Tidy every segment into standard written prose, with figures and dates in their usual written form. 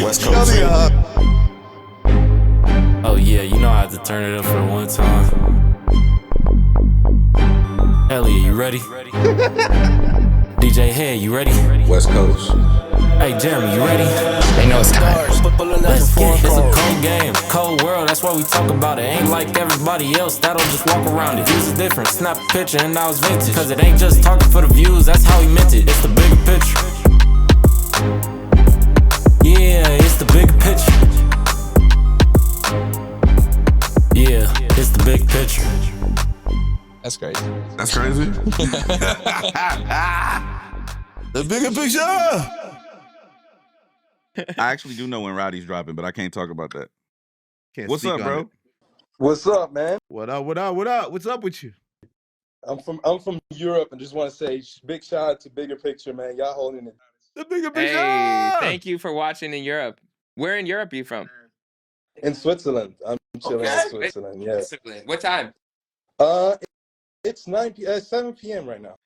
West Coast. Oh yeah, you know I had to turn it up for one time. Elliot, you ready? DJ Head, you ready? West Coast. Hey Jeremy, you ready? They know it's time. Let's get it. It's a cold game, cold world, that's why we talk about it. Ain't like everybody else that'll just walk around it. Views is different, snap a picture and now it's vintage. Cause it ain't just talking for the views, that's how he meant it. It's the bigger picture. Yeah, it's the bigger picture. Yeah, it's the big picture. That's crazy. That's crazy. The bigger picture. I actually do know when Roddy's dropping, but I can't talk about that. What's up, bro? What's up, man? What up? What up? What up? What's up with you? I'm from Europe and just want to say big shout out to Bigger Picture, man. Y'all holding it. The bigger picture. Hey, thank you for watching in Europe. Where in Europe are you from? In Switzerland. I'm chilling in Switzerland. Yeah. Switzerland. What time? It's 7 p.m. right now.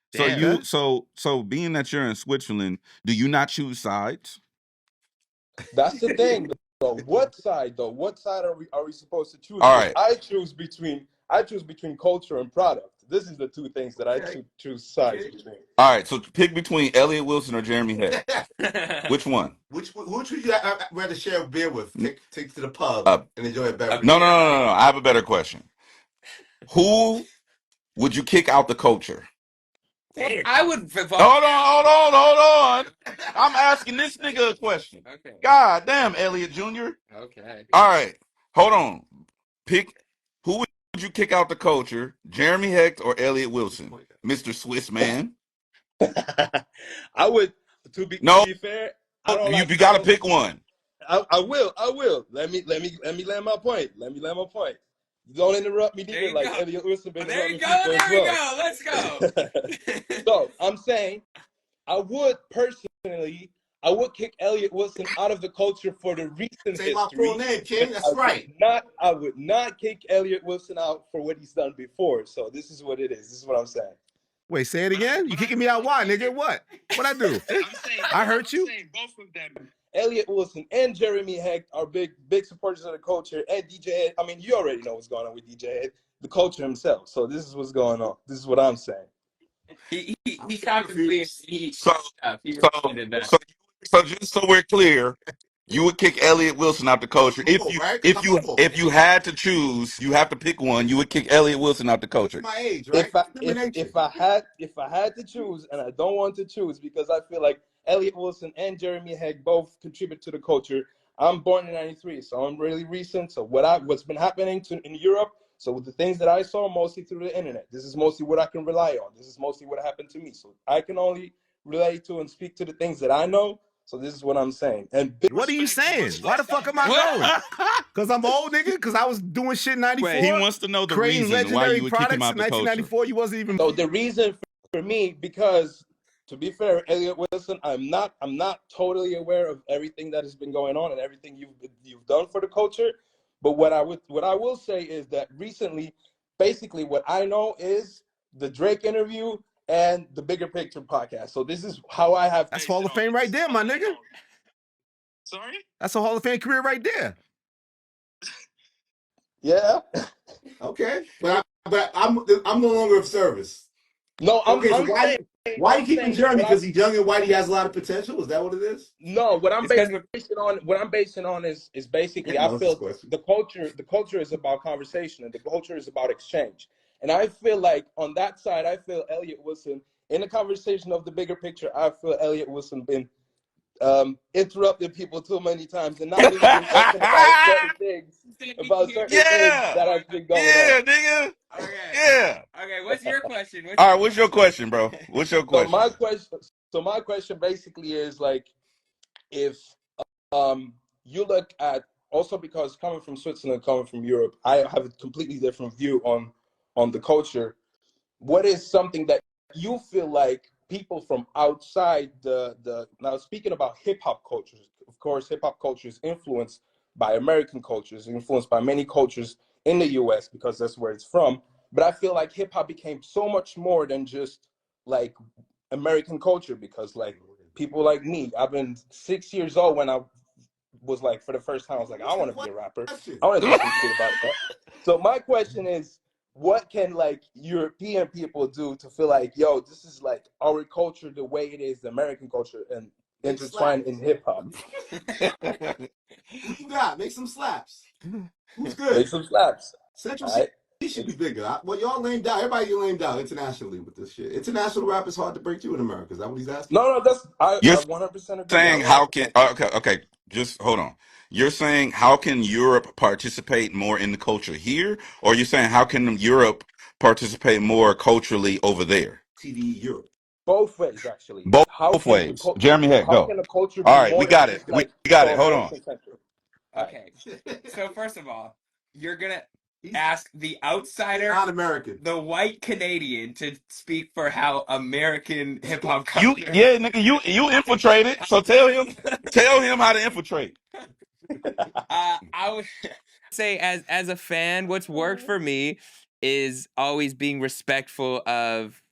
So being that you're in Switzerland, do you not choose sides? That's the thing. Though. What side though? What side are we supposed to choose? All right. I choose between culture and product. This is the two things that I choose sides between. All right, so pick between Elliot Wilson or Jeremy Head. Which one? Which would you rather share a beer with? Take to the pub and enjoy a beverage. No. I have a better question. Who would you kick out the culture? I would. Hold on. I'm asking this nigga a question. Okay. God damn, Elliot Jr. Okay. All right, hold on. Pick who would you kick out the culture? Jeremy Hecht or Elliot Wilson, Mr. Swiss man? I would. To be fair, you gotta pick one. I will. Let me land my point. You don't interrupt me either, like Elliot Wilson been interrupting people as well. Let's go. So I'm saying I would kick Elliot Wilson out of the culture for the recent Say history. my full name, King. That's right. I would not kick Elliot Wilson out for what he's done before. So this is what it is. This is what I'm saying. Wait, say it again. You kicking me out? Why, nigga? What? What I do? I hurt you. Both of them. Elliot Wilson and Jeremy Hecht are big supporters of the culture, and DJ Head. I mean, you already know what's going on with DJ Head, the culture himself. So this is what's going on. This is what I'm saying. He confidently. So just so we're clear, you would kick Elliot Wilson out the culture if you had to choose. You have to pick one. You would kick Elliot Wilson out the culture. My age, right? If I had to choose, and I don't want to choose because I feel like Elliot Wilson and Jeremy Hecht both contribute to the culture. I'm born in '93, so I'm really recent. So what's been happening in Europe. So with the things that I saw mostly through the internet, this is mostly what I can rely on. This is mostly what happened to me. So I can only relate to and speak to the things that I know. So this is what I'm saying. And what are you saying? Why the fuck am I going? Because I'm old, nigga? Because I was doing shit in 94? He wants to know the creating reason why you would kick him products out in the culture. 1994. You wasn't even. So the reason for me, because to be fair, Elliot Wilson, I'm not totally aware of everything that has been going on and everything you've done for the culture. But what I will say is that recently, basically what I know is the Drake interview and the Bigger Picture podcast. So this is how I have. That's Hall of Fame right there, my nigga. Sorry? That's a Hall of Fame career right there. Yeah. Okay. But I'm no longer of service. No, why are you keeping Jeremy? Because he's young and white. He has a lot of potential. Is that what it is? No, what I'm basing on is basically I feel the culture is about conversation and the culture is about exchange. And I feel like on that side, I feel Elliot Wilson in the conversation of the Bigger Picture. I feel Elliot Wilson been interrupting people too many times and not even talking about certain things that have been going on. Yeah, nigga. Okay. Yeah. Okay, what's your question? All right, what's your question, bro? What's your question? So my question basically is like, if you look at, also because coming from Switzerland, coming from Europe, I have a completely different view on the culture. What is something that you feel like people from outside now speaking about hip hop cultures, of course, hip hop culture is influenced by American cultures, influenced by many cultures in the US because that's where it's from. But I feel like hip hop became so much more than just like American culture because like people like me. I've been 6 years old when I was like, for the first time, I was like, I want to be a rapper. I want to do some shit about that. So my question is, what can like European people do to feel like, yo, this is like our culture, the way it is, the American culture, and intertwined in hip hop? Who you got? Make some slaps. Who's good? Make some slaps. Central All right. City should be bigger. Well, y'all lamed out. Everybody get lamed out internationally with this shit. International rap is hard to break through in America. Is that what he's asking? No, that's I You're 100% agree. saying how can okay, just hold on. You're saying how can Europe participate more in the culture here, or you're saying how can Europe participate more culturally over there? TD Europe. Both ways, actually. Both ways. Jeremy, head, how go. can the culture be All right, more we got than it. just, like, We got so it. Hold on. American-centric? Okay. So first of all, you're gonna ask the outsider, Not American. the white Canadian, to speak for how American hip hop You culture. yeah, nigga, you infiltrated. So tell him how to infiltrate. I would say as a fan, what's worked for me is always being respectful of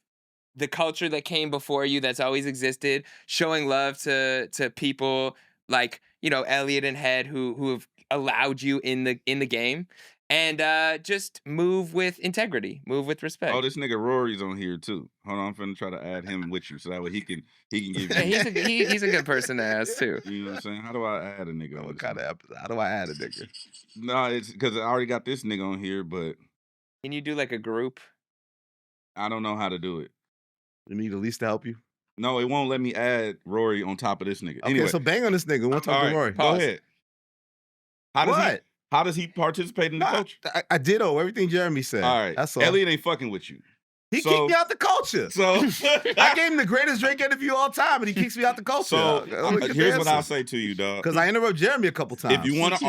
the culture that came before you, that's always existed, showing love to people like, you know, Elliot and Head who have allowed you in the game, and just move with integrity, move with respect. Oh, this nigga Rory's on here too. Hold on, I'm finna try to add him with you so that way he can give you. Yeah, he's a good person to ask too. You know what I'm saying? How do I add a nigga? What kind of episode? How do I add a nigga? No, it's because I already got this nigga on here, but Can you do like a group? I don't know how to do it. You need Elise to help you? No, it won't let me add Rory on top of this nigga. Okay, Anyway, so bang on this nigga. We'll talk all to right, Rory. go Pause. ahead. How does he participate in the culture? I did everything Jeremy said. All right, That's all. Elliot ain't fucking with you. He kicked me out the culture. So I gave him the greatest Drake interview all time, and he kicks me out the culture. So here's what I'll say to you, dog. Because I interrupt Jeremy a couple times. If you want to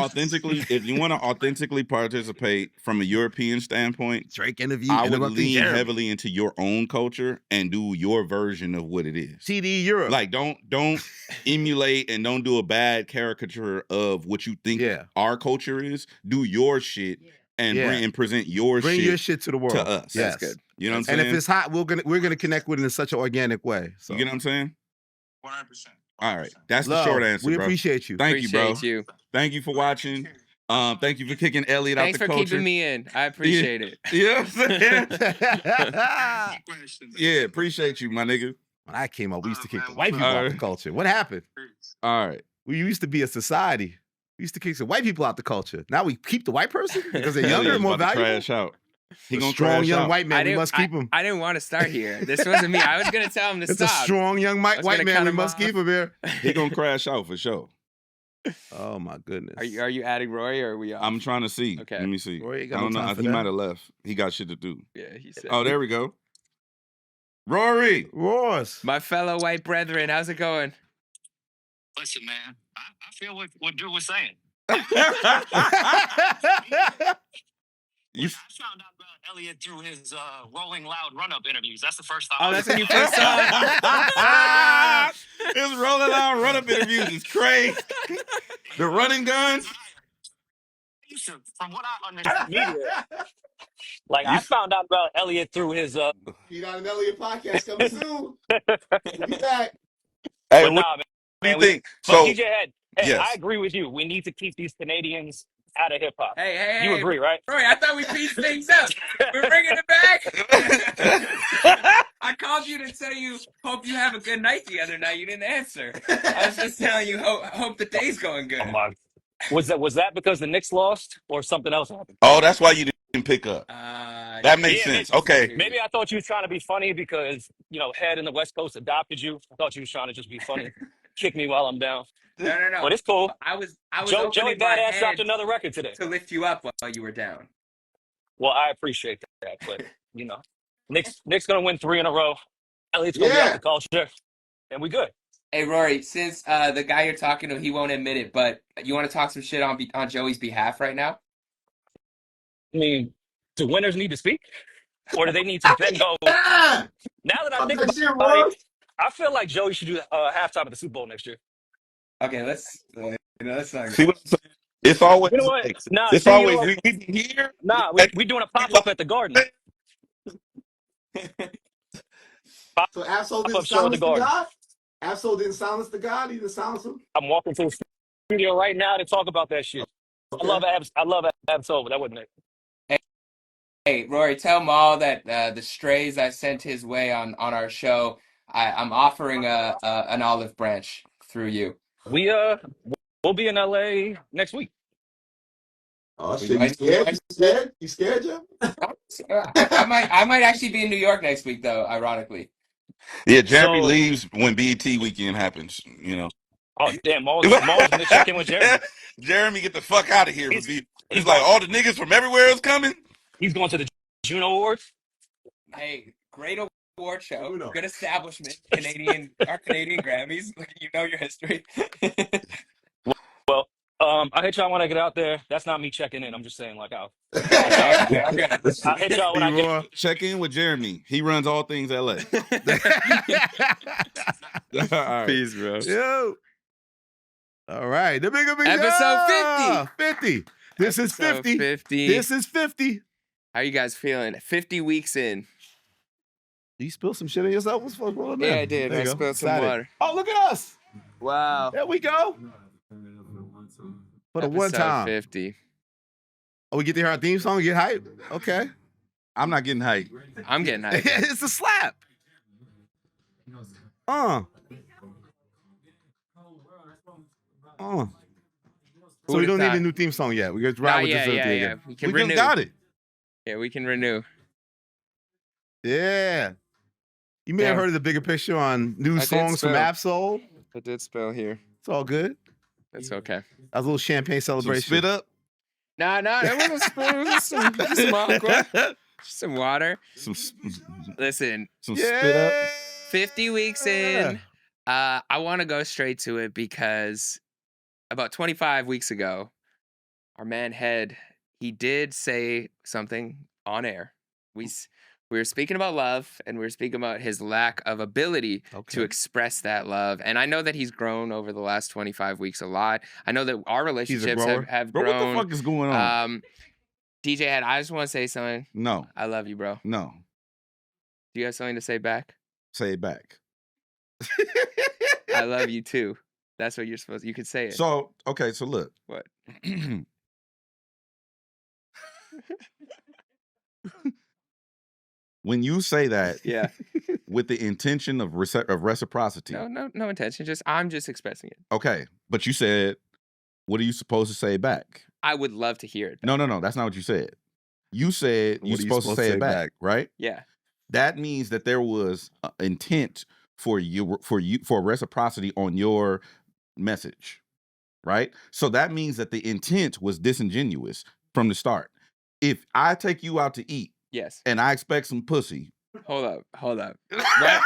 authentically participate from a European standpoint, Drake interview, I would interrupting lean Jeremy. heavily into your own culture and do your version of what it is. TD Europe. Like don't emulate and don't do a bad caricature of what you think our culture is. Do your shit and present your bring shit your shit to the world. to us. Yes. That's good. You know what I'm saying? And if it's hot, we're gonna connect with it in such an organic way. So. You get what I'm saying? 100%. All right. That's Love, the short answer, we bro. appreciate you. Thank you, bro. Appreciate you. Thank you for watching. Thank you for kicking Elliot Thanks out the for culture. keeping me in. I appreciate it. You know what I'm saying? Question. Yeah, appreciate you, my nigga. When I came up, we used to kick the white people out the culture. What happened? All right. We used to be a society. We used to kick some white people out the culture. Now we keep the white person because they're younger and more about to valuable. crash out. He A gonna strong crash young out. white man. We must keep him. I didn't want to start here. This wasn't me. I was gonna tell him to It's stop. a strong young white gonna man. cut We him must off. keep him here. He gonna crash out for sure. Oh my goodness. Are you adding Rory or are we off? I'm trying to see. Okay. Let me see. Rory ain't got I don't no know. time for He that. might have left. He got shit to do. Yeah, he said. Oh, there we go. Rory. Roars. My fellow white brethren, how's it going? Listen, man, I feel what Drew was saying. You I found out about Elliot through his Rolling Loud run-up interviews. That's the first time. Oh, that's when you first saw it. His Rolling Loud run-up interviews is crazy. The running guns. From what I understand, media. Like I found out about Elliot through his. You got an Elliot podcast coming soon. We'll be back. Hey, But what nah, do you man. think? But So, DJ Head, hey, yes. I agree with you. We need to keep these Canadians out of hip hop. Hey, You agree, right? Rory, I thought we pieced things up. We're bringing it back. I called you to tell you, hope you have a good night the other night. You didn't answer. I was just telling you, hope the day's going good. Come on. Was that because the Knicks lost or something else happened? Oh, that's why you didn't pick up. That makes sense. Okay. Maybe I thought you was trying to be funny because, Head in the West Coast adopted you. I thought you was trying to just be funny. Kick me while I'm down. No. But it's cool. I was Joey opening my Badass dropped head another record today. to lift you up while you were down. Well, I appreciate that. But, Knicks going to win 3 in a row. Elliot's going to be out the culture. And we good. Hey, Rory, since the guy you're talking to, he won't admit it, but you want to talk some shit on Joey's behalf right now? I mean, do winners need to speak? Or do they need to then go? Now that I think about it, I feel like Joey should do halftime at the Super Bowl next year. Okay, let's not See what I'm saying? It's always, You know what? Nah, it's see, you always, know what? we be here. Nah, we doing a pop-up at the Garden. So Absol Pop-up didn't show at the silence the Garden. guy? Absol didn't silence the god. He didn't silence him. I'm walking to the studio right now to talk about that shit. Okay. I love Absol, but that wasn't it. Hey, Rory, tell Maul that the strays I sent his way on our show, I'm offering an olive branch through you. We'll be in LA next week. Oh shit! You scared? You scared? You scared, Jeff? I might actually be in New York next week, though. Ironically. Yeah, Jeremy So, leaves when BET weekend happens. You know. oh damn, Maul's gonna check in with Jeremy. Jeremy, get the fuck out of here. He's, He's like, all the niggas from everywhere is coming. he's going to the Juno Awards. Hey, great award show, Uno. good establishment, our Canadian Grammys. Look, you know your history. Well, I hit y'all when I get out there. That's not me checking in. I'm just saying, like, I'll hit y'all when I get. Check in with Jeremy. He runs all things LA. All right. Peace, bro. Yo. All right. The big Episode 50. This is 50. 50. This is 50. How you guys feeling? 50 weeks in. You spilled some shit on yourself? What's going on there? Yeah, I did. There I you go. spilled some Excited. water. Oh, look at us. Wow. There we go. For the one Episode time. 50. Oh, we get to hear our theme song and get hype? Okay. I'm not getting hyped. I'm getting hyped. It's a slap. So we don't need a new theme song yet. We just ride with this. Yeah. We can renew. Just got it. Yeah, we can renew. Yeah. You may have heard of the bigger picture on new songs from Absol. I did spell here. It's all good. That's okay. That was a little champagne celebration. Spit up. Nah, it wasn't spit. It was some aqua. Just some water. Listen. Some spit up. 50 weeks in. I want to go straight to it because about 25 weeks ago, our man Head, he did say something on air. We were speaking about love, and we were speaking about his lack of ability to express that love. And I know that he's grown over the last 25 weeks a lot. I know that our relationships have Bro, grown. what the fuck is going on? DJ Head, I just want to say something. No. I love you, bro. No. Do you have something to say back? Say it back. I love you too. That's what you're supposed to. You could say it. So, okay, so look. What? When you say that, Yeah. with the intention of reciprocity. No intention. I'm just expressing it. Okay, but you said, what are you supposed to say back? I would love to hear it. No, that's not what you said. You said you're supposed to say it back, right? Yeah. That means that there was intent for reciprocity on your message, right? So that means that the intent was disingenuous from the start. If I take you out to eat, yes, and I expect some pussy. Hold up. What?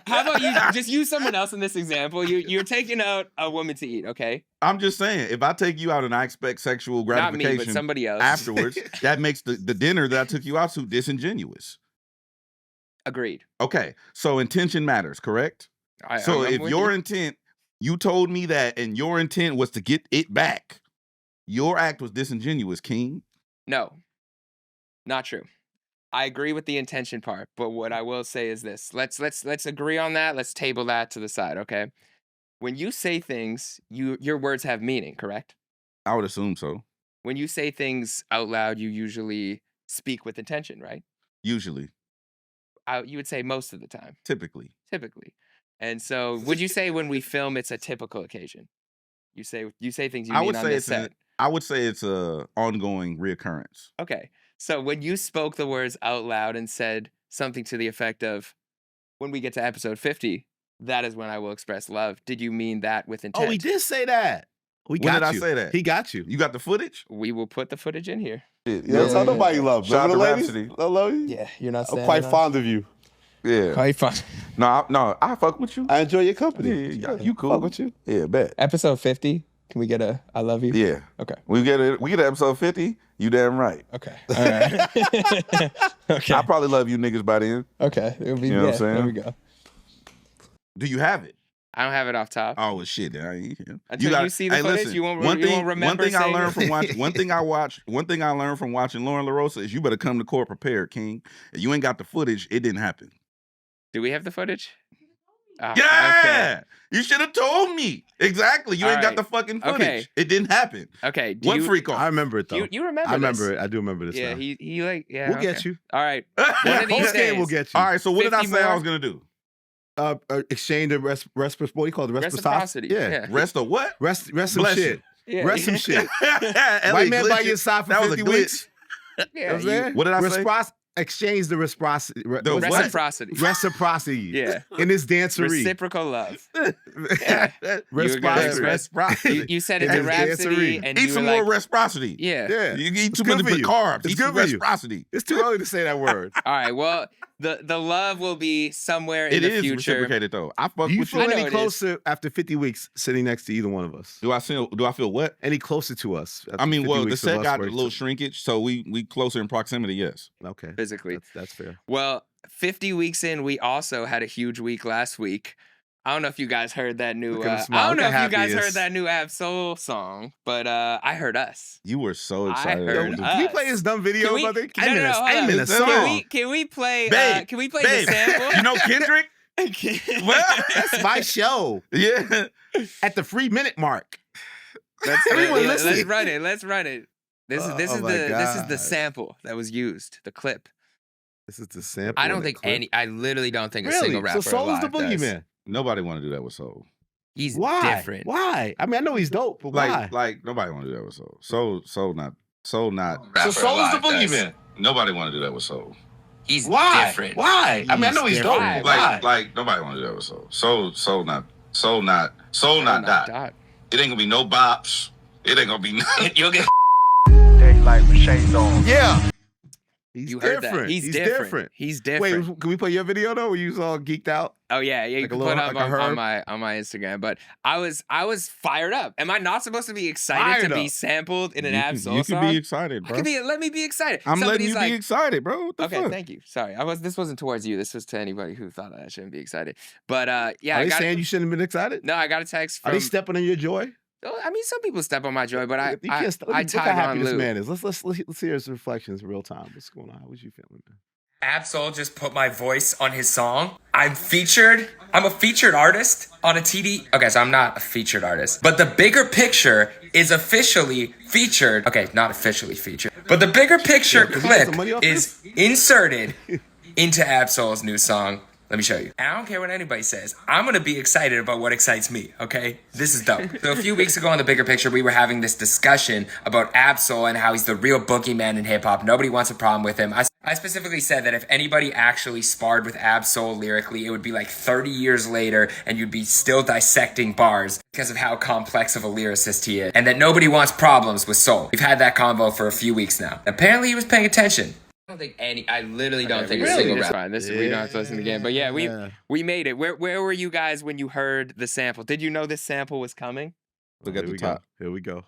How about you just use someone else in this example? You're taking out a woman to eat, okay? I'm just saying, if I take you out and I expect sexual gratification, not me, but somebody else afterwards, that makes the dinner that I took you out to disingenuous. Agreed. Okay, so intention matters, correct? So if your intent, you told me that, and your intent was to get it back, your act was disingenuous, King. No, not true. I agree with the intention part, but what I will say is this: let's agree on that. Let's table that to the side, okay? When you say things, your words have meaning, correct? I would assume so. When you say things out loud, you usually speak with intention, right? Usually. You would say most of the time. Typically. And so, would you say when we film, it's a typical occasion? You say things you mean on this set. I would say it's a ongoing reoccurrence. Okay. So when you spoke the words out loud and said something to the effect of, when we get to episode 50, that is when I will express love. Did you mean that with intent? Oh, he did say that. When did I say that? He got you. You got the footage? We will put the footage in here. You don't tell nobody you love. Shout out to ladies? Rhapsody. I love you. Yeah, you're not. I'm quite fond of you. Yeah. Quite fun. No, I fuck with you. I enjoy your company. Yeah, you cool. Fuck with you. Yeah, bet. Episode 50. Can we get a I love you? Yeah. Okay. We get episode 50. You damn right. Okay. All right. Okay. I probably love you niggas by then. Okay. You know what I'm saying? There we go. Do you have it? I don't have it off top. Oh well, shit. Until you see the footage, listen, you won't remember. One thing I learned from watching. One thing I learned from watching Lauren LaRosa is you better come to court prepared, King. If you ain't got the footage, it didn't happen. Do we have the footage? Yeah. You should have told me. Exactly. You All ain't got right. the fucking footage. Okay. It didn't happen. Okay. What freak off? I remember it though. You remember? I remember this. it. I do remember this. Yeah. Now. He like yeah. We'll okay. get you. All right. One of these Post game days. will get you. All right. So what did I 50 say I more? was gonna do? Exchange the what do you call it? Reciprocity. Yeah. Rest of what? Rest some Bless you. shit. Yeah. Rest some shit. Ellie White man by glitching. your side for That was a 50 glitch. weeks. Yeah, You know what I'm saying? What did I say? Exchange the reciprocity. The what? Reciprocity. Reciprocity. Yeah. In this dancery. Reciprocal love. Yeah. Reciprocity. You said It's it's a a rhapsody, dancery. and Eat you some were more like, reciprocity. yeah. Yeah. You eat too good many for you. carbs. It's Eat good some for you. reciprocity. It's too early to say that word. All right. Well, the love will be somewhere in It the is future. reciprocated though. I fuck Do you with feel you. I know any it is. closer after 50 weeks sitting next to either one of us? Do I feel what? Any closer to us? I mean, 50 well, the weeks of set us got a working little together? shrinkage, so we closer in proximity. Yes. Okay. Physically. That's fair. Well, 50 weeks in, we also had a huge week last week. I don't know if you guys heard that new. Look at him I smile. don't Look know how if you happy guys he is. heard that new Ab Soul song, but I heard us. You were so I excited. heard Can we play his dumb video, Can we- brother? No, no, no, hold I'm on. in a Can song. Can we play? Babe, Can we play babe, the sample? You know Kendrick? That's my show. Yeah. At the 3 minute mark. Everyone, listen. let's run it. Let's run it. This is Oh my this is the God. sample that was used. The clip. This is the sample. I in don't the think clip. any. I literally don't think a Really? single rapper So Soul is the alive does. boogeyman. Nobody want to do that with Soul. He's Why? different. Why? I mean, I know he's dope, but why? Like nobody want to do that with Soul. Soul not. So Soul is the boogeyman. Nobody want to do that with Soul. He's Why? different. Why? I mean, I know he's dope. different. Why? Like nobody want to do that with Soul. Soul not that. Dot. It ain't gonna be no bops. It ain't gonna be nothing. You'll get. Daylight with shades on. Yeah. He's You heard different. that? He's different. He's different. Wait, can we play your video though? Where you was all geeked out? Oh yeah, you Like a can little- put up like a on herb? my Instagram. But I was fired up. Am I not supposed to be excited Fired to be up. sampled in an Ab Soul You song? can be excited, bro. Let me be excited. I'm letting Somebody's you like, be excited, bro. What the okay, fuck? thank you. Sorry, this wasn't towards you. This was to anybody who thought I shouldn't be excited. But yeah, Are I they got saying you shouldn't have been excited? no. I got a text Are from. they stepping on your joy? I mean, some people step on my joy, but I You can't look how tied happy on this Lou. man is. Let's hear his reflections in real time. What's going on? How was you feeling, man? Ab Soul just put my voice on his song. I'm a featured artist on a TD. Okay, so I'm not a featured artist. But the bigger picture is officially featured. Okay, not officially featured. But the bigger picture Yeah, 'cause he got clip some money off is inserted into Ab Soul's new song. Let me show you. And I don't care what anybody says. I'm going to be excited about what excites me, okay? This is dope. So a few weeks ago on The Bigger Picture, we were having this discussion about Ab Soul and how he's the real boogeyman in hip-hop. Nobody wants a problem with him. I specifically said that if anybody actually sparred with Ab Soul lyrically, it would be like 30 years later and you'd be still dissecting bars because of how complex of a lyricist he is. And that nobody wants problems with Soul. We've had that convo for a few weeks now. Apparently he was paying attention. I don't think any. I literally don't think really? a single That's rapper. Fine. We don't have to listen again. But yeah, we made it. Where were you guys when you heard the sample? Did you know this sample was coming? Look at the top. Here we go.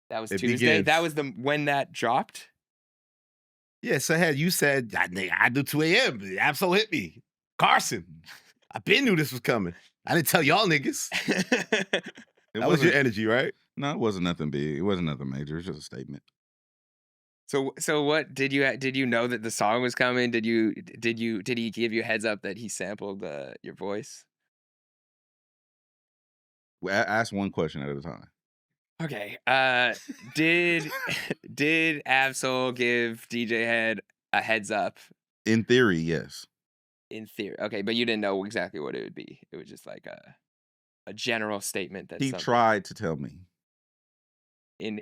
That was It Tuesday. begins. That was when that dropped. Yeah, so you said, I do 2 a.m. Absol hit me. Carson. I been knew this was coming. I didn't tell y'all niggas. That was your energy, right? No, it wasn't nothing big. It wasn't nothing major. It's just a statement. So what did you know that the song was coming? Did he give you a heads up that he sampled your voice? Ask one question at a time. Okay. Did Ab Soul give DJ Head a heads up? In theory, yes. In theory. Okay, but you didn't know exactly what it would be. It was just like a general statement that He something- tried to tell me. in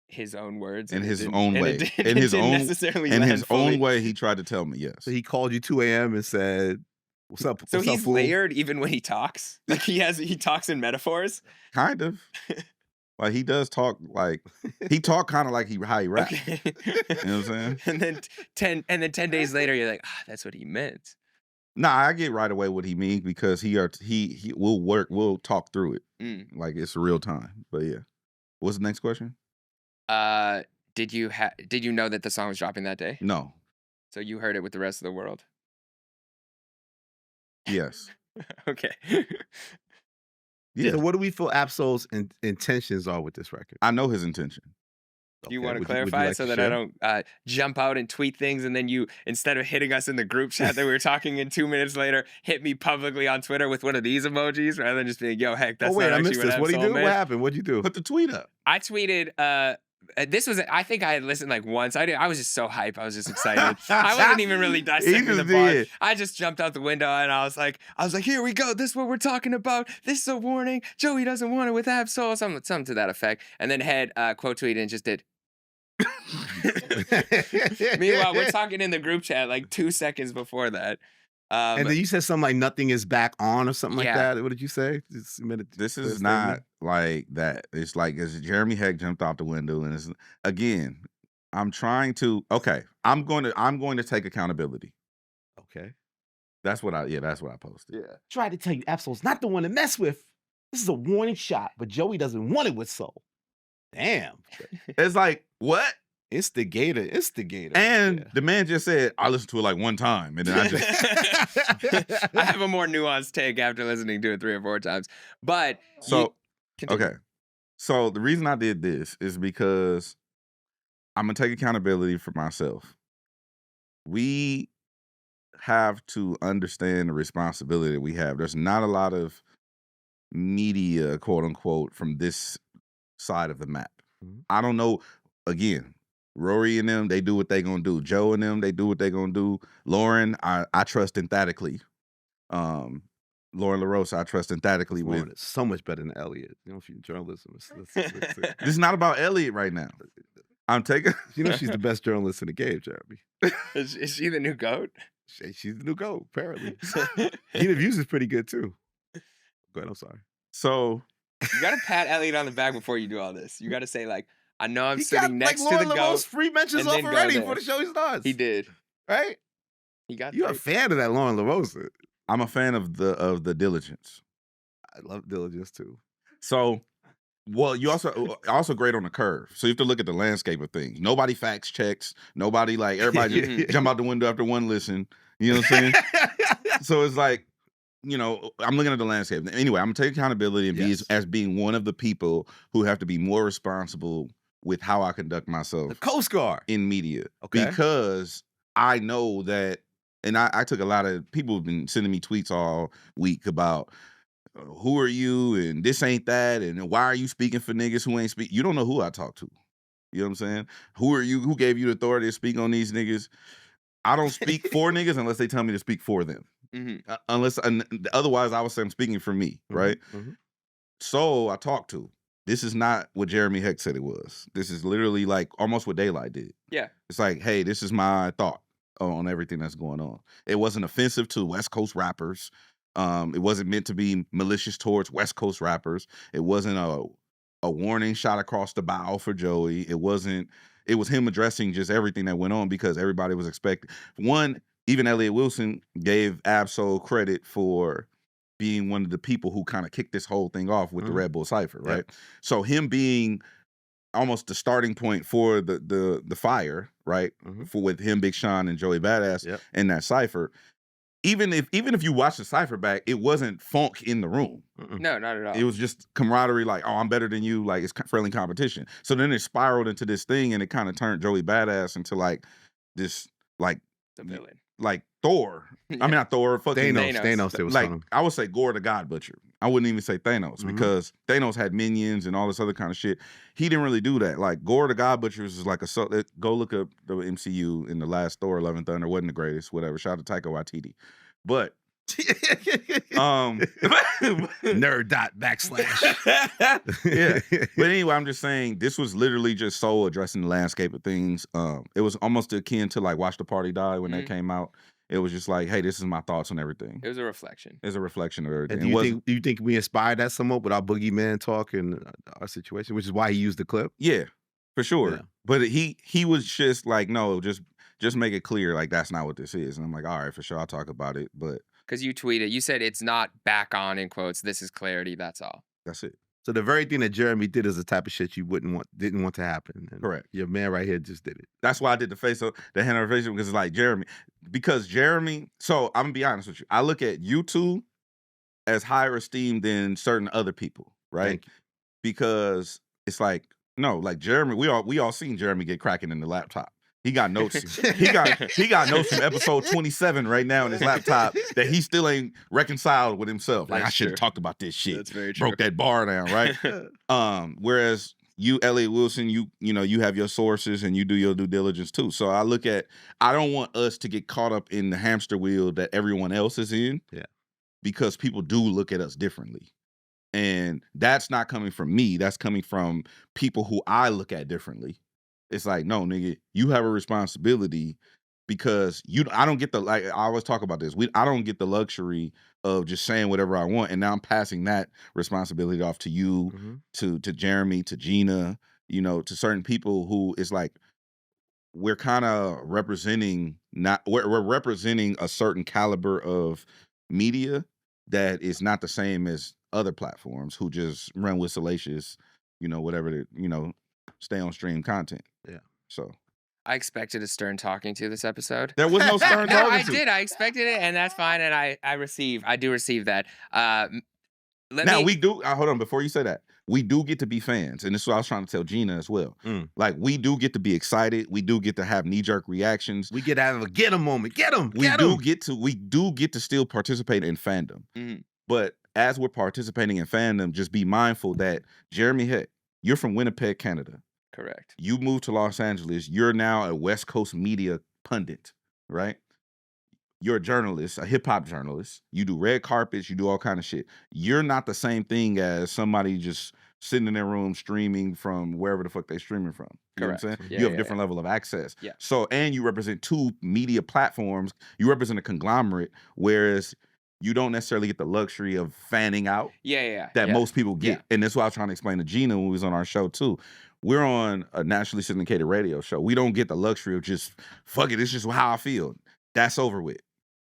his own words. In and it his didn't- own and way. it didn't- In it his didn't own necessarily in land his fully. own way, he tried to tell me, yes. So he called you 2 a.m. and said, what's up? So what's up, he's fool? layered even when he talks. Like he talks in metaphors. Kind of. Like he does talk like he talk kind of like how he rap. Okay. You know what I'm saying? And then 10 days later, you're like, that's what he meant. Nah, I get right away what he means because he will talk through it. Mm. Like it's real time. But yeah. What's the next question? Did you know that the song was dropping that day? No. So you heard it with the rest of the world? Yes. Okay. Yeah. So what do we feel Absol's intentions are with this record? I know his intention. Do you Okay, want to would you clarify like it so to that share? I don't jump out and tweet things and then you, instead of hitting us in the group chat that we were talking in 2 minutes later, hit me publicly on Twitter with one of these emojis rather than just being, yo, heck, that's Oh, wait, not I actually missed what this. What'd he Absol do? What meant. happened? What'd you do? Put the tweet up. I tweeted, this was, I think I had listened like once. I was just so hype. I was just excited. I wasn't even really dissecting the just bar. did. I just jumped out the window and I was like, here we go. This is what we're talking about. This is a warning. Joey doesn't want it with Absol. Something to that effect. And then had quote tweeted and just did. Meanwhile, we're talking in the group chat like 2 seconds before that. And then you said something like nothing is back on or something like Yeah. that. What did you say? This is not like that. It's like as Jeremy Heck jumped out the window, and it's again, I'm trying to. Okay, I'm going to take accountability. Okay. That's what I posted. Yeah. Tried to tell you Absol's not the one to mess with. This is a warning shot, but Joey doesn't want it with Soul. Damn. It's like, what? Instigator. And Yeah. the man just said, I listened to it like one time. And then I just I have a more nuanced take after listening to it 3 or 4 times. But continue. Okay. So the reason I did this is because I'm gonna take accountability for myself. We have to understand the responsibility that we have. There's not a lot of media, quote unquote, from this side of the map. Mhm. I don't know. Again, Rory and them, they do what they gonna do. Joe and them, they do what they gonna do. Lauren, I trust emphatically. Lauren LaRosa, I trust emphatically with. Lauren is so much better than Elliot. You know, if you're journalism. This is not about Elliot right now. I'm taking. You know, she's the best journalist in the game, Jeremy. Is she the new GOAT? She's the new GOAT, apparently. Interviews is pretty good too. Go ahead, I'm sorry. So You gotta pat Elliot on the back before you do all this. You gotta say, like, I know I'm sitting next like to the Lauren GOAT. LaRosa free mentions and off then go already there. before the show starts. He did. Right? He got You're a fan of that Lauren LaRosa. I'm a fan of the diligence. I love diligence too. So, well, you also great on the curve. So you have to look at the landscape of things. Nobody facts checks. Nobody like everybody just jump out the window after one listen. You know what I'm saying? So it's like, you know, I'm looking at the landscape. Anyway, I'm gonna take accountability and be as being one of the people who have to be more responsible with how I conduct myself. The Coast Guard in media. Okay. Because I know that, and I took a lot of people have been sending me tweets all week about who are you and this ain't that and why are you speaking for niggas who ain't speak. You don't know who I talk to. You know what I'm saying? Who are you? Who gave you the authority to speak on these niggas? I don't speak for niggas unless they tell me to speak for them. Otherwise, I would say I'm speaking for me, right? Mhm. So I talked to. This is not what Jeremy Heck said it was. This is literally like almost what Daylight did. Yeah. It's like, hey, this is my thought on everything that's going on. It wasn't offensive to West Coast rappers. It wasn't meant to be malicious towards West Coast rappers. It wasn't a warning shot across the bow for Joey. It was him addressing just everything that went on because everybody was expecting. One, even Elliott Wilson gave Absol credit for being one of the people who kind of kicked this whole thing off with the Red Bull Cypher, right? Yep. So him being almost the starting point for the fire, right? For with him, Big Sean, and Joey Badass in that cypher. Even if you watch the cypher back, it wasn't funk in the room. No, not at all. It was just camaraderie, like, oh, I'm better than you, like it's friendly competition. So then it spiraled into this thing, and it kind of turned Joey Badass into like this, like the villain, like Thor. I mean, not Thor, fucking Thanos. They was like calling him. I would say Gore the God Butcher. I wouldn't even say Thanos because Thanos had minions and all this other kind of shit. He didn't really do that. Like Gore the God Butcher is like go look up the MCU in the last Thor, Love and Thunder wasn't the greatest, whatever. Shout out to Taika Waititi. But nerd./ yeah. But anyway, I'm just saying this was literally just Soul addressing the landscape of things. It was almost akin to like Watch the Party Die when that came out. It was just like, hey, this is my thoughts on everything. It was a reflection. It's a reflection of everything. And do you think we inspired that somewhat with our boogeyman talk and our situation, which is why he used the clip? Yeah, for sure. Yeah. But he was just like, no, just make it clear, like that's not what this is. And I'm like, all right, for sure, I'll talk about it. But because you tweeted, you said it's not back on in quotes. This is clarity. That's all. That's it. So the very thing that Jeremy did is the type of shit you didn't want to happen. And correct. Your man right here just did it. That's why I did the hand on the face because it's like Jeremy. So I'm gonna be honest with you. I look at you two as higher esteem than certain other people, right? Thank you. Because it's like No, like Jeremy, we all seen Jeremy get cracking in the laptop. He got notes. he got notes from episode 27 right now in his laptop that he still ain't reconciled with himself. Like, That's I should have true. talked about this shit. That's very true. Broke that bar down, right? Whereas you, Elliot Wilson, you know, you have your sources and you do your due diligence too. So I don't want us to get caught up in the hamster wheel that everyone else is in. Yeah. Because people do look at us differently. And that's not coming from me. That's coming from people who I look at differently. It's like, no, nigga, you have a responsibility because I don't get I always talk about this. I don't get the luxury of just saying whatever I want. And now I'm passing that responsibility off to you, to Jeremy, to Gina, you know, to certain people who is like, we're kind of representing we're representing a certain caliber of media that is not the same as other platforms who just run with salacious, you know, whatever, you know, stay on stream content. Yeah. So I expected a stern talking to this episode. there was no stern No, talking I to. did. I expected it, and that's fine. And I do receive that. We do. Hold on, before you say that, we do get to be fans, and this is what I was trying to tell Gina as well. Like, we do get to be excited. We do get to have knee-jerk reactions. We get to have a get 'em moment. Get 'em. We do get to still participate in fandom. But as we're participating in fandom, just be mindful that Jeremy Heck, you're from Winnipeg, Canada. Correct. You moved to Los Angeles. You're now a West Coast media pundit, right? You're a journalist, a hip hop journalist. You do red carpets. You do all kind of shit. You're not the same thing as somebody just sitting in their room streaming from wherever the fuck they're streaming from. You know what I'm saying? Yeah, you have a different level of access. Yeah. So, and you represent two media platforms. You represent a conglomerate, whereas you don't necessarily get the luxury of fanning out that most people get. And that's what I was trying to explain to Gina when we was on our show too. We're on a nationally syndicated radio show. We don't get the luxury of just, fuck it, it's just how I feel. That's over with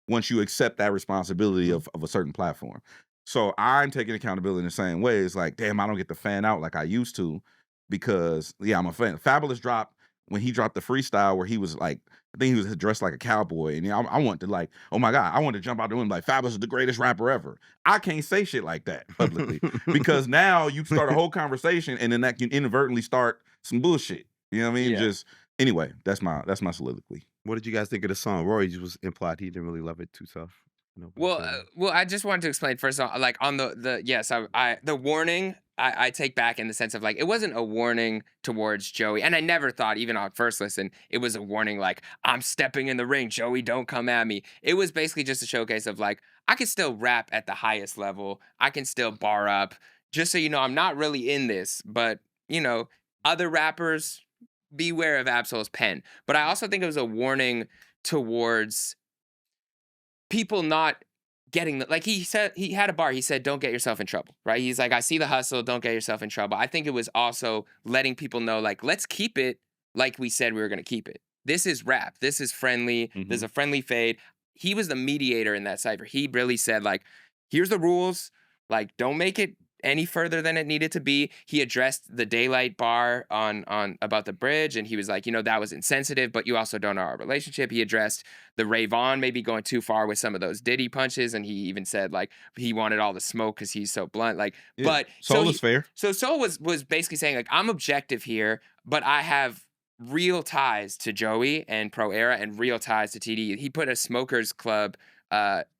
once you accept that responsibility of a certain platform. So I'm taking accountability in the same way. It's like, damn, I don't get to fan out like I used to because, I'm a fan. Fabulous dropped, when he dropped the freestyle where he was like, I think he was dressed like a cowboy. And I wanted to like, oh my God, I wanted to jump out the window like, Fabulous is the greatest rapper ever. I can't say shit like that publicly because now you start a whole conversation and then that can inadvertently start some bullshit. You know what I mean? Just, anyway, that's my soliloquy. What did you guys think of the song? Rory just implied he didn't really love it too tough. Well, I just wanted to explain first on, like, on the warning, I take back in the sense of, like, it wasn't a warning towards Joey, and I never thought, even on first listen, it was a warning like, I'm stepping in the ring, Joey, don't come at me. It was basically just a showcase of, like, I can still rap at the highest level, I can still bar up, just so you know, I'm not really in this, but, you know, other rappers, beware of Absol's pen. But I also think it was a warning towards people not getting like he said, he had a bar, he said, don't get yourself in trouble, right? He's like, I see the hustle, don't get yourself in trouble. I think it was also letting people know, like, let's keep it like we said we were going to keep it. This is rap. This is friendly. There's a friendly fade. He was the mediator in that cypher. He really said, like, here's the rules. Like, don't make it any further than it needed to be. He addressed the daylight bar on about the bridge, and he was like, you know, that was insensitive, but you also don't know our relationship. He addressed the Ray Vaughn maybe going too far with some of those Diddy punches, and he even said, like, he wanted all the smoke because he's so blunt. Like, but Soul is fair. So Soul was basically saying, like, I'm objective here, but I have real ties to Joey and Pro Era and real ties to TD. He put a Smokers Club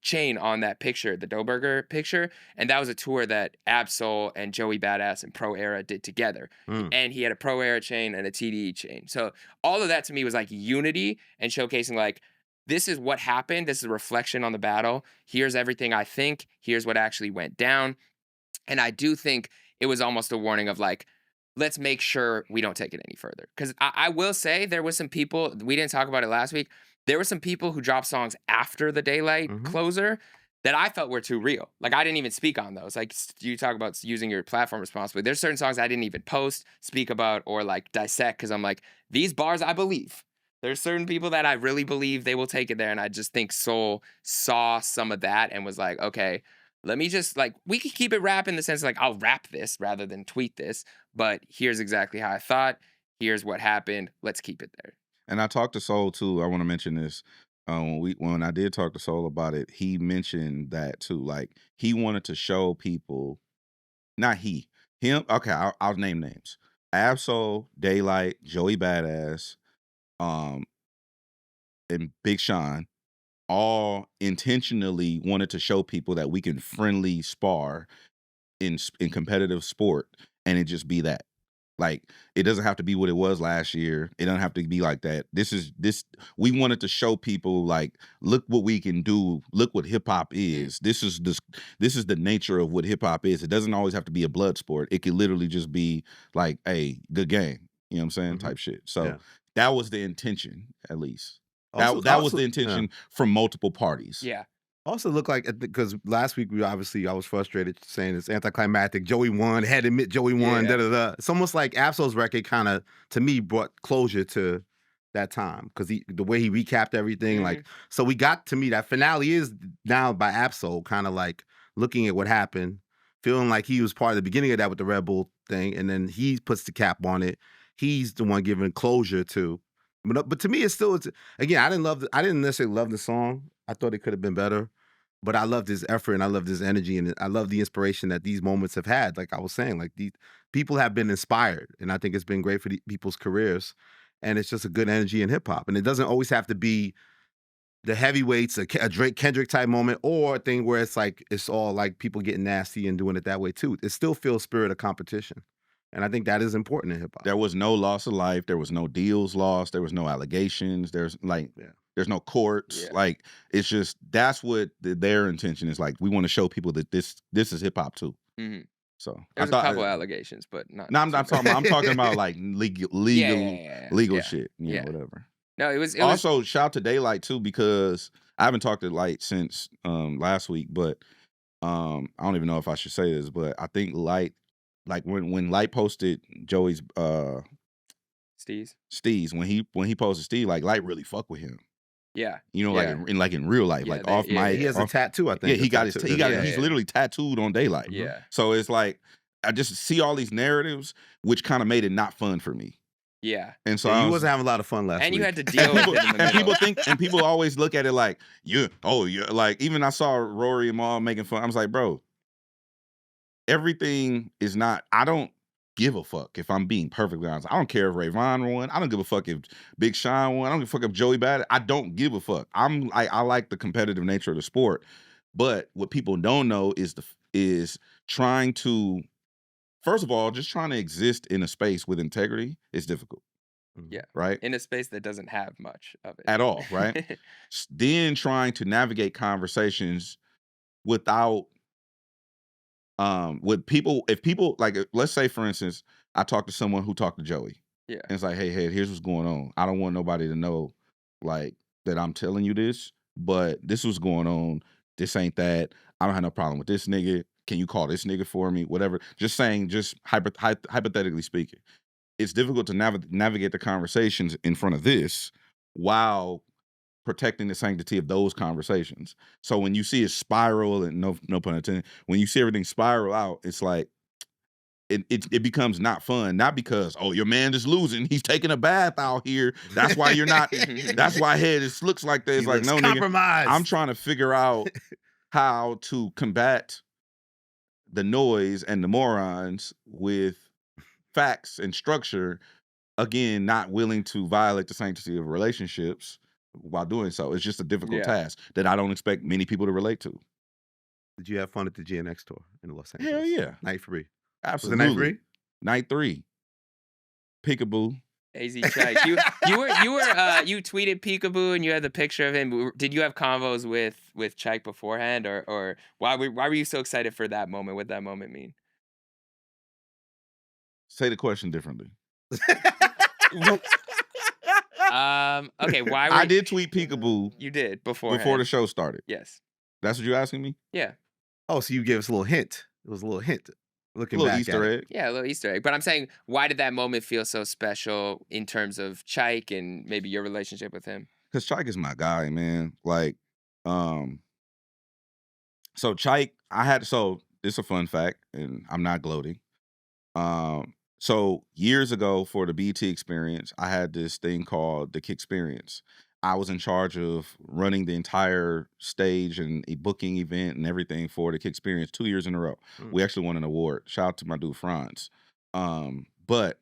chain on that picture, the Doughburger picture, and that was a tour that Absol and Joey Badass and Pro Era did together. And he had a Pro Era chain and a TDE chain. So all of that to me was like unity and showcasing, like, this is what happened. This is a reflection on the battle. Here's everything I think. Here's what actually went down. And I do think it was almost a warning of, like, let's make sure we don't take it any further. Because I will say there was some people, we didn't talk about it last week, there were some people who dropped songs after the Daylight closer that I felt were too real. Like, I didn't even speak on those. Like, you talk about using your platform responsibly. There's certain songs I didn't even post, speak about, or, like, dissect, because I'm like, these bars I believe. There's certain people that I really believe they will take it there, and I just think Soul saw some of that and was like, okay, let me just, like, we could keep it rap in the sense of, like, I'll rap this rather than tweet this, but here's exactly how I thought. Here's what happened. Let's keep it there. And I talked to Soul too. I want to mention this. When I did talk to Soul about it, he mentioned that too. Like, he wanted to show people, not him. Okay, I'll name names. Absol, Daylight, Joey Badass, and Big Sean all intentionally wanted to show people that we can friendly spar in competitive sport, and it just be that. Like, it doesn't have to be what it was last year. It doesn't have to be like that. We wanted to show people, like, look what we can do. Look what hip hop is. This is the nature of what hip hop is. It doesn't always have to be a blood sport. It could literally just be like, hey, good game. You know what I'm saying? Type shit. So that was the intention, at least. That was the intention from multiple parties. Yeah. Also look like, because last week I was frustrated saying it's anticlimactic. Joey won, had to admit Joey won, da-da-da. It's almost like Absol's record kind of, to me, brought closure to that time, because the way he recapped everything, like, so we got, to me, that finale is now by Absol, kind of like looking at what happened, feeling like he was part of the beginning of that with the Red Bull thing, and then he puts the cap on it. He's the one giving closure to. But to me, it's again, I didn't necessarily love the song. I thought it could have been better, but I loved his effort and I loved his energy, and I love the inspiration that these moments have had. Like I was saying, like, these people have been inspired, and I think it's been great for people's careers. And it's just a good energy in hip hop, and it doesn't always have to be the heavyweights, a Drake Kendrick type moment, or a thing where it's like it's all like people getting nasty and doing it that way too. It still feels spirit of competition. And I think that is important in hip hop. There was no loss of life. There was no deals lost. There was no allegations. There's there's no courts. Yeah. Like, it's just, that's what their intention is. Like, we want to show people that this is hip hop too. Mm-hmm. So there's a couple allegations, but not. No, I'm talking about like legal shit. You know, whatever. No, it was also shout out to Daylight too, because I haven't talked to Light since last week, but I don't even know if I should say this, but I think Light, like when Light posted Joey's Steez, when he posted Steve, like, Light really fuck with him. Yeah. You know, like in real life, like off mic. He has a tattoo, I think. Yeah, he's literally tattooed on Daylight. Yeah. So it's like, I just see all these narratives, which kind of made it not fun for me. Yeah. And so you wasn't having a lot of fun last week. And you had to deal with it. And people always look at it like, like, even I saw Rory and Maul making fun. I was like, bro, everything is not, I don't give a fuck, if I'm being perfectly honest. I don't care if Rayvon won. I don't give a fuck if Big Sean won. I don't give a fuck if Joey Bada. I don't give a fuck. I like the competitive nature of the sport. But what people don't know is trying to, first of all, just trying to exist in a space with integrity is difficult. Yeah. Right? In a space that doesn't have much of it. At all, right? Then trying to navigate conversations without with people, if people, like, let's say, for instance, I talked to someone who talked to Joey. Yeah. And it's like, hey, here's what's going on. I don't want nobody to know, like, that I'm telling you this, but this was going on. This ain't that. I don't have no problem with this nigga. Can you call this nigga for me? Whatever. Just saying, just hypothetically speaking. It's difficult to navigate the conversations in front of this while protecting the sanctity of those conversations. So when you see it spiral, and no pun intended, when you see everything spiral out, it's like it becomes not fun. Not because, oh, your man is losing, he's taking a bath out here, that's why you're not. That's why looks like that. It's like, no, nigga, I'm trying to figure out how to combat the noise and the morons with facts and structure. Again, not willing to violate the sanctity of relationships while doing so. It's just a difficult task that I don't expect many people to relate to. Did you have fun at the GNX tour in Los Angeles? Hell yeah. Night 3. Absolutely. Was it night 3? Night 3. Peekaboo. AZ Chike. You tweeted Peekaboo and you had the picture of him. Did you have convos with Chike beforehand, or why were you so excited for that moment? What did that moment mean? Say the question differently. Okay, why I did tweet Peekaboo. You did before the show started. Yes. That's what you're asking me? Yeah. Oh, so you gave us a little hint. It was a little hint. Looking a little back Easter egg. Yeah, a little Easter egg. But I'm saying, why did that moment feel so special in terms of Chike and maybe your relationship with him? Because Chike is my guy, man. Like, so Chike, it's a fun fact, and I'm not gloating. So years ago, for the BT experience, I had this thing called the Kick Experience. I was in charge of running the entire stage and a booking event and everything for the Kick Experience 2 years in a row. We actually won an award. Shout out to my dude Franz. But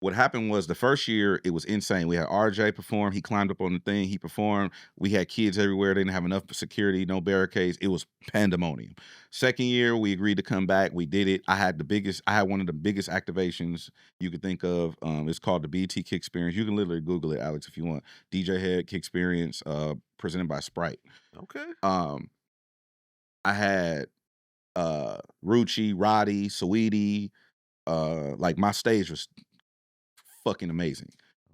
what happened was the first year it was insane. We had RJ perform. He climbed up on the thing. He performed. We had kids everywhere. They didn't have enough security, no barricades. It was pandemonium. Second year, we agreed to come back. We did it. I had one of the biggest activations you could think of. It's called the BT Kick Experience. You can literally Google it, Alex, if you want. DJ Head Kick Experience, presented by Sprite. Okay. I had Rucci, Roddy, Saweetie. Like my stage was fucking amazing.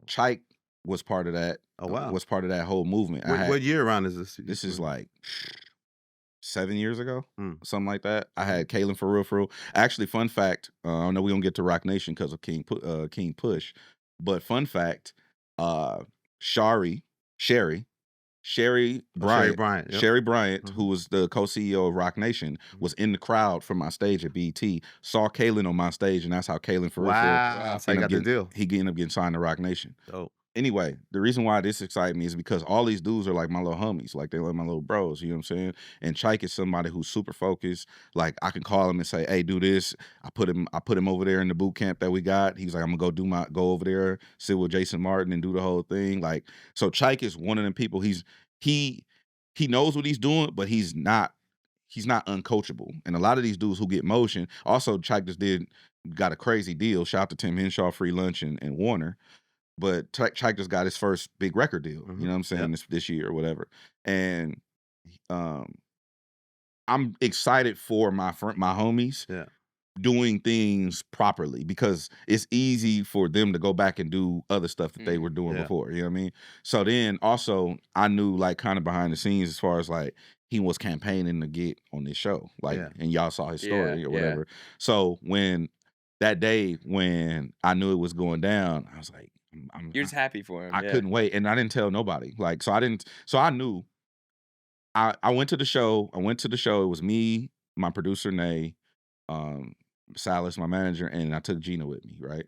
Chike was part of that. Oh wow. Was part of that whole movement. What year around is this? This is like 7 years ago, Hmm. something like that. I had Kalen for real. Actually, fun fact. I know we don't get to Rock Nation because of King Push, but fun fact. Sherry Bryant, yep. Sherry Bryant, who was the co-CEO of Rock Nation, was in the crowd for my stage at BET, saw Kalen on my stage, and that's how Kalen for Wow. So he got the deal. He ended up getting signed to Rock Nation. Dope. Anyway, the reason why this excites me is because all these dudes are like my little homies, like they're like my little bros, you know what I'm saying? And Chike is somebody who's super focused. Like I can call him and say, "Hey, do this." I put him over there in the boot camp that we got. He's like, "I'm gonna go over there, sit with Jason Martin and do the whole thing." Like, so Chike is one of them people. He knows what he's doing, but he's not uncoachable. And a lot of these dudes who get motion, also Chike just got a crazy deal. Shout out to Tim Henshaw, Free Lunch, and Warner. But Chike just got his first big record deal. You know what I'm saying? Yep. This year or whatever. And I'm excited for my homies doing things properly, because it's easy for them to go back and do other stuff that they were doing before. You know what I mean? So then also I knew like kind of behind the scenes as far as like he was campaigning to get on this show. Like, and y'all saw his story or whatever. So when that day when I knew it was going down, I was like, You're just happy for him. I couldn't wait. And I didn't tell nobody. Like, so I knew. I went to the show. It was me, my producer, Nay, Salas, my manager, and I took Gina with me, right?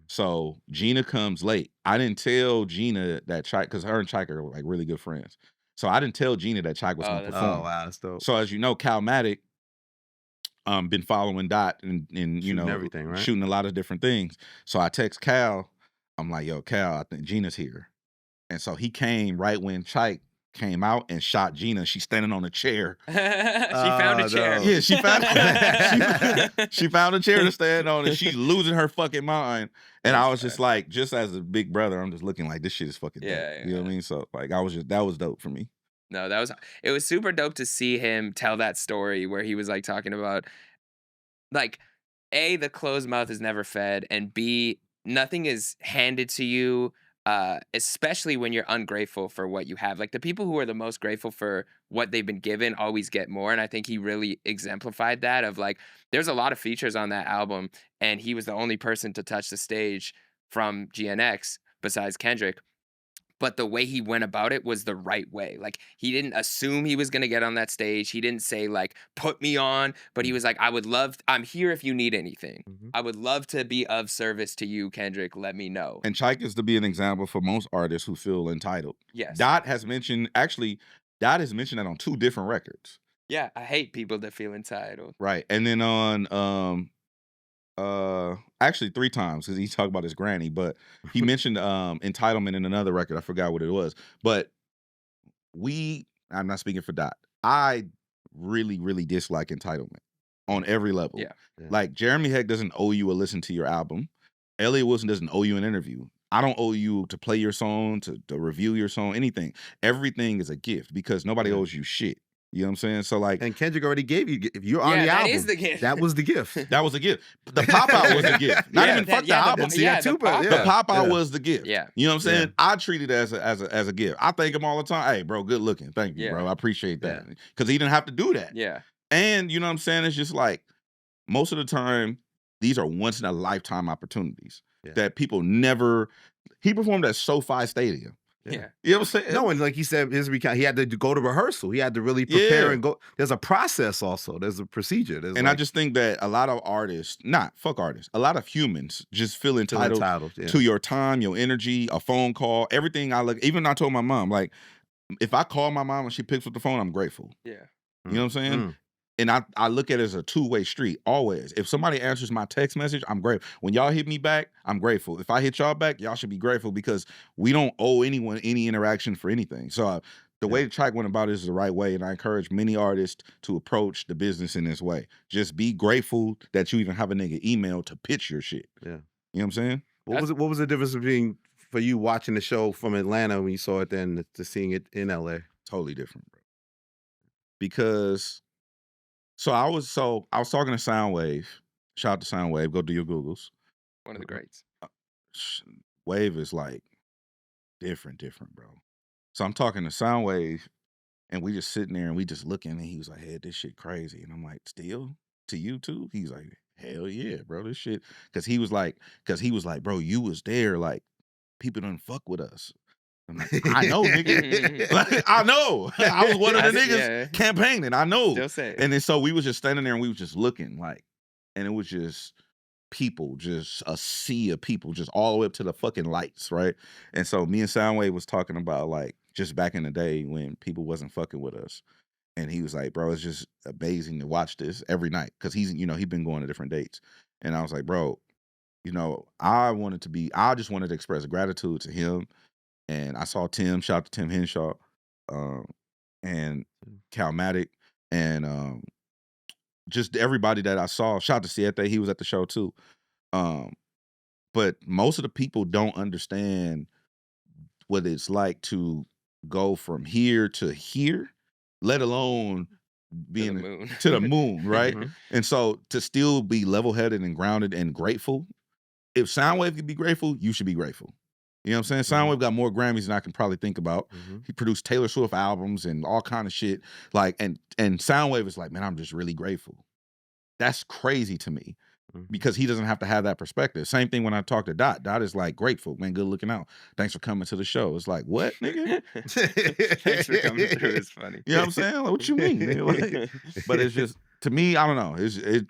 So Gina comes late. I didn't tell Gina that Chike, because her and Chike are like really good friends. So I didn't tell Gina that Chike was going to perform. Oh wow, that's dope. So as you know, Calmatic been following Dot and you know, everything, right? shooting a lot of different things. So I text Cal. I'm like, "Yo, Cal, I think Gina's here." And so he came right when Chike came out and shot Gina. She's standing on a chair. She found a chair. No. Yeah, she found she found a chair to stand on, and she's losing her fucking mind. And I was just like, just as a big brother, I'm just looking like, this shit is fucking dope. You know what I mean? So like, that was dope for me. No, it was super dope to see him tell that story where he was like talking about like A, the closed mouth is never fed, and B, nothing is handed to you, especially when you're ungrateful for what you have. Like the people who are the most grateful for what they've been given always get more. And I think he really exemplified that of like, there's a lot of features on that album, and he was the only person to touch the stage from GNX besides Kendrick. But the way he went about it was the right way. Like, he didn't assume he was going to get on that stage. He didn't say, like, put me on. But he was like, I'm here if you need anything. I would love to be of service to you, Kendrick. Let me know. And Chike is to be an example for most artists who feel entitled. Yes. Dot has mentioned that on 2 different records. Yeah, I hate people that feel entitled. Right. And then on actually 3 times, because he talked about his granny, but he mentioned entitlement in another record. I forgot what it was. But I'm not speaking for Dot. I really, really dislike entitlement on every level. Yeah. Like, Jeremy Heck doesn't owe you a listen to your album. Elliot Wilson doesn't owe you an interview. I don't owe you to play your song, to review your song, anything. Everything is a gift, because nobody owes you shit. You know what I'm saying? So like, and Kendrick already gave you. If you're on the album, that is the gift. That was the gift. That was a gift. The pop out was a gift. Not even fuck the album. The pop out was the gift. Yeah. You know what I'm saying? Yeah. I treat it as a gift. I thank him all the time. Hey, bro, good looking. Thank you, bro. I appreciate that. Because he didn't have to do that. Yeah. And you know what I'm saying? It's just like, most of the time, these are once in a lifetime opportunities that people never. He performed at SoFi Stadium. Yeah. You know what I'm saying? No, and like he said, he had to go to rehearsal. He had to really prepare and go. There's a process also. There's a procedure. I just think that a lot of artists, a lot of humans just feel entitled to your time, your energy, a phone call, everything. Even I told my mom, like, if I call my mom and she picks up the phone, I'm grateful. Yeah. You know what I'm saying? And I look at it as a two-way street, always. If somebody answers my text message, I'm grateful. When y'all hit me back, I'm grateful. If I hit y'all back, y'all should be grateful because we don't owe anyone any interaction for anything. So the way the track went about it is the right way, and I encourage many artists to approach the business in this way. Just be grateful that you even have a nigga email to pitch your shit. Yeah. You know what I'm saying? What was the difference between for you watching the show from Atlanta when you saw it then to seeing it in LA? Totally different, bro. Because I was talking to Soundwave. Shout out to Soundwave. Go do your Googles. One of the greats. Wave is like different, bro. So I'm talking to Soundwave, and we just sitting there and we just looking, and he was like, "Hey, this shit crazy," and I'm like, "Still to you too?" He's like, "Hell yeah, bro, this shit." Because he was like, "Bro, you was there. Like, people don't fuck with us." I'm like, I know, nigga. Like, I know. I was one of the niggas campaigning. I know. Still say it. And then so we was just standing there and we was just looking like, and it was just people, just a sea of people, just all the way up to the fucking lights, right? And so me and Soundwave was talking about like just back in the day when people wasn't fucking with us. And he was like, bro, it's just amazing to watch this every night. Cause he's, he'd been going to different dates. And I was like, bro, I just wanted to express gratitude to him. And I saw Tim, shout out to Tim Henshaw, and Calmatic, and just everybody that I saw. Shout out to Siete, he was at the show too. But most of the people don't understand what it's like to go from here to here, let alone being to the moon, right? Mm-hmm. And so to still be level-headed and grounded and grateful, if Soundwave can be grateful, you should be grateful. You know what I'm saying? Soundwave got more Grammys than I can probably think about. He produced Taylor Swift albums and all kind of shit. Like, and Soundwave is like, man, I'm just really grateful. That's crazy to me because he doesn't have to have that perspective. Same thing when I talk to Dot. Dot is like, grateful, man, good looking out. Thanks for coming to the show. It's like, what, nigga? Thanks for coming through. It's funny. You know what I'm saying? Like, what you mean, nigga? Like, but it's just, to me, I don't know.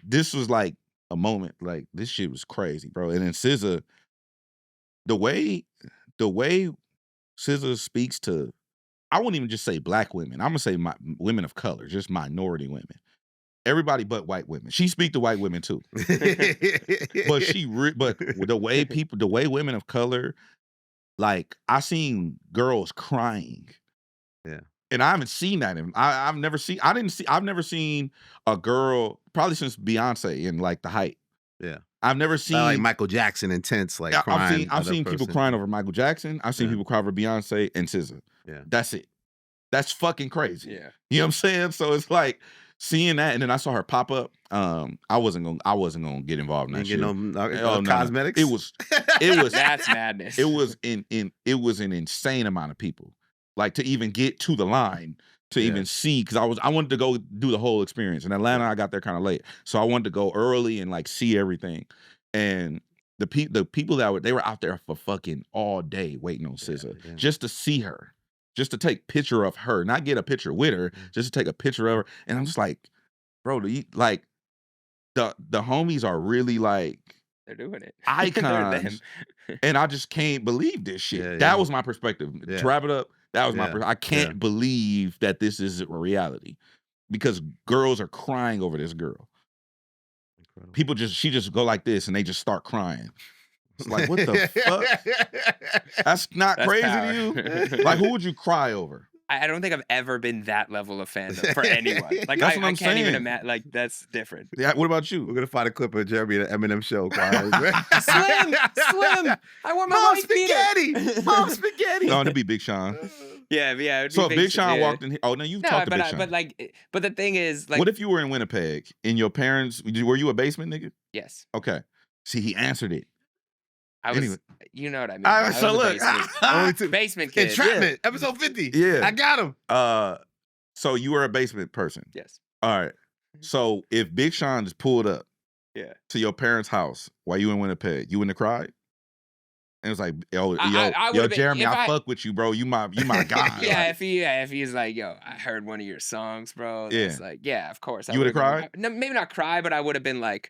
This was like a moment. Like, this shit was crazy, bro. And then SZA, the way SZA speaks to, I wouldn't even just say black women. I'm gonna say women of color, just minority women. Everybody but white women. She speak to white women too, but the way women of color, like I seen girls crying. Yeah. And I haven't seen that. I've never seen a girl probably since Beyonce in like The Height. Yeah. I've never seen like Michael Jackson intense, like crying. I've seen people crying over Michael Jackson. I've seen people cry over Beyonce and SZA. Yeah. That's it. That's fucking crazy. Yeah. You know what I'm saying? So it's like seeing that, and then I saw her pop up. I wasn't gonna get involved in that shit. No cosmetics. It was That's madness. It was an insane amount of people. Like to even get to the line to even see, because I wanted to go do the whole experience. In Atlanta, I got there kind of late, so I wanted to go early and like see everything. And the people they were out there for fucking all day waiting on SZA just to see her, just to take picture of her, not get a picture with her, just to take a picture of her. And I'm just like, bro, like the homies are really like they're doing it. icons, and I just can't believe this shit. That was my perspective. To wrap it up. That was my perspective. I can't believe that this is a reality because girls are crying over this girl. Incredible. She just go like this and they just start crying. It's like, what the fuck? That's crazy power. to you? Like, who would you cry over? I don't think I've ever been that level of fandom for anyone. Like, That's what I I'm can't even saying. imagine. Like, that's different. Yeah. What about you? We're gonna find a clip of Jeremy at an Eminem show. Slim, I want my wife spaghetti. Mom spaghetti. No, it'd be Big Sean. Yeah. It'd So be Big Sean walked in here. Oh no, you talked to Big Sean. But the thing is, like, what if you were in Winnipeg and your parents? Were you a basement nigga? Yes. Okay. See, he answered it. I was. Anyway. You know what I mean. So look, basement kid. Entrapment, episode 50. Yeah, I got him. So you were a basement person. Yes. All right. So if Big Sean just pulled up, to your parents' house while you in Winnipeg, you wouldn't have cried? And it was like, yo, Jeremy, I fuck with you, bro. You my guy. Yeah, if he's like, yo, I heard one of your songs, bro. It's like, yeah, of course. You would have cried? No, maybe not cry, but I would have been like,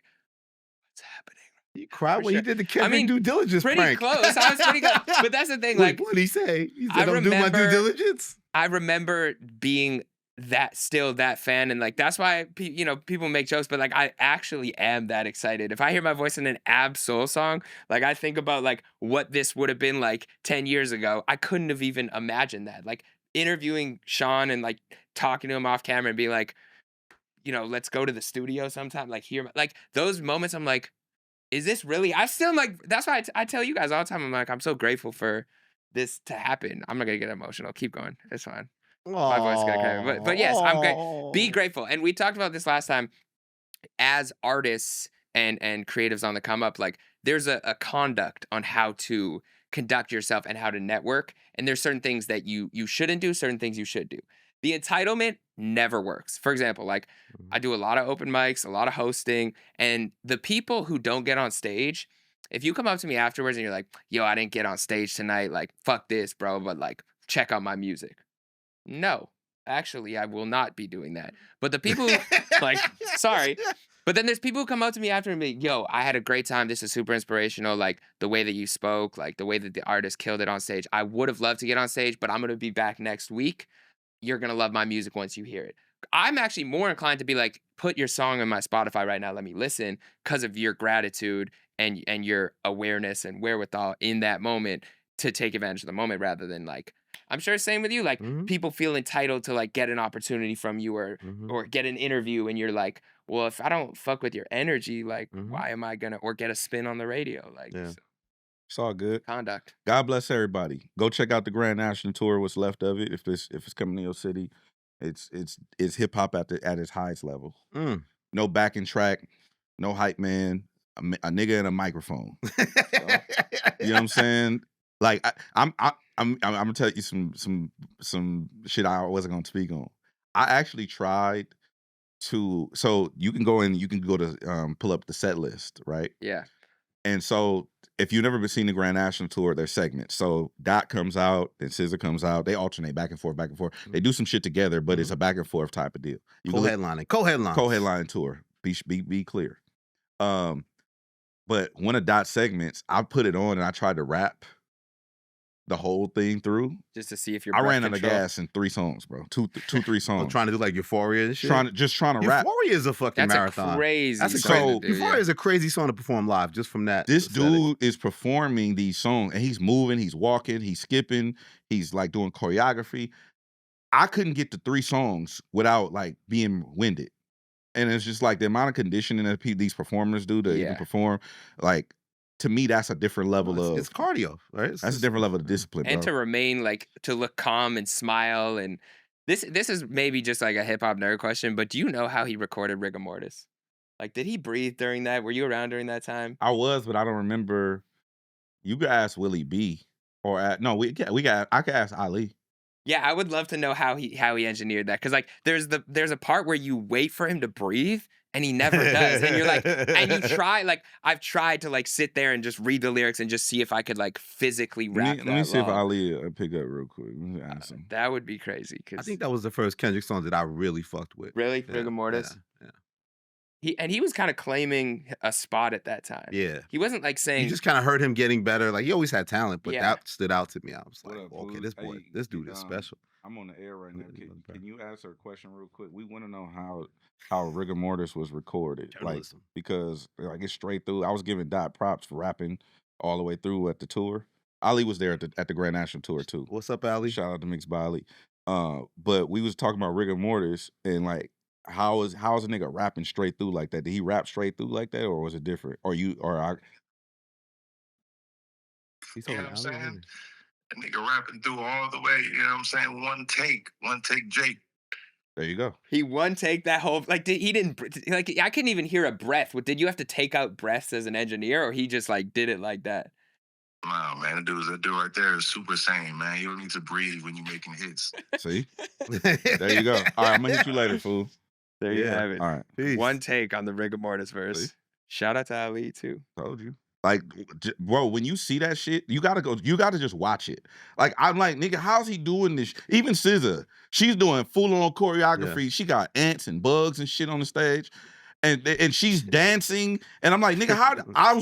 what's happening? You cried when sure. you did the Kendrick due diligence pretty prank. close. I was pretty close. But that's the thing. Wait, what did he say? He said, don't do my due diligence? I remember being that fan, and like that's why people make jokes, but like I actually am that excited. If I hear my voice in an Ab Soul song, like I think about like what this would have been like 10 years ago. I couldn't have even imagined that. Like interviewing Sean and like talking to him off camera and being like, let's go to the studio sometime. Like like those moments, I'm like, is this really? I still like. That's why I tell you guys all the time. I'm like, I'm so grateful for this to happen. I'm not gonna get emotional. Keep going. It's fine. My voice got kind of, but yes, I'm great. Be grateful. And we talked about this last time. As artists and creatives on the come up, like there's a conduct on how to conduct yourself and how to network. And there's certain things that you shouldn't do, certain things you should do. The entitlement never works. For example, like I do a lot of open mics, a lot of hosting, and the people who don't get on stage, if you come up to me afterwards and you're like, yo, I didn't get on stage tonight, like fuck this, bro, but like check out my music. No, actually, I will not be doing that. But the people who, like, sorry. But then there's people who come up to me after and be like, yo, I had a great time. This is super inspirational. Like the way that you spoke, like the way that the artist killed it on stage. I would have loved to get on stage, but I'm going to be back next week. You're going to love my music once you hear it. I'm actually more inclined to be like, put your song on my Spotify right now. Let me listen, because of your gratitude and your awareness and wherewithal in that moment to take advantage of the moment, rather than like, I'm sure same with you. Like people feel entitled to like get an opportunity from you or get an interview, and you're like, well, if I don't fuck with your energy, like why am I gonna, or get a spin on the radio? Like so, it's all good. Conduct. God bless everybody. Go check out the Grand National Tour. What's left of it? If it's coming to your city, it's hip hop at its highest level. No backing track, no hype man, a nigga and a microphone. So, you know what I'm saying? Like I'm gonna tell you some shit I wasn't gonna speak on. I actually tried to, so you can go to pull up the set list, right? Yeah. And so if you've never seen the Grand National Tour, there's segments. So Dot comes out, then SZA comes out. They alternate back and forth, back and forth. They do some shit together, but it's a back and forth type of deal. Co-headline tour. Be clear. But one of Dot's segments, I put it on and I tried to rap the whole thing through, just to see if you're. I ran out of gas in 3 songs, bro. Two, 3 songs. I'm trying to do like Euphoria and shit. Trying to rap. Euphoria is a fucking marathon. Euphoria is a crazy song to perform live, just from that. This dude is performing these songs, and he's moving, he's walking, he's skipping, he's like doing choreography. I couldn't get to 3 songs without like being winded, and it's just like the amount of conditioning that these performers do to even perform, like. To me, that's a different level of... It's cardio, right? That's a different level of discipline, and bro. to remain, like, to look calm and smile. And this is maybe just like a hip-hop nerd question, but do you know how he recorded Rigor Mortis? Like, did he breathe during that? Were you around during that time? I was, but I don't remember. You could ask Willie B. Or... I could ask Ali. Yeah, I would love to know how he engineered that. Because, like, there's a part where you wait for him to breathe, and he never does. And you're like, and you try, like, I've tried to like sit there and just read the lyrics and just see if I could like physically rap that. Let me see if Ali pick up real quick. Let me ask him. That would be crazy. I think that was the first Kendrick song that I really fucked with. Really? Rigor Mortis? Yeah. He was kind of claiming a spot at that time. Yeah. He wasn't like saying... You just kind of heard him getting better. Like, he always had talent, but that stood out to me. I was like, okay, this dude is special. I'm on the air right now. Can you answer a question real quick? We want to know how Rigor Mortis was recorded. Like, because like it's straight through. I was giving Dot props for rapping all the way through at the tour. Ali was there at the Grand National Tour too. What's up, Ali? Shout out to Mix by Ali. But we was talking about Rigor Mortis and like how is a nigga rapping straight through like that? Did he rap straight through like that, or was it different? You know what I'm saying? A nigga rapping through all the way, you know what I'm saying? One take Jake. There you go. He one take that whole, like, he didn't, like, I couldn't even hear a breath. Did you have to take out breaths as an engineer, or he just, like, did it like that? Wow, man, that dude right there is super sane, man. You don't need to breathe when you're making hits. See? There you go. All right, I'm gonna hit you later, fool. There you have it. All right. Peace. One take on the Rigor Mortis verse. See? Shout out to Ali, too. Told you. Like, bro, when you see that shit, you gotta just watch it. Like, I'm like, nigga, how's he doing this? Even SZA, she's doing full-on choreography. Yeah. She got ants and bugs and shit on the stage. And she's dancing. And I'm like, nigga, how I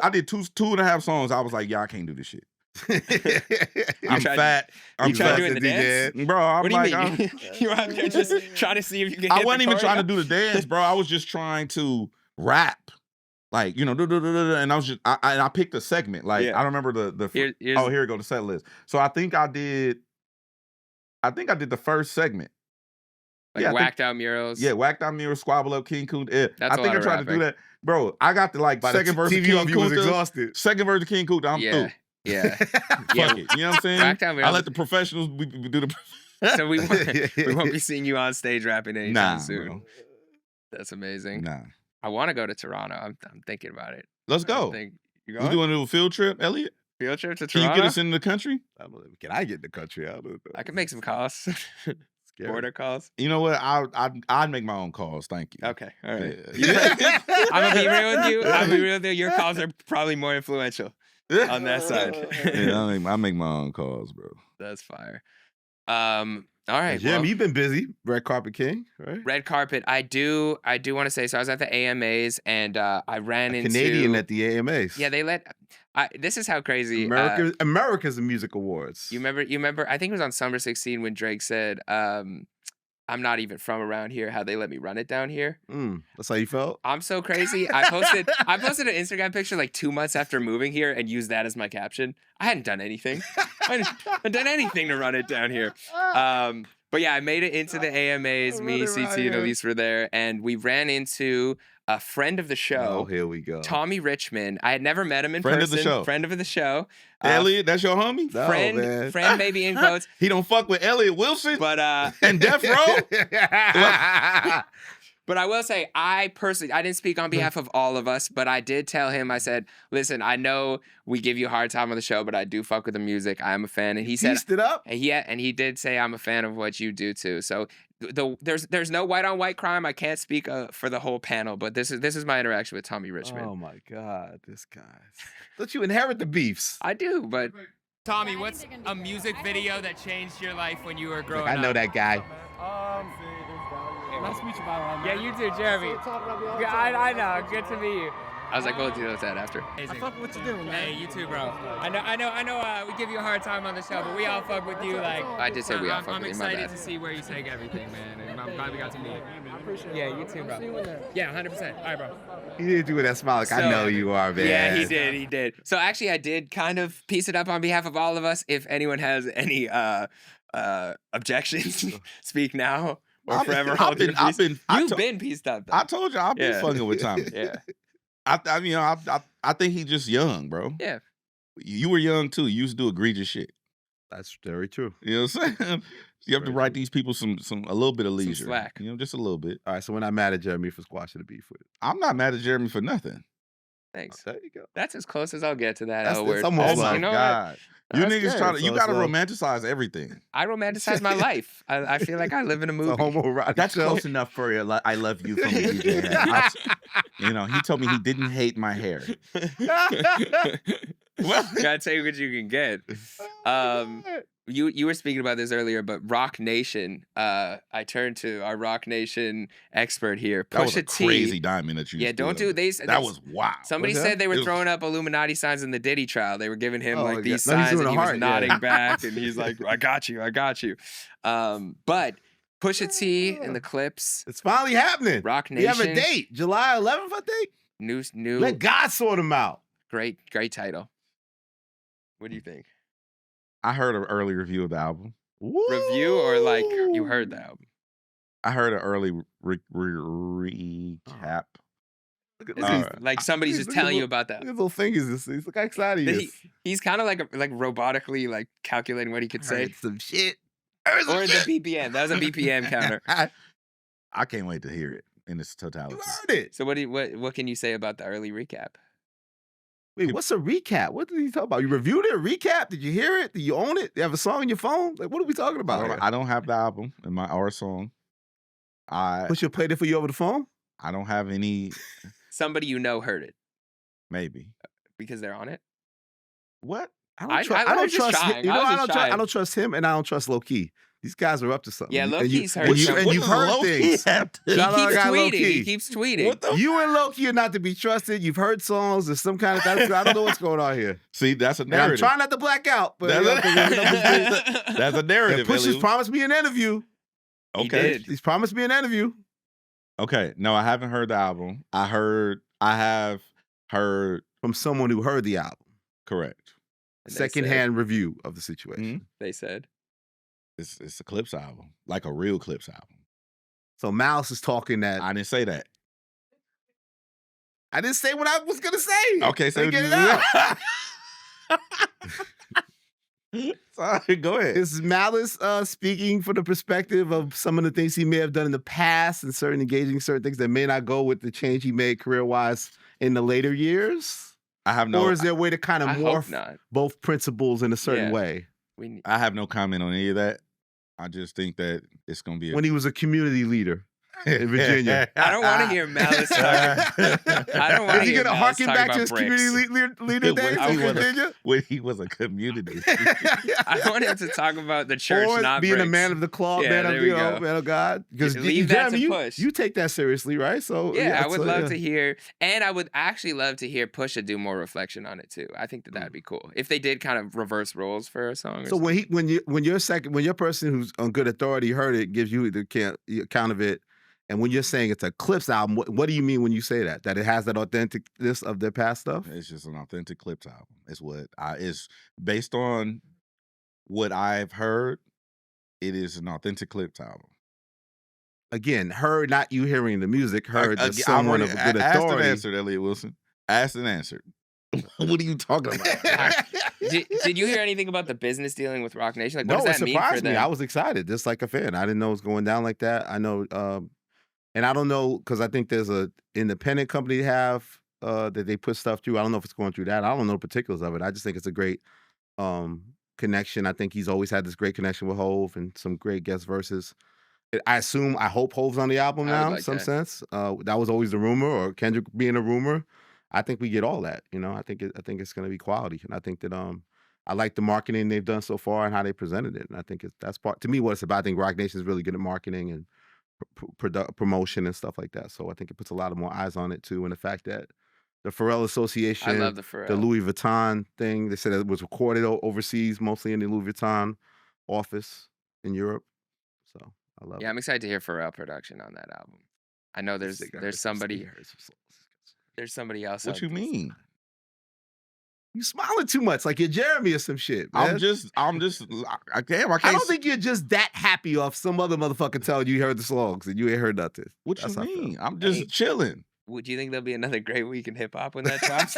did 2.5 songs. I was like, yeah, I can't do this shit. I'm fat. You tried doing the DJ. dance? Bro, I'm What do you like, mean? You were out there just trying to see if you can hit I wasn't the even trying to choreo? do the dance, bro. I was just trying to rap. Like, you know, and I was just, I picked a segment. Like, Yeah. I don't remember the Here's- oh, here we go, the set list. So I think I did the first segment. Like Yeah, I think- whacked out murals. Yeah, Whacked Out Mirror, Squabble Up, King Kunta. Yeah, That's I a think lot I of tried to do rapping. that. Bro, I got the By the second verse of TV King of you was Kunta. exhausted. Second verse of King Kunta, I'm Yeah. through. Yeah. Fuck Yeah. it. You know what I'm saying? Whacked Out I Mirrors. let the professionals we do the So we won't be seeing you on stage rapping anytime Nah, soon. bro. That's amazing. Nah. I want to go to Toronto. I'm thinking about it. Let's I go. think you We going? doing a little field trip, Elliot? Field trip to Can Toronto? you get us into the country? Can I get in the country? I don't know. I could make some calls. Scary. Border calls. You know what? I'd make my own calls. Thank you. Okay. All right. Yeah. I'm gonna be real with you. I'll be real with you. Your calls are probably more influential on that side. Yeah, I make my own calls, bro. That's fire. All right. Jim, well, you've been busy. Red Carpet King, right? red carpet. I do want to say. So I was at the AMAs and I ran into Canadian at the AMAs. Yeah, they let. This is how crazy. America's Music Awards. You remember? I think it was on Summer 16 when Drake said, "I'm not even from around here. How they let me run it down here." That's how you felt? I'm so crazy. I posted an Instagram picture like 2 months after moving here and used that as my caption. I hadn't done anything. I hadn't done anything to run it down here. But yeah, I made it into the AMAs. Me, CT, and Elise were there, and we ran into a friend of the show. Oh, here we go. Tommy Richman. I had never met him in Friend person. of the show. Friend of the show. Elliot, that's your homie? No, friend, man. friend, maybe in quotes. He don't fuck with Elliot Wilson But and Death Row? But I will say, I didn't speak on behalf of all of us, but I did tell him, I said, listen, I know we give you a hard time on the show, but I do fuck with the music. I am a fan. And he said, Pieced it up. and he did say, I'm a fan of what you do too. So there's no white on white crime. I can't speak for the whole panel, but this is my interaction with Tommy Richman. Oh my God, this guy. Don't you inherit the beefs? I do, but Tommy, what's a music video that changed your life when you were growing I up? know that guy. Nice to meet you, by the way. Yeah, you too, Jeremy. I know. Good to meet you. I was like, we'll deal with that after. I fuck with what you doing, man. Hey, you too, bro. I know. We give you a hard time on the show, but we all fuck with you. Like, I did say we all fuck I'm with you. My excited bad. to see where you take everything, man. And I'm glad we got to meet. I appreciate it. Yeah, you too, bro. Yeah, 100%. All right, bro. He did do that smile like, I know you are, man. Yeah, he did. So actually, I did kind of piece it up on behalf of all of us. If anyone has any objections, speak now or forever. You've been pieced up. Though. I told you I've been fucking with Tommy. Yeah. I think he's just young, bro. Yeah. You were young too. You used to do egregious shit. That's very true. You know what I'm saying? You have to write these people a little bit of leisure. slack. You know, just a little bit. All right, so we're not mad at Jeremy for squashing the beef with it. I'm not mad at Jeremy for nothing. Thanks. There you go. That's as close as I'll get to that That's- L word. it's almost Oh my You know what? God. You That's niggas good. trying to, you So- gotta so- romanticize everything. I romanticize my life. I feel like I live in a movie. It's a homoerotic That's show. close enough for your I love you from the DJ. You know, he told me he didn't hate my hair. Well, gotta take what you can get. You were speaking about this earlier, but Rock Nation. I turned to our Rock Nation expert here, That was a Pusha T. crazy diamond that you Yeah, don't do they? That was wow. Somebody What's that? said they It were was- throwing up Illuminati signs in the Diddy trial. They were giving him Oh, like yeah. these No, he's signs, doing and a he was heart, nodding yeah. back, and he's like, "I got you, I got you." But Pusha T and the Clipse, It's finally happening. Rock We have a Nation. date, July 11th, I think. new, Let God sort him out. great title. What do you think? I heard an early review of the album. Review or like you heard the album? I heard an early recap. Look at This these- is like somebody's just look at telling you little- about that. Look at his little fingers. Look how excited he is. He's kind of like robotically like calculating what he could say. Heard some shit. Or the BPM. That was a BPM counter. I can't wait to hear it in its totality. You heard it. So what can you say about the early recap? Wait, what's a recap? What did he talk about? You reviewed it? A recap? Did you hear it? Do you own it? Do you have a song on your phone? Like, what are we talking about? here? I don't have the album in my or song. Pusha played it for you over the phone? I don't have any. Somebody you know heard it Maybe because they're on it. what? I was just trying. You know, I was just trying. I don't trust him, and I don't trust Low Key. These guys are up to something. Yeah, Low And Key's you- heard and you- something. and you've heard things. He Shout out keeps guy Low tweeting. Key. He keeps tweeting. You and Low Key are not to be trusted. You've heard songs. There's some kind of. I don't know what's going on here. See, that's a And narrative. I'm trying not to black out, but That's a narrative. Push has Elliot. promised me an interview. Okay. He's promised me an interview. Okay. No, I haven't heard the album. I have heard from someone who heard the album. Correct. Secondhand review of the situation. They said it's a Clipse album, like a real Clipse album. So Mouse is talking that. I didn't say that. I didn't say what I was gonna say. Okay, so get it out. Sorry, go ahead. This is Malice speaking from the perspective of some of the things he may have done in the past and engaging certain things that may not go with the change he made career-wise in the later years. I have no. Or is there a way to kind of I hope morph not. both principles in a certain Yeah. way? I have no comment on any of that. I just think that it's gonna be When he was a community leader in Virginia. I don't want to hear Malice talking. I don't want to Is he hear gonna Malice harken talking back about to his bricks. community leader days in Virginia? When he was a community. I want him to talk about the church, Or not being bricks. a man of the cloth, Yeah, man of there we go. man of God. Because Leave that to Jeremy, Push. you take that seriously, right? So Yeah, I would love yeah. to hear, and I would actually love to hear Pusha do more reflection on it too. I think that that'd be cool if they did kind of reverse roles for a song. Or So when your person who's on good authority heard it, gives you the account of it, and when you're saying it's a Clipse album, what do you mean when you say that? That it has that authenticness of their past stuff? It's just an authentic Clipse album. It's what it's based on what I've heard. It is an authentic Clipse album. Again, heard, not you hearing the music, heard that I've someone already of a good asked authority. and answered, Elliot Wilson. Asked and answered. What are you talking about? did you hear anything about the business dealing with Rock Nation? Like, No, what does it that mean for surprised me. them? I was excited, just like a fan. I didn't know it was going down like that. I know, and I don't know, because I think there's a independent company they have that they put stuff through. I don't know if it's going through that. I don't know the particulars of it. I just think it's a great connection. I think he's always had this great connection with Hove and some great guest verses. I hope Hove's on the album I would now in like some that. sense. That was always the rumor, or Kendrick being a rumor. I think we get all that. You know, I think it's going to be quality, and I think that I like the marketing they've done so far and how they presented it. And I think that's part to me what it's about. I think Rock Nation is really good at marketing and promotion and stuff like that. So I think it puts a lot of more eyes on it too. And the fact that the Pharrell Association, I love the Pharrell. the Louis Vuitton thing, they said it was recorded overseas, mostly in the Louis Vuitton office in Europe. So I love it. Yeah, I'm excited to hear Pharrell production on that album. I know there's somebody else. What out you there. mean? You smiling too much, like you're Jeremy or some shit, man. I'm just I can't. I don't think you're just that happy off some other motherfucker telling you heard the songs and you ain't heard nothing. What That's you how I feel. mean? I'm just chilling. Would you think there'll be another great week in hip hop when that drops?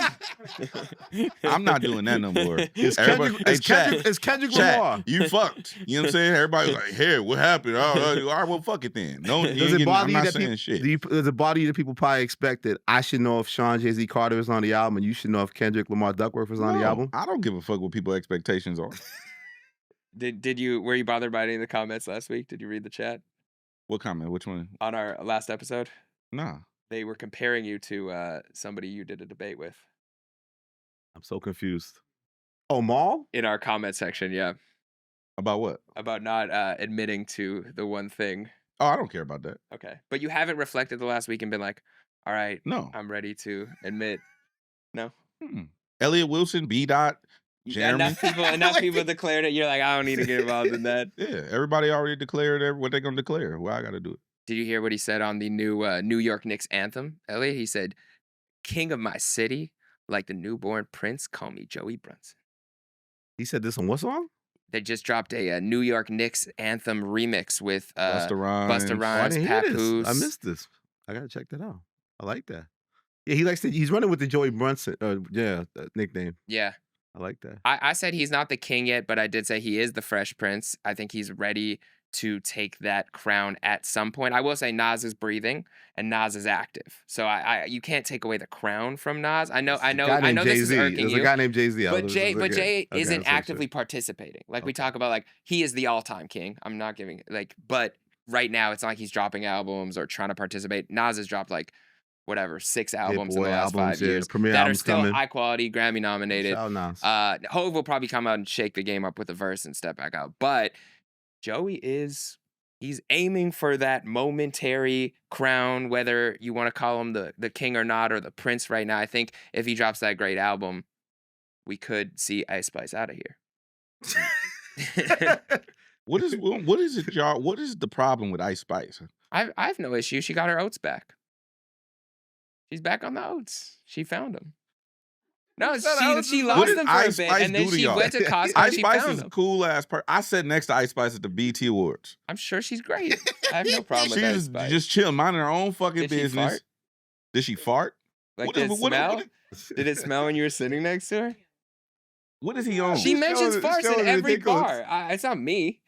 I'm not doing that no more. Is Everybody- Kendrick, is Chat, Kendrick, is Kendrick Chat, Lamar? you fucked. You know what I'm saying? Everybody's like, "Hey, what happened?" All right, well, fuck it then. No, Does it bother I'm you not that saying people? shit. Does it bother you that people probably expect that I should know if Sean Jay-Z Carter is on the album, and you should know if Kendrick Lamar Duckworth is on the No, album? I don't give a fuck what people's expectations are. Were you bothered by any of the comments last week? Did you read the chat What comment? Which one? on our last episode? Nah. They were comparing you to somebody you did a debate with I'm so confused. Oh, Maul? in our comment section. Yeah, About what? about not admitting to the one thing. Oh, I don't care about that. Okay, but you haven't reflected the last week and been like, "All right, No. I'm ready to admit." No, Elliot Wilson, B. Dot, Jeremy. enough people declared it. You're like, I don't need to get involved in that. Yeah, everybody already declared what they're gonna declare. Well, I got to do it. Did you hear what he said on the new New York Knicks anthem, Elliot? He said, "King of my city, like the newborn prince, call me Joey Brunson." He said this on what song? They just dropped a New York Knicks anthem remix with Busta Rhymes. Busta Oh, I Rhymes, didn't hear this. Papoose. I missed this. I gotta check that out. I like that. Yeah, he likes to. He's running with the Joey Brunson. Nickname. Yeah. I like that. I said he's not the king yet, but I did say he is the Fresh Prince. I think he's ready to take that crown at some point. I will say Nas is breathing and Nas is active, so you can't take away the crown from Nas. I know this is irking There's you. a guy named Jay-Z. But Jay isn't okay, actively participating. Like we talk about, like he is the all-time king. I'm not giving but right now it's not like he's dropping albums or trying to participate. Nas has dropped like whatever 6 Hit albums in Boy the last albums, 5 yeah, years the premiere that are album's still coming. high quality, Grammy nominated. Shout out Nas. Hove will probably come out and shake the game up with a verse and step back out. But Joey he's aiming for that momentary crown, whether you want to call him the king or not, or the prince right now. I think if he drops that great album, we could see Ice Spice out of here. What is it, y'all? What is the problem with Ice Spice? I have no issue. She got her oats back. She's back on the oats. She found them. No, she lost them for a bit, and then she went to Costco and Ice she Spice found is a them. cool ass person. I sat next to Ice Spice at the BT Awards. I'm sure she's great. I have no problem with Ice Spice. Just chilling, minding her own fucking Did she business. fart? Did she fart? Like, did it smell? Did it smell when you were sitting next to her? What is he on? She mentions farts in every bar. It's not me.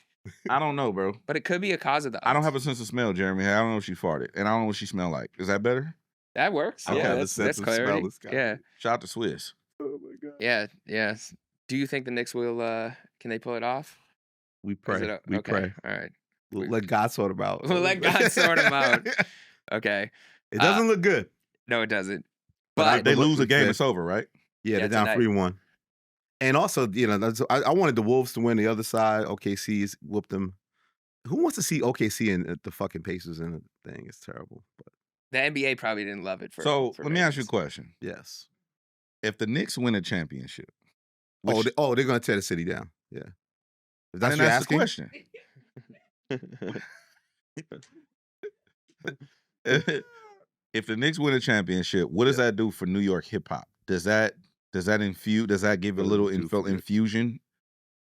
I don't know, bro. But it could be a cause of the. I don't have a sense of smell, Jeremy. I don't know if she farted, and I don't know what she smelled like. Is that better? That works. Yeah, that's clarity. Yeah. Shout out to Swiss. Oh my god. Yeah. Yes. Do you think the Knicks will? Can they pull it off? We pray. We okay. pray. All right. We'll let God sort them out. We'll let God sort them out. Okay. It doesn't look good. No, it doesn't. But they lose a game, it's over, right? Yeah, they're down 3-1. And also, I wanted the Wolves to win the other side. OKC's whooped them. Who wants to see OKC and the fucking Pacers in the thing? It's terrible. But the NBA probably didn't love it. So let me ask you a question. Yes. If the Knicks win a championship, they're going to tear the city down. Yeah. If that's your the question. If the Knicks win a championship, what does that do for New York hip hop? Does that give a little infusion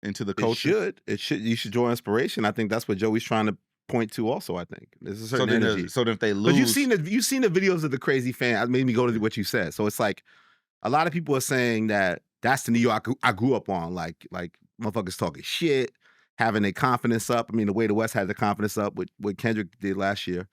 into the culture? It should. You should draw inspiration. I think that's what Joey's trying to point to. Also, I think there's a certain energy. So if they lose, but you've seen the videos of the crazy fan. It made me go to what you said. So it's like a lot of people are saying that's the New York I grew up on. Like motherfuckers talking shit, having their confidence up. I mean, the way the West had the confidence up, what Kendrick did last year.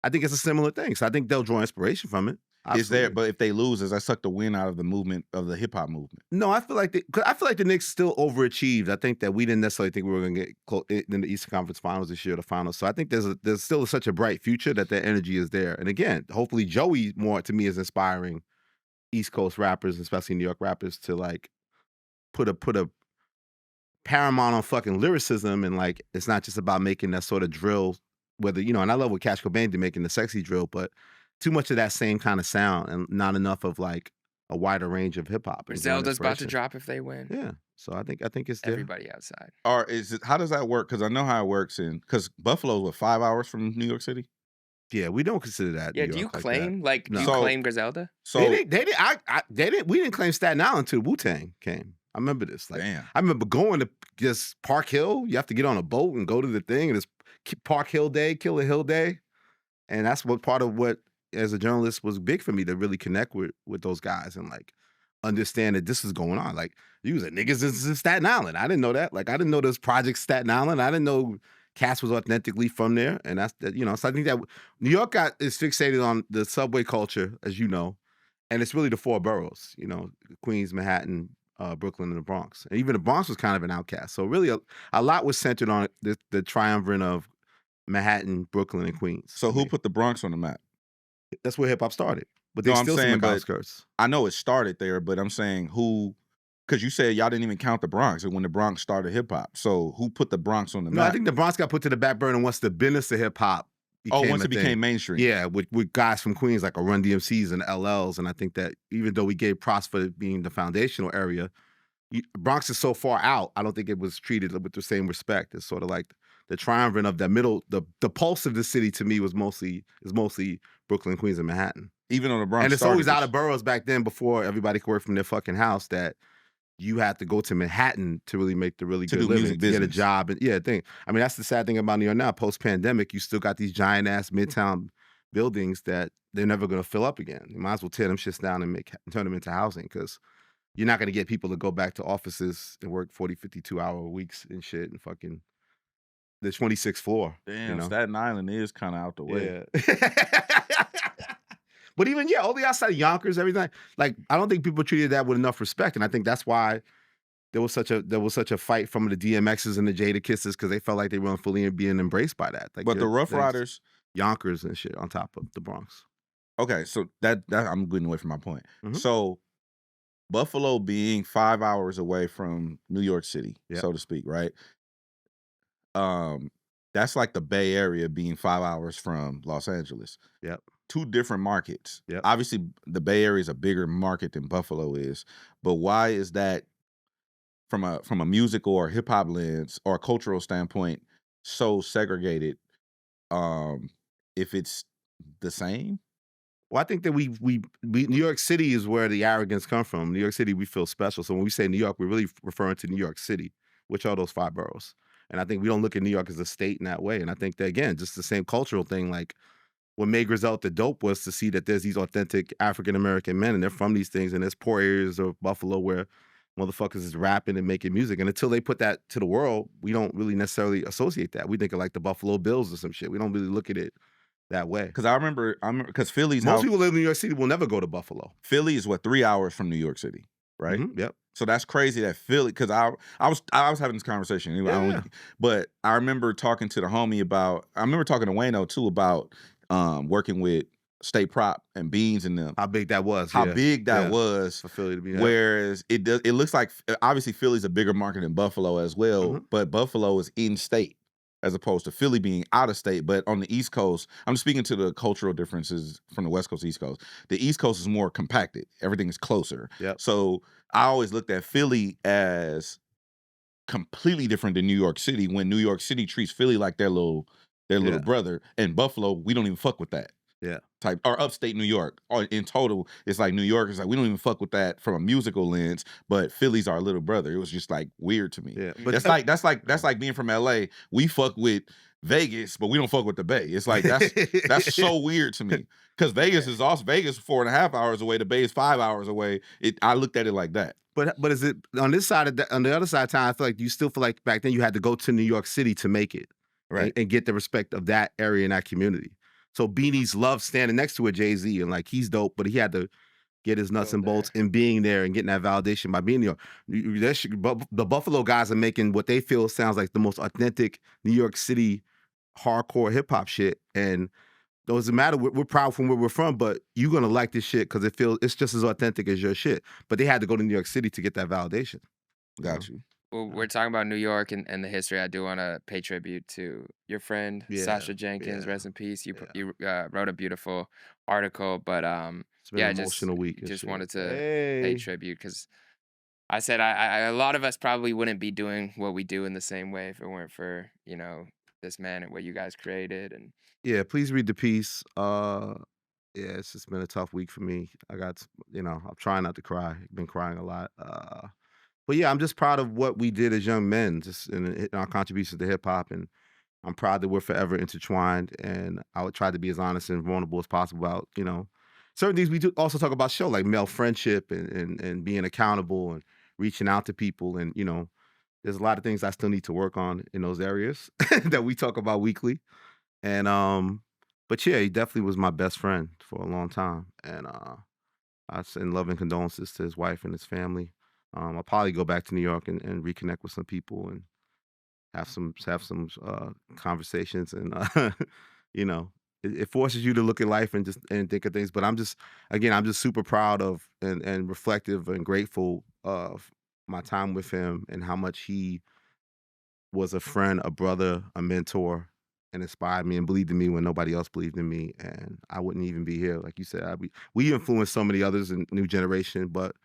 I think it's a similar thing. So I think they'll draw inspiration from it. Absolutely. But if they lose, does that suck the wind out of the movement of the hip hop movement? No, I feel like the Knicks still overachieved. I think that we didn't necessarily think we were going to get in the Eastern Conference Finals this year, the finals. So I think there's still such a bright future that their energy is there. And again, hopefully Joey more to me is inspiring East Coast rappers, especially New York rappers, to like put a paramount on fucking lyricism, and like it's not just about making that sort of drill. Whether and I love what Cash Cobain did, making the sexy drill, but too much of that same kind of sound and not enough of like a wider range of hip hop. Zelda's about to drop if they win. Yeah, so I think it's there. Everybody outside. Or how does that work? Because I know how it works because Buffalo's 5 hours from New York City. Yeah, we don't consider that. Yeah, New do you York claim like do you claim Griselda? So they didn't. We didn't claim Staten Island until Wu-Tang came. I remember this. Like, damn. I remember going to just Park Hill. You have to get on a boat and go to the thing, and it's Park Hill Day, Killer Hill Day, and that's what part of what as a journalist was big for me to really connect with those guys and like understand that this is going on. Like, you was a niggas in Staten Island. I didn't know that. Like, I didn't know there's Project Staten Island. I didn't know Cass was authentically from there, and that's that. So I think that New York is fixated on the subway culture, as you know, and it's really the 4 boroughs. Queens, Manhattan, Brooklyn, and the Bronx. And even the Bronx was kind of an outcast. So really a lot was centered on the triumvirate of Manhattan, Brooklyn, and Queens. So who put the Bronx on the map? That's where hip hop started. But there's still some outskirts. I know it started there, but I'm saying who, because you said y'all didn't even count the Bronx when the Bronx started hip hop. So who put the Bronx on the map? No, I think the Bronx got put to the back burner once the business of hip hop became mainstream. Yeah, with guys from Queens like a Run DMCs and LLs. And I think that even though we gave props for it being the foundational area, Bronx is so far out, I don't think it was treated with the same respect. It's sort of like the triumvirate of that middle, the pulse of the city to me is mostly Brooklyn, Queens, and Manhattan. Even on the Bronx, and it's always out of boroughs back then before everybody could work from their fucking house. That you had to go to Manhattan to really make the really good living, to get a job, and I mean, that's the sad thing about New York now. Post pandemic, you still got these giant ass midtown buildings that they're never going to fill up again. You might as well tear them shits down and turn them into housing, because you're not going to get people to go back to offices and work 40, 52-hour weeks and shit and fucking the 26th floor. Damn, Staten Island is kind of out the way. Yeah. But even, all the outside of Yonkers, everything, like, I don't think people treated that with enough respect. And I think that's why there was such a fight from the DMXs and the Jada Kisses, because they felt like they weren't fully being embraced by that. Like, but the Rough Riders, Yonkers and shit on top of the Bronx. Okay, so that I'm getting away from my point. Mhm. So Buffalo being 5 hours away from New York City, Yep. so to speak, right? That's like the Bay Area being 5 hours from Los Angeles. Yep. Two different markets. Yep. Obviously, the Bay Area is a bigger market than Buffalo is, but why is that from a musical or hip hop lens or a cultural standpoint so segregated? If it's the same. Well, I think that we New York City is where the arrogance comes from. New York City, we feel special. So when we say New York, we're really referring to New York City, which are those 5 boroughs. And I think we don't look at New York as a state in that way. And I think that, again, just the same cultural thing. Like what made Griselda dope was to see that there's these authentic African-American men and they're from these things. And there's poor areas of Buffalo where motherfuckers is rapping and making music. And until they put that to the world, we don't really necessarily associate that. We think of like the Buffalo Bills or some shit. We don't really look at it that way. Because I remember because Philly's most people live in New York City will never go to Buffalo. Philly is 3 hours from New York City, right? Yep. So that's crazy that Philly, because I was having this conversation, but I remember talking to the homie about. I remember talking to Wayno too about working with State Prop and Beans and them. How big that was. How big that was for Philly to be. Whereas it looks like obviously Philly's a bigger market than Buffalo as well, but Buffalo is in state, as opposed to Philly being out of state. But on the East Coast, I'm speaking to the cultural differences from the West Coast to East Coast. The East Coast is more compacted. Everything is closer. Yep. So I always looked at Philly as completely different than New York City, when New York City treats Philly like their little brother. And Buffalo, we don't even fuck with that. Yeah. Type or upstate New York. Or in total, it's like New York is like, we don't even fuck with that from a musical lens, but Philly's our little brother. It was just like weird to me. Yeah. But that's like being from LA. We fuck with Vegas, but we don't fuck with the Bay. It's like that's so weird to me. Because Vegas is 4.5 hours away. The Bay is 5 hours away. I looked at it like that. But is it on this side of on the other side of town? I feel like you still feel like back then you had to go to New York City to make it, right, and get the respect of that area and that community. So Beanie's loved standing next to a Jay-Z and like he's dope, but he had to get his nuts and bolts in being there and getting that validation by being there. The Buffalo guys are making what they feel sounds like the most authentic New York City hardcore hip hop shit, and it doesn't matter. We're proud from where we're from, but you're gonna like this shit because it's just as authentic as your shit. But they had to go to New York City to get that validation. Got you. Well, we're talking about New York and the history. I do want to pay tribute to your friend, Sacha Jenkins. Rest in peace. You wrote a beautiful article, but it's been an emotional week. Just wanted to pay tribute because I said a lot of us probably wouldn't be doing what we do in the same way if it weren't for this man and what you guys created. And yeah, please read the piece. Yeah, it's just been a tough week for me. I got I'm trying not to cry. I've been crying a lot. But yeah, I'm just proud of what we did as young men, just in our contributions to hip hop, and I'm proud that we're forever intertwined. And I would try to be as honest and vulnerable as possible about certain things. We do also talk about show like male friendship and being accountable and reaching out to people. And there's a lot of things I still need to work on in those areas that we talk about weekly. And but yeah, he definitely was my best friend for a long time. And I send love and condolences to his wife and his family. I'll probably go back to New York and reconnect with some people and have some conversations. And it forces you to look at life and think of things. But I'm just super proud of and reflective and grateful of my time with him and how much he was a friend, a brother, a mentor, and inspired me and believed in me when nobody else believed in me. And I wouldn't even be here. Like you said, we influenced so many others in new generation, but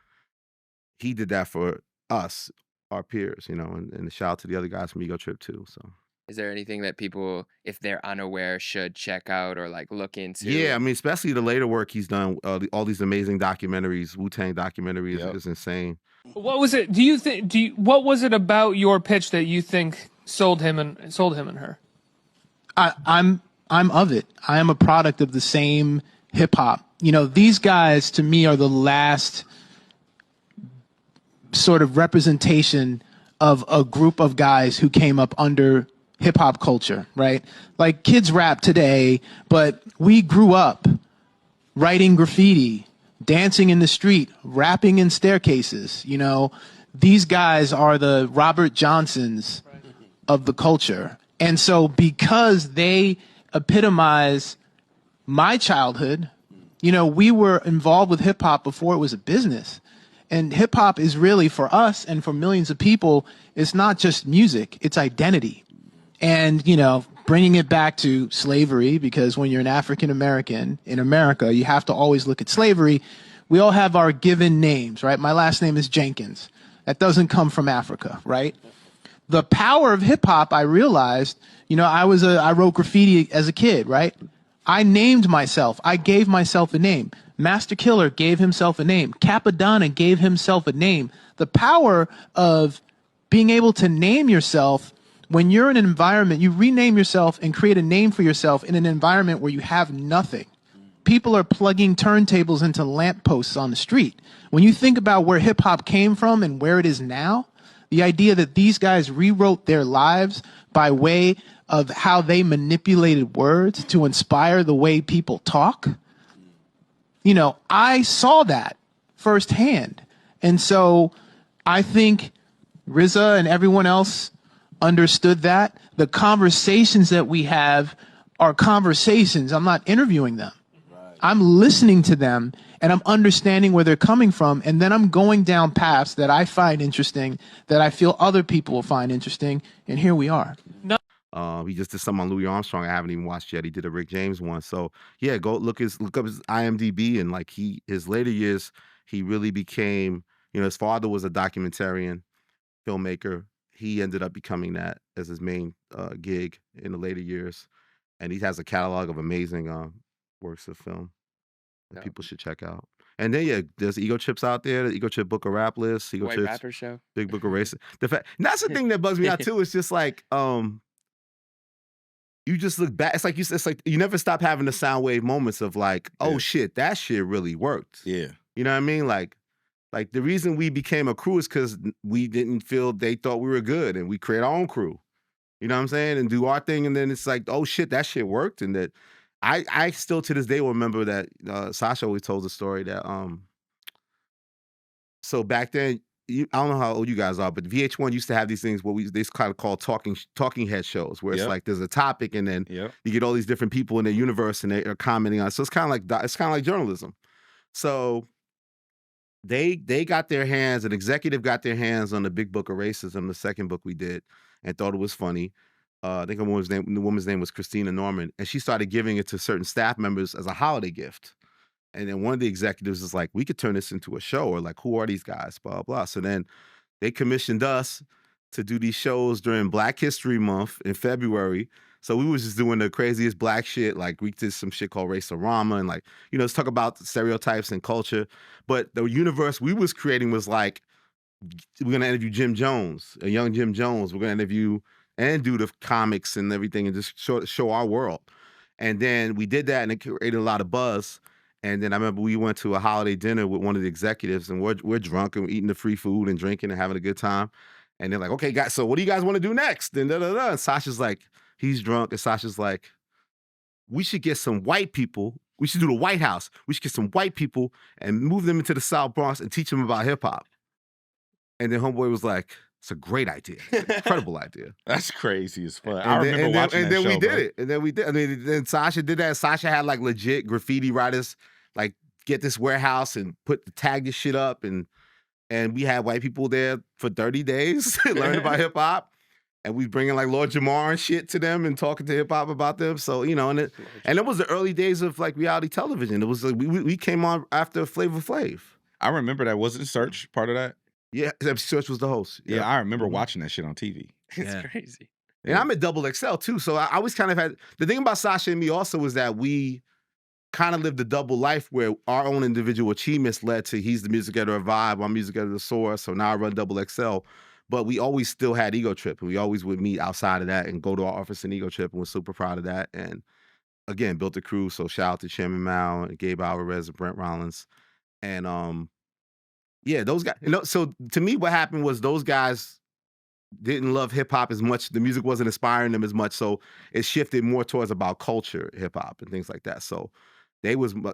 he did that for us, our peers, and a shout out to the other guys from Ego Trip too. So is there anything that people, if they're unaware, should check out or like look into? Yeah, I mean, especially the later work he's done, all these amazing documentaries, Wu-Tang documentaries, is insane. What was it? What was it about your pitch that you think sold him and her? I'm of it. I am a product of the same hip hop. These guys to me are the last sort of representation of a group of guys who came up under hip hop culture, right? Like kids rap today, but we grew up writing graffiti, dancing in the street, rapping in staircases. These guys are the Robert Johnsons of the culture. And so because they epitomize my childhood, You know, we were involved with hip hop before it was a business. And hip hop is really, for us and for millions of people, it's not just music, it's identity. And, you know, bringing it back to slavery, because when you're an African American in America, you have to always look at slavery. We all have our given names, right? My last name is Jenkins. That doesn't come from Africa, right? The power of hip hop, I realized, you know, I wrote graffiti as a kid, right? I named myself. I gave myself a name. Master Killer gave himself a name. Capadonna gave himself a name. The power of being able to name yourself when you're in an environment, you rename yourself and create a name for yourself in an environment where you have nothing. People are plugging turntables into lampposts on the street. When you think about where hip hop came from and where it is now, the idea that these guys rewrote their lives by way of how they manipulated words to inspire the way people talk, you know, I saw that firsthand. And so I think RZA and everyone else understood that. The conversations that we have are conversations. I'm not interviewing them. I'm listening to them and I'm understanding where they're coming from. And then I'm going down paths that I find interesting, that I feel other people will find interesting. And here we are. He just did something on Louis Armstrong I haven't even watched yet. He did a Rick James one. So yeah, go look up his IMDb, and like his later years, he really became, you know, his father was a documentarian filmmaker. He ended up becoming that as his main gig in the later years. And he has a catalog of amazing works of film that people should check out. And then yeah, there's Ego Chips out there, the Ego Chip Book of Rap List, Ego White Chips, Rapper Show. Big Book of Race. And that's the thing that bugs me out too. It's just like you just look back. It's like you never stop having the sound wave moments of like, oh shit, that shit really worked. Yeah. You know what I mean? Like the reason we became a crew is because we didn't feel they thought we were good, and we create our own crew. You know what I'm saying? And do our thing, and then it's like, oh shit, that shit worked. And that I still to this day will remember that Sacha always told the story that so back then, I don't know how old you guys are, but VH1 used to have these things where they kind of call talking head shows, where it's like there's a topic and then you get all these different people in their universe and they're commenting on it. So it's kind of like journalism. So they got their hands, an executive got their hands on the Big Book of Racism, the second book we did, and thought it was funny. I think the woman's name was Christina Norman, and she started giving it to certain staff members as a holiday gift. And then one of the executives was like, we could turn this into a show, or like, who are these guys? Blah, blah. So then they commissioned us to do these shows during Black History Month in February. So we was just doing the craziest black shit. Like we did some shit called Race-orama, and like, you know, let's talk about stereotypes and culture. But the universe we was creating was like, we're gonna interview Jim Jones, a young Jim Jones. We're gonna interview and do the comics and everything and just show our world. And then we did that, and it created a lot of buzz. And then I remember we went to a holiday dinner with one of the executives, and we're drunk and we're eating the free food and drinking and having a good time. And they're like, okay, guys, so what do you guys want to do next? And And Sacha's like, he's drunk, and Sacha's like, we should get some white people. We should do the White House. We should get some white people and move them into the South Bronx and teach them about hip hop. And then homeboy was like, it's a great idea. It's an incredible idea. That's crazy as fuck. And I remember watching that show. And then we did it. And then we did. I mean, then Sacha did that. Sacha had like legit graffiti writers, like get this warehouse and tag this shit up. And we had white people there for 30 days learning about hip hop. And we bringing like Lord Jamar and shit to them and talking to hip hop about them. So, you know, and it was the early days of like reality television. It was like we came on after Flavor Flav. I remember that. Wasn't Search part of that? Yeah, Search was the host. Yeah, I remember watching that shit on TV. It's crazy. And I'm at Double XL too, so I always kind of had the thing about Sacha and me also was that we kind of lived a double life where our own individual achievements led to he's the music editor of Vibe, I'm music editor of Source, so now I run Double XL. But we always still had Ego Trip, and we always would meet outside of that and go to our office in Ego Trip, and we're super proud of that. And again, built a crew, so shout out to Chairman Mao and Gabe Alvarez and Brent Rollins. And yeah, those guys, you know, so to me, what happened was those guys didn't love hip hop as much. The music wasn't inspiring them as much. So it shifted more towards about culture, hip hop and things like that. So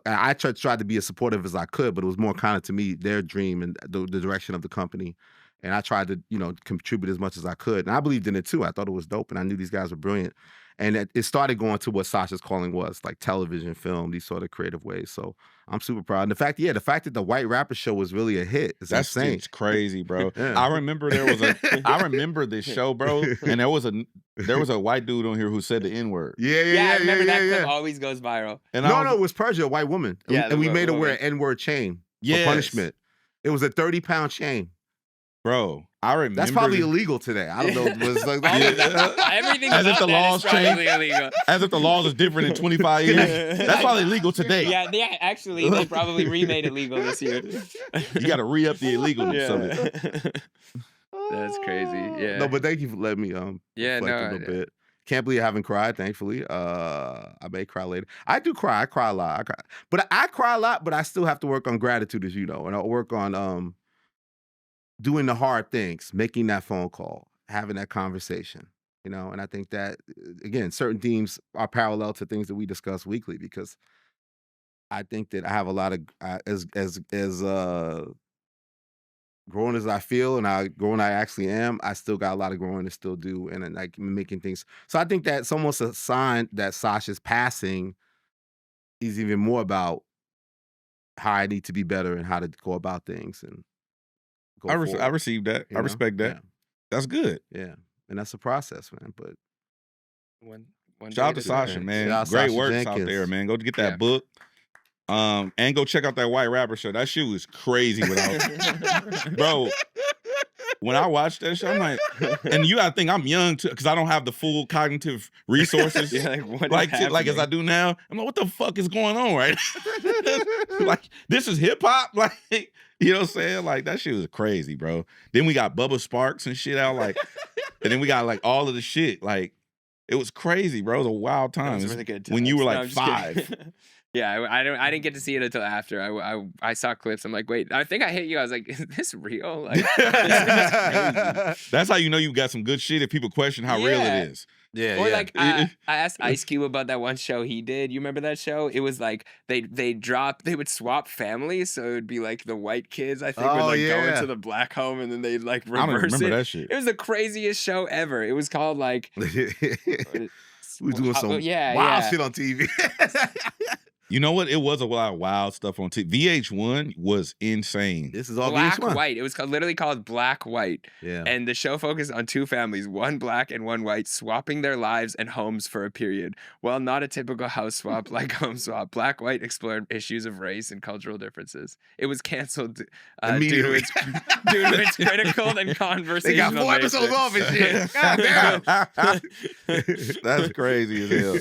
I tried to be as supportive as I could, but it was more kind of to me, their dream and the direction of the company. And I tried to, you know, contribute as much as I could. And I believed in it too. I thought it was dope. And I knew these guys were brilliant. And it started going to what Sacha's calling was, like television, film, these sort of creative ways. So I'm super proud. And the fact that the White Rapper Show was really a hit is insane. That's crazy, bro. Yeah. I remember I remember this show, bro, and there was a white dude on here who said the N-word. I remember that clip always goes viral. And no, it was Persia, a white woman. And we made her wear an N-word chain for punishment. It was a 30-pound chain. Bro, I remember. That's probably illegal today. I don't know. It was like, everything as if the laws changed. Illegal. As if the laws are different in 25 years. That's probably legal today. Yeah, actually, they probably remade it legal this year. You got to re-up the illegalness of it. That's crazy. Yeah. No, but thank you for letting me reflect a little bit. Can't believe I haven't cried, thankfully. I may cry later. I do cry. I cry a lot. I cry a lot, but I still have to work on gratitude, as you know. And I'll work on doing the hard things, making that phone call, having that conversation, you know. And I think that, again, certain themes are parallel to things that we discuss weekly, because I think that I have a lot of, as growing as I feel and growing I actually am, I still got a lot of growing to still do, and like making things. So I think that's almost a sign that Sacha's passing is even more about how I need to be better and how to go about things. And I received that. I respect that. Yeah. That's good. Yeah. And that's a process, man. But one shout out to Sacha, man. Shout out Great Sacha works Jenkins out there, man. Go get that book. And go check out that White Rapper Show. That shit was crazy without bro. When I watched that show, I'm like, and you gotta think I'm young too, because I don't have the full cognitive resources like as I do now. I'm like, what the fuck is going on, right? Like, this is hip hop, like, you know what I'm saying? Like, that shit was crazy, bro. Then we got Bubba Sparks and shit out, like, and then we got like all of the shit. Like, it was crazy, bro. It was a wild time. It was really good when you were like I'm just 5. kidding. Yeah, I didn't get to see it until after. I saw clips. I'm like, wait, I think I hit you. I was like, is this real? Like, that's how you know you got some good shit, if people question how real it is. Yeah. Or like I asked Ice Cube about that one show he did. You remember that show? It was like they would swap families, so it would be like the white kids, I think, would like go into the black home, and then they'd like reverse I don't remember it. that shit. It was the craziest show ever. It was called like we was doing some wild shit on TV. You know what? It was a lot of wild stuff on TV. VH1 was insane. This is all Black VH1. White. It was literally called Black White. Yeah. And the show focused on 2 families, one black and one white, swapping their lives and homes for a period. While not a typical house swap like home swap, Black White explored issues of race and cultural differences. It was canceled due to its critical and conversational They got 4 episodes off and shit. God damn. That's crazy as hell.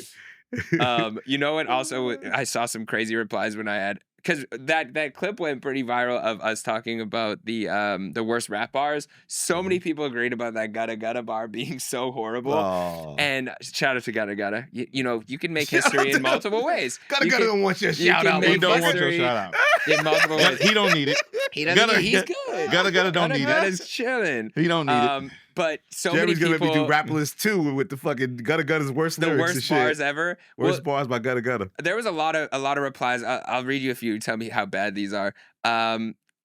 You know what? Also, I saw some crazy replies when I had, because that clip went pretty viral of us talking about the worst rap bars. So many people agreed about that Gutta Gutta bar being so horrible. Oh. And shout out to Gutta Gutta. You know, you can make history in multiple ways. Gutta Gutta don't want your shout out. He don't want your shout out. In multiple ways. He don't need it. He doesn't. He's good. Gutta Gutta don't need it. Gutta's chilling. He don't need it. But so Jeremy's many people gonna let me do Rap List 2 with the fucking Gutta Gutta's worst lyrics and worst shit. bars ever. Worst bars by Gutta Gutta. There was a lot of replies. I'll read you a few. Tell me how bad these are.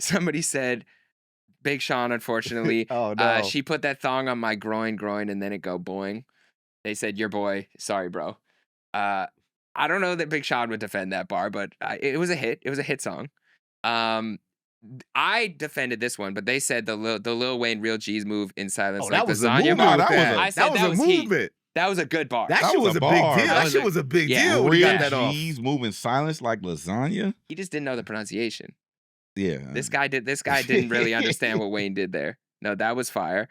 Somebody said, "Big Sean, unfortunately, oh no, she put that thong on my groin, and then it go boing." They said, "Your boy, sorry, bro." I don't know that Big Sean would defend that bar, but it was a hit. It was a hit song. I defended this one, but they said the Lil Wayne Real G's move in silence. Oh, like that was a lasagna movement. I said that was a heat. movement. That was a good bar. That shit was a big deal. That shit was a big deal. When he got that off. G's moving silence like lasagna. He just didn't know the pronunciation. Yeah. This guy didn't really understand what Wayne did there. No, that was fire.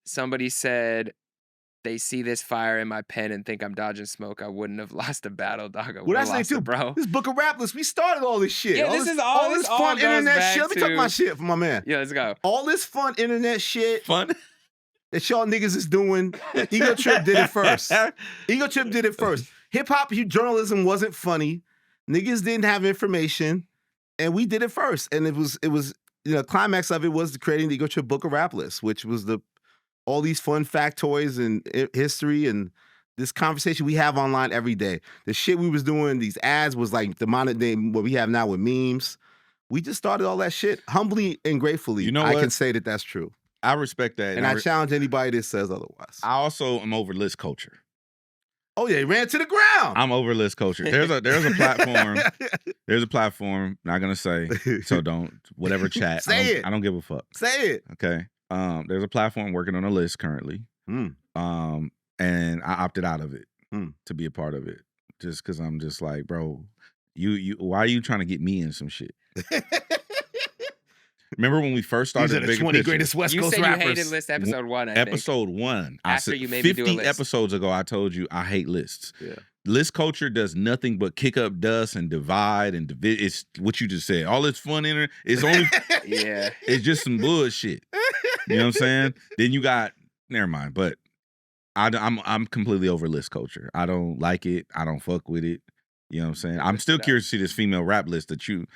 Somebody said, they see this fire in my pen and think I'm dodging smoke. I wouldn't have lost a battle, dog. Well, that's like too, bro. This Book of Rap List, we started all this shit. Yeah, all this fun internet shit. Let me talk my shit for my man. Yeah, let's go. All this fun internet shit. Fun? That y'all niggas is doing. Ego Trip did it first. Ego Trip did it first. Hip-hop journalism wasn't funny. Niggas didn't have information. And we did it first. And it was, climax of it was creating the Ego Trip Book of Rap List, which was all these fun factoids and history and this conversation we have online every day. The shit we was doing, these ads was like the modern day, what we have now with memes. We just started all that shit humbly and gratefully. You know I what? can say that that's true. I respect that, And I challenge anybody that says otherwise. I also am over list culture. Oh yeah, he ran to the ground. I'm over list culture. There's a platform. There's a platform. Not gonna say. So don't whatever chat. Say it. I don't give a fuck. Say it. Okay. There's a platform working on a list currently. And I opted out of it to be a part of it, just because I'm just like, bro, you why are you trying to get me in some shit? Remember when we first started These are the 20 greatest West Coast rappers. You hated list episode 1, I think. Episode 1. After you made me do a 50 list. episodes ago, I told you I hate lists. Yeah. List culture does nothing but kick up dust and divide and divide. It's what you just said. All this fun in it. It's only yeah. It's just some bullshit. You know what I'm saying? Then you got never mind. But I'm completely over list culture. I don't like it. I don't fuck with it. You know what I'm saying? I'm still curious to see this female rap list that you.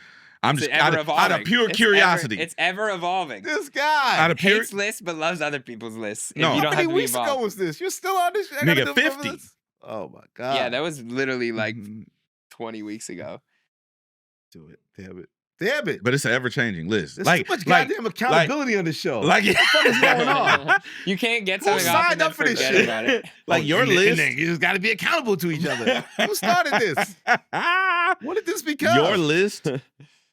I'm just out of pure curiosity. It's ever evolving. This guy out of pure hates lists but loves other people's lists. No. You don't How have many to weeks be ago was this? You're still on this? Nigga, 50. Oh my god. Yeah, that was literally like 20 weeks ago. Do it. Damn it. But it's an ever-changing list. There's too much goddamn accountability on the show. Like, what the fuck is going on? You can't get Who something off signed and up for then this forget shit? about it. Like your list. You just got to be accountable to each other. Who started this? What did this become? Your list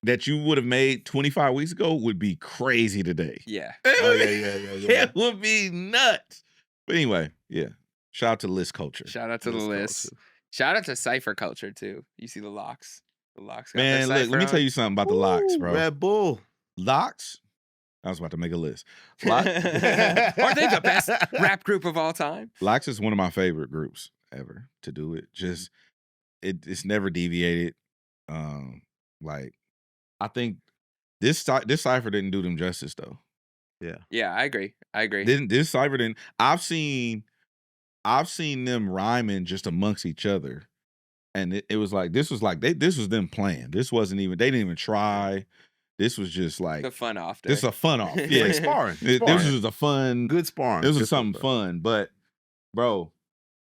that you would have made 25 weeks ago would be crazy today. Yeah. Oh, yeah. It would be nuts. But anyway, yeah. Shout out to list culture. Shout out to the list. Shout out to Cypher culture too. You see the Lox. The Lox got Man, their look, let me tell you something about the Lox, bro. Red Bull. Lox? I was about to make a list. Are they the best rap group of all time? Lox is one of my favorite groups ever to do it. Just it's never deviated. Like I think this cipher didn't do them justice though. Yeah. Yeah, I agree. This cipher didn't. I've seen them rhyming just amongst each other, and it was like this was them playing. This wasn't even. They didn't even try. This was just like the fun off. This is a fun off. Yeah, like sparring. This was a fun, good sparring. This was something fun, but bro,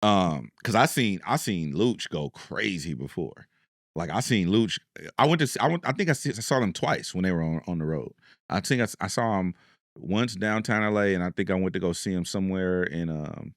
because I seen Luch go crazy before. Like I seen Luch. I think I saw them twice when they were on the road. I think I saw him once downtown LA, and I think I went to go see him somewhere in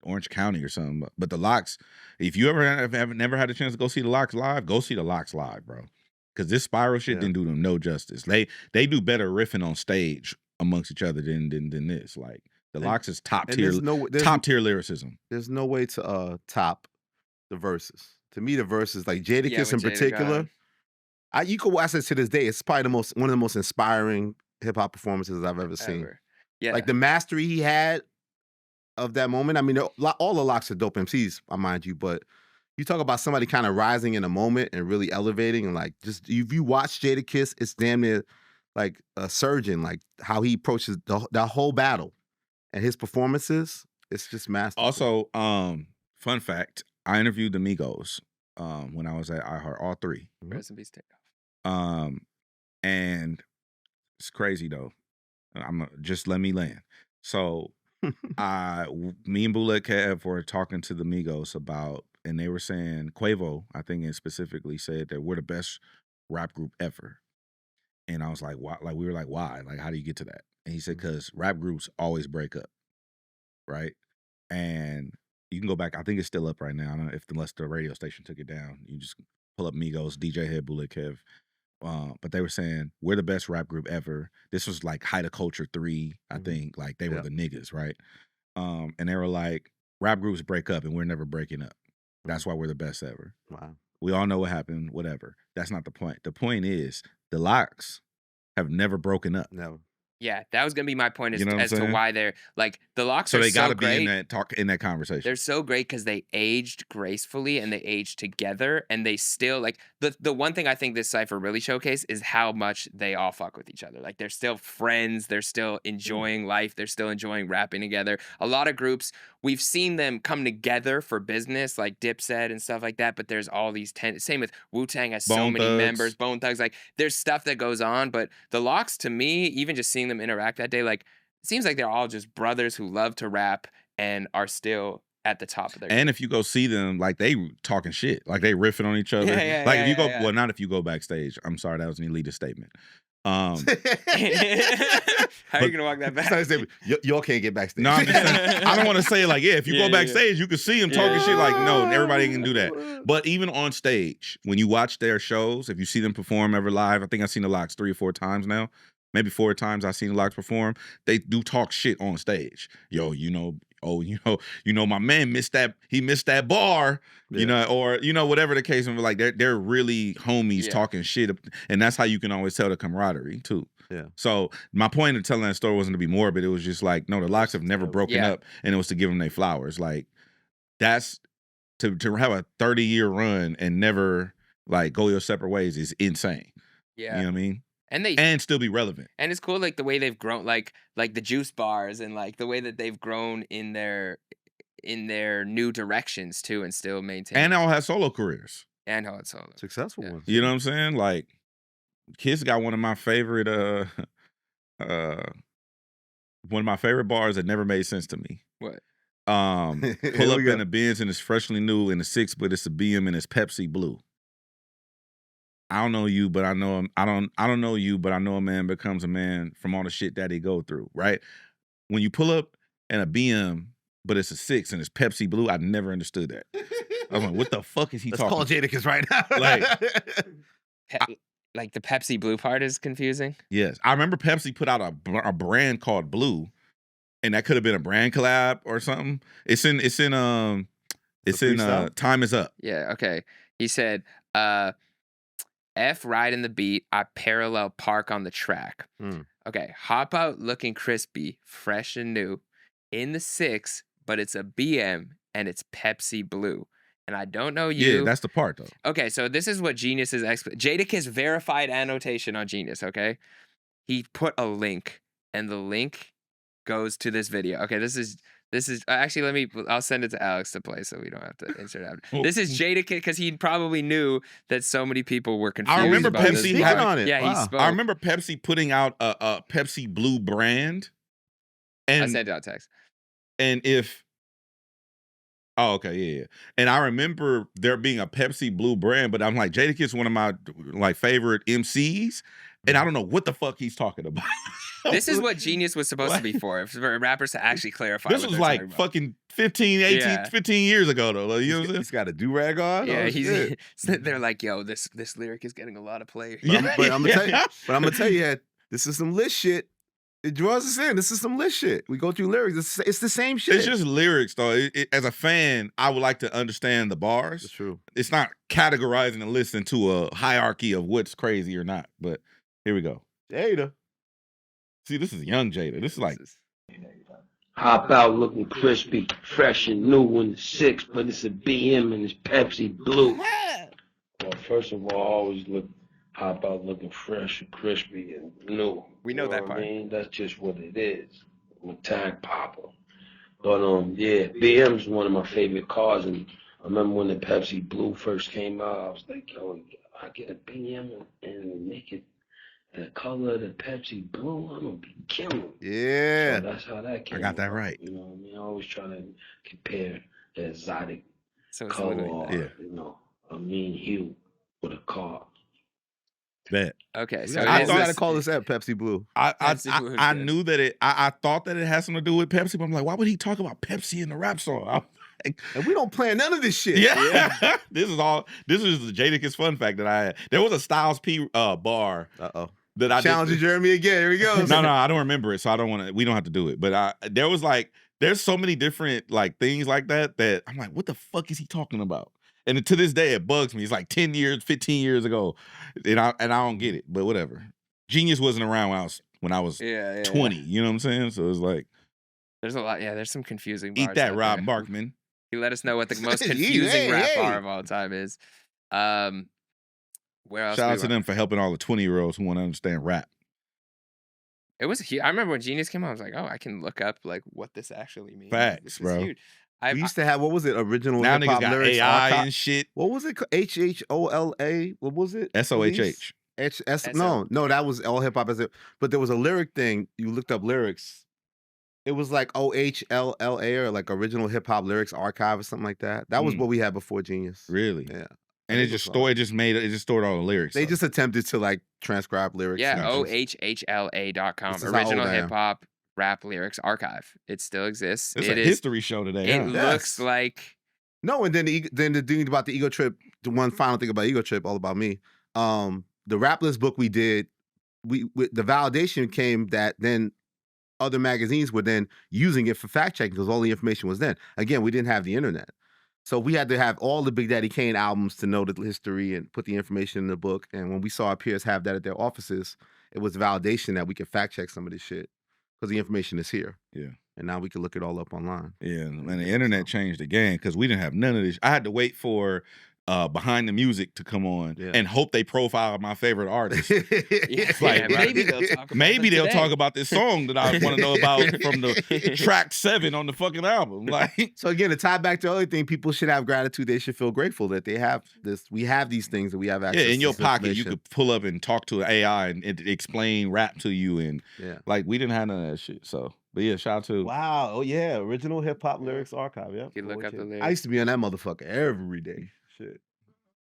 Orange County or something. But the Lox, if you have never had a chance to go see the Lox live, go see the Lox live, bro. Because this spiral shit didn't do them no justice. They do better riffing on stage amongst each other than this. Like the Lox is top tier lyricism. There's no way to top the verses. To me, the verses like Jadakiss in particular. You could watch it to this day. It's probably one of the most inspiring hip hop performances I've ever seen. Yeah, like the mastery he had of that moment. I mean, all the Lox are dope MCs, I mind you, but you talk about somebody kind of rising in a moment and really elevating, and like just if you watch Jadakiss, it's damn near like a surgeon, like how he approaches the whole battle and his performances. It's just masterful. Also, fun fact: I interviewed the Migos when I was at iHeart, all three. Rest in peace, Takeoff. And it's crazy though. Just let me land. So, me and Bootleg Kev were talking to the Migos about. And they were saying, Quavo, I think it specifically said that we're the best rap group ever. And I was like, why? Like, we were like, why? Like, how do you get to that? And he said, because rap groups always break up, right? And you can go back. I think it's still up right now. I don't know unless the radio station took it down. You just pull up Migos, DJ Head, Bootleg Kev. But they were saying, we're the best rap group ever. This was like Height of Culture 3, I think. Like, they were the niggas, right? And they were like, rap groups break up and we're never breaking up. That's why we're the best ever. Wow. We all know what happened, whatever. That's not the point. The point is the Lox have never broken up. Never. Yeah, that was gonna be my point You know what as I'm to saying? why they're like the Lox So are they got to great. be in that conversation. They're so great because they aged gracefully and they aged together, and they still like the one thing I think this cipher really showcased is how much they all fuck with each other. Like they're still friends, they're still enjoying life, they're still enjoying rapping together. A lot of groups we've seen them come together for business, like Dipset and stuff like that. But there's all these same with Wu-Tang has so Bone many Thugs. members, Bone Thugs. Like there's stuff that goes on, but the Lox to me, even just seeing them interact that day, like it seems like they're all just brothers who love to rap and are still at the top of their game. And if you go see them, like they talking shit, like they riffing on each other. Yeah, Like if you go, yeah. well, not if you go backstage. I'm sorry, that was an elitist statement. How are you gonna walk that back? Y'all can't get backstage. No, I'm just saying, I don't want to say like, yeah, if you go backstage, you can see them talking shit. Like, no, everybody can do that. But even on stage, when you watch their shows, if you see them perform ever live, I think I've seen the Lox 3 or 4 times now. Maybe 4 times I've seen the Lox perform. They do talk shit on stage. Yo, my man missed that. He missed that bar. Or whatever the case. Like they're really homies talking shit, and that's how you can always tell the camaraderie too. Yeah. So my point of telling that story wasn't to be morbid. It was just like, no, the Lox have never broken up, and it was to give them their flowers. Like that's to have a 30-year run and never like go your separate ways is insane. Yeah. You know what I mean? And still be relevant. And it's cool, like the way they've grown, like the juice bars, and like the way that they've grown in their new directions too, and still maintain. And all have solo careers. And all had solo successful ones. You know what I'm saying? Like, Kiss got one of my favorite bars that never made sense to me. What? Pull up in the Benz and it's freshly new in the 6, but it's a BM and it's Pepsi Blue. I don't know you, but I know him. I don't know you, but I know a man becomes a man from all the shit that he go through, right? When you pull up in a BM, but it's a 6 and it's Pepsi Blue, I never understood that. I was like, what the fuck is he talking? Let's call Jadakiss right now. Like the Pepsi Blue part is confusing. Yes, I remember Pepsi put out a brand called Blue, and that could have been a brand collab or something. It's in Time Is Up. Yeah. Okay. He said, F ride in the beat, I parallel park on the track. Okay, hop out looking crispy, fresh and new. In the 6, but it's a BM and it's Pepsi Blue. And I don't know you. Yeah, that's the part though. Okay, so this is what Genius's Jadakiss verified annotation on Genius, okay? He put a link, and the link goes to this video. Okay, this is actually, I'll send it to Alex to play so we don't have to insert it. This is Jadakiss because he probably knew that so many people were confused. I remember about Pepsi this. on it. Yeah, he spoke. I remember Pepsi putting out a Pepsi Blue brand. And I sent it out text. And yeah. And I remember there being a Pepsi Blue brand, but I'm like, Jadakiss, one of my like favorite MCs, and I don't know what the fuck he's talking about. This is what Genius was supposed to be for rappers to actually clarify. This was like fucking 15 years ago, though. Like, you know what I'm saying? He's got a do-rag on? Yeah, they're like, yo, this lyric is getting a lot of play. But I'm gonna tell you, this is some lit shit. It draws us in. This is some lit shit. We go through lyrics. It's the same shit. It's just lyrics, though. As a fan, I would like to understand the bars. That's true. It's not categorizing the list into a hierarchy of what's crazy or not. But here we go. Jada. See, this is young Jada. This is like... Hop out looking crispy, fresh and new in the 6, but it's a BM and it's Pepsi Blue. Well, first of all, I always hop out looking fresh and crispy and new. We know that part. I mean, that's just what it is. I'm a tag popper. But yeah, BM's one of my favorite cars, and I remember when the Pepsi Blue first came out, I was like, yo, I get a BM and make it the color of the Pepsi Blue, I'm gonna be killing. Yeah. So that's how that came. I got that about, right. You know what I mean? I always try to compare the exotic so color or, a mean hue with a car. Bet. Okay, so I gotta call this app Pepsi Blue. I knew that it. I thought that it had something to do with Pepsi, but I'm like, why would he talk about Pepsi in the rap song? And we don't plan none of this shit. Yeah. This is the Jadakiss fun fact that I had. There was a Styles P bar. That I challenging Jeremy again. Here we go. No, I don't remember it, so I don't want to. We don't have to do it. But there's so many different like things like that I'm like, what the fuck is he talking about? And to this day, it bugs me. It's like 10 years, 15 years ago, and I don't get it. But whatever. Genius wasn't around when I was 20. You know what I'm saying? So it's like there's a lot. Yeah, there's some confusing bars. Eat that, Rob Markman. He let us know what the most confusing rap bar of all time is. Where else? Shout out to them for helping all the 20-year-olds who want to understand rap. It was huge. I remember when Genius came out, I was like, oh, I can look up like what this actually means. Facts, bro. Huge. We used to have, what was it? Original now hip-hop niggas got lyrics. AI and shit. What was it? HHOLA? What was it? SOHH. No, that was all hip-hop. But there was a lyric thing. You looked up lyrics. It was like OHLLA or like Original Hip Hop Lyrics Archive or something like that. That was what we had before Genius. Really? Yeah. And it just stored all the lyrics. They just attempted to like transcribe lyrics. Yeah, ohhla.com. This is how Original old I am. hip hop rap lyrics archive. It still exists. It's It a is- history show today. It huh? looks like No, and then the thing about the Ego Trip, the one final thing about Ego Trip, all about me. The rap list book we did, the validation came that then other magazines were then using it for fact checking because all the information was then. Again, we didn't have the internet. So we had to have all the Big Daddy Kane albums to know the history and put the information in the book. And when we saw our peers have that at their offices, it was validation that we could fact check some of this shit because the information is here. Yeah. And now we can look it all up online. Yeah, and the internet changed the game because we didn't have none of this. I had to wait for Behind the Music to come on and hope they profile my favorite artist. Maybe they'll talk about this song that I want to know about from the track 7 on the fucking album. Like, so again, to tie back to the other thing, people should have gratitude. They should feel grateful that they have this. We have these things that we have access. in your to pocket, you could pull up and talk to an AI and it explain rap to you, and like we didn't have none of that shit. So, but yeah, shout out to Wow. Oh yeah, original hip hop lyrics archive. Yeah. you look up the lyrics. I used to be on that motherfucker every day. Shit.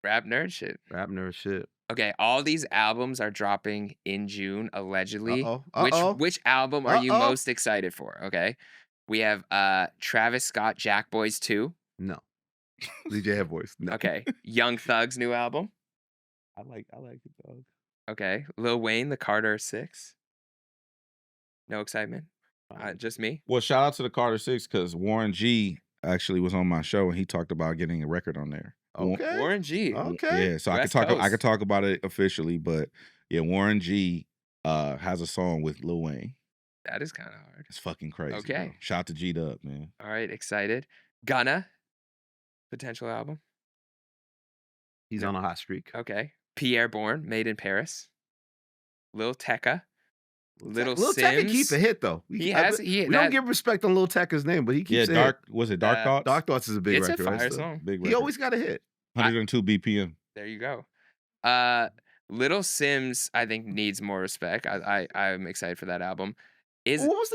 Rap nerd shit. Rap nerd shit. Okay, all these albums are dropping in June, allegedly. Uh-oh. Which album are you most excited for? Okay. We have Travis Scott, Jack Boys 2. No. DJ Head Voice. No. Okay. Young Thug's new album. I like it, dog. Okay. Lil Wayne, The Carter 6. No excitement. Just me. Well, shout out to the Carter 6 because Warren G actually was on my show and he talked about getting a record on there. Okay. Warren G. Okay. Yeah, so I could talk about it officially, but yeah, Warren G has a song with Lil Wayne. That is kind of hard. It's fucking crazy. Okay. Bro. Shout out to G-Dub, man. All right, excited. Gunna, potential album. He's on a hot streak. Okay. Pierre Bourne, Made in Paris. Lil Tecca. Lil Tecca Sims. keeps a hit though. We don't give respect on Lil Tecca's name, but he keeps a hit. Was it Dark Thoughts? Dark Thoughts is a big It's record. a fire right? song. Big record. He always got a hit. 102 BPM. There you go. Little Sims, I think, needs more respect. I'm excited for that album. What was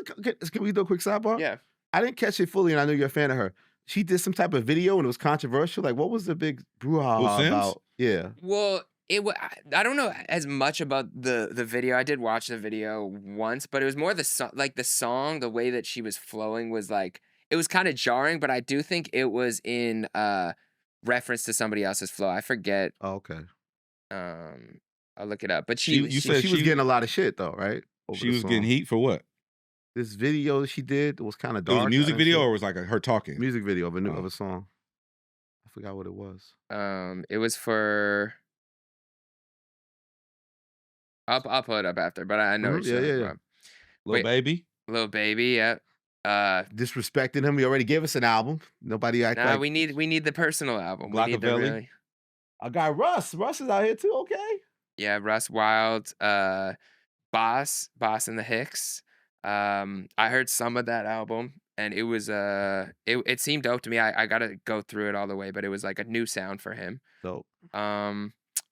can we do a quick sidebar? Yeah. I didn't catch it fully, and I know you're a fan of her. She did some type of video and it was controversial. Like, what was the big brouhaha about? Yeah. Well, I don't know as much about the video. I did watch the video once, but it was more the song, the way that she was flowing was like, it was kind of jarring, but I do think it was in reference to somebody else's flow. I forget. Oh, okay. I'll look it up. But you said she was getting a lot of shit though, right? She was getting heat for what? This video she did was kind of dark. It was a music video or was like her talking? Music video of a song. I forgot what it was. It was for. I'll pull it up after, but I know. Yeah. Lil Baby. Lil Baby, yeah. Disrespected him. He already gave us an album. Nobody act like we need the personal album. We need the really. I got Russ. Russ is out here too. Okay. Yeah, Russ Wild, Boss and the Hicks. I heard some of that album, and it was it seemed dope to me. I gotta go through it all the way, but it was like a new sound for him. Dope.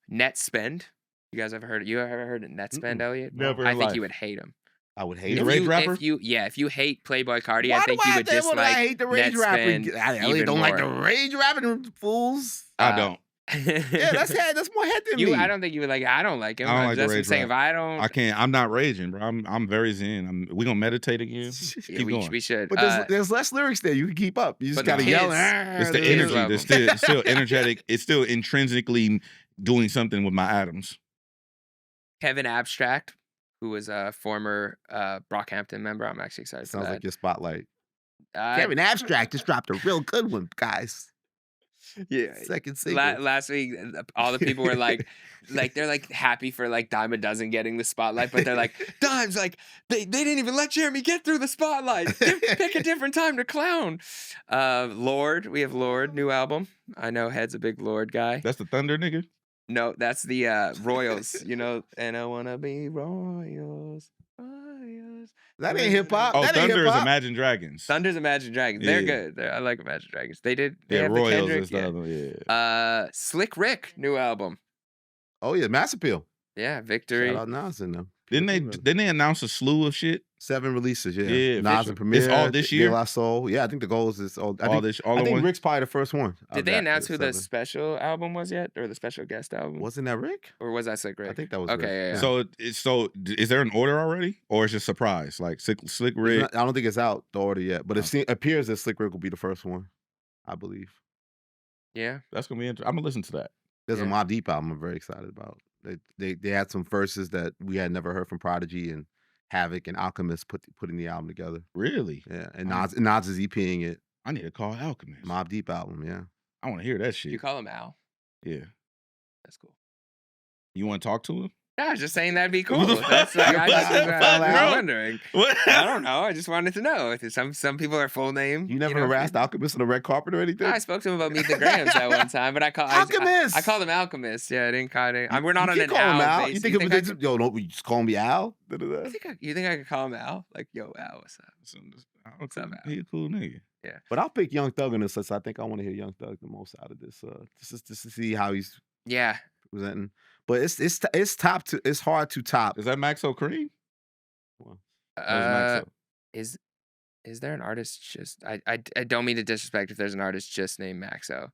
Net Spend. You guys ever heard it? You ever heard of Net Spend, Elliot? Never. I think you would hate him. I would hate the rage rapper. If you hate Playboy Cardi, Why I think do you would dislike. I hate the rage rapper. I really don't like the rage rapping fools. I don't. Yeah, that's more head than me. I don't think you would like. I don't like him. I don't like the just rage saying, rap. if I don't, I can't. I'm not raging, bro. I'm very zen. We gonna meditate again. yeah, Keep going. we should. But there's less lyrics there. You can keep up. You just gotta yell. It's the energy. It's still energetic. It's still intrinsically doing something with my atoms. Kevin Abstract, who was a former Brockhampton member. I'm actually excited for that. Sounds like your spotlight. Kevin Abstract just dropped a real good one, guys. Yeah. Second single. Last week, all the people were like they're like happy for like Dime a Dozen getting the spotlight, but they're like, Dime's like, they didn't even let Jeremy get through the spotlight. Pick a different time to clown. Lord, we have Lord, new album. I know Head's a big Lord guy. That's the Thunder nigga? No, that's the Royals, and I wanna be Royals. That ain't hip hop. Oh, that Thunder ain't is Imagine Dragons. Thunder's Imagine Dragons. They're good. I like Imagine Dragons. They have Royals the Kendrick, is the other one. yeah. Slick Rick, new album. Oh yeah, Mass Appeal. Yeah, Victory. Shout out Nas in them. Didn't they announce a slew of shit 7 releases, yeah. Yeah, Nas official. and Premier. It's all this De year? La Soul. Yeah, I think the goal is all. I all in think one? Rick's probably the first one. Did they announce who the special album was yet, or the special guest album? Wasn't that Rick? Or was that Slick Rick? I think that was okay. Rick. Yeah. So is there an order already, or is it a surprise? Like Slick Rick? I don't think it's out the order yet, but it appears that Slick Rick will be the first one, I believe. Yeah, that's gonna be interesting. I'm gonna listen to that. There's a Mobb Deep album I'm very excited about. They had some verses that we had never heard from Prodigy and Havoc and Alchemist putting the album together. Really? Yeah, and Nas is EPing it. I need to call Alchemist. Mobb Deep album, yeah. I want to hear that shit. You call him Al? Yeah. That's cool. You want to talk to him? No, I was just saying that'd be cool. That's like, I was wondering. I don't know. I just wanted to know. Some people are full name. You never harassed Alchemist on the red carpet or anything? I spoke to him about Meet the Grams that one time, but Alchemist. I called him Alchemist. Yeah, I didn't call him. We're not on an call him Al. Al. You think it was don't you just call me Al? You think I could call him Al? Like, yo, Al, what's up? What's up, Al? He a cool nigga. Yeah. But I'll pick Young Thug in this list. I think I want to hear Young Thug the most out of this. Just to see how he's presenting. But it's hard to top. Is that Maxo Cream? Is there an artist just I don't mean to disrespect if there's an artist just named Maxo.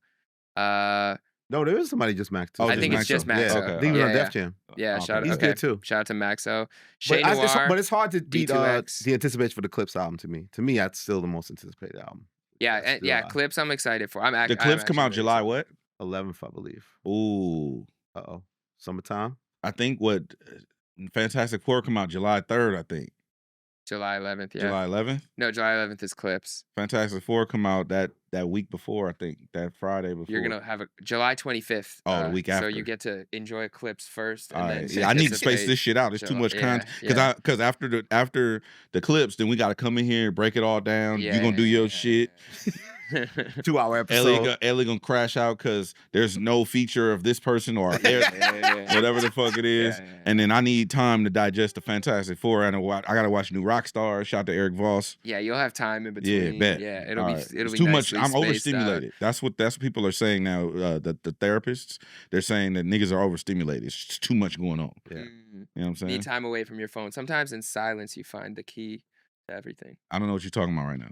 No, there is somebody just Maxo. Oh, I think it's just Maxo. Yeah, I think he was on Def Jam. Yeah, he's good too. Shout out to Maxo. But it's hard to beat D2X. the anticipation for the Clipse album to me. To me, that's still the most anticipated album. Yeah, Clipse I'm excited for. The Clipse come out July what? 11th, I believe. Ooh. Uh-oh. Summertime? I think Fantastic Four come out July 3rd, I think. July 11th, yeah. July 11th? No, July 11th is Clipse. Fantastic Four come out that week before, I think. That Friday before. You're going to have July 25th. Oh, the week after. So you get to enjoy Clipse first. And then yeah, I need to space this shit out. There's too much content. Because after the Clipse, then we got to come in here, break it all down. You're going to do your shit. 2-hour episode. Ellie gonna crash out because there's no feature of this person or whatever the fuck it is. And then I need time to digest the Fantastic Four. And I gotta watch New Rockstar. Shout out to Eric Voss. Yeah, you'll have time in between. Yeah, bet. Yeah, it'll be too much. I'm nicely spaced overstimulated. That's what people are saying now. The therapists, they're saying that niggas are overstimulated. It's just too much going on. Yeah, you know what I'm saying. Need time away from your phone. Sometimes in silence you find the key to everything. I don't know what you're talking about right now.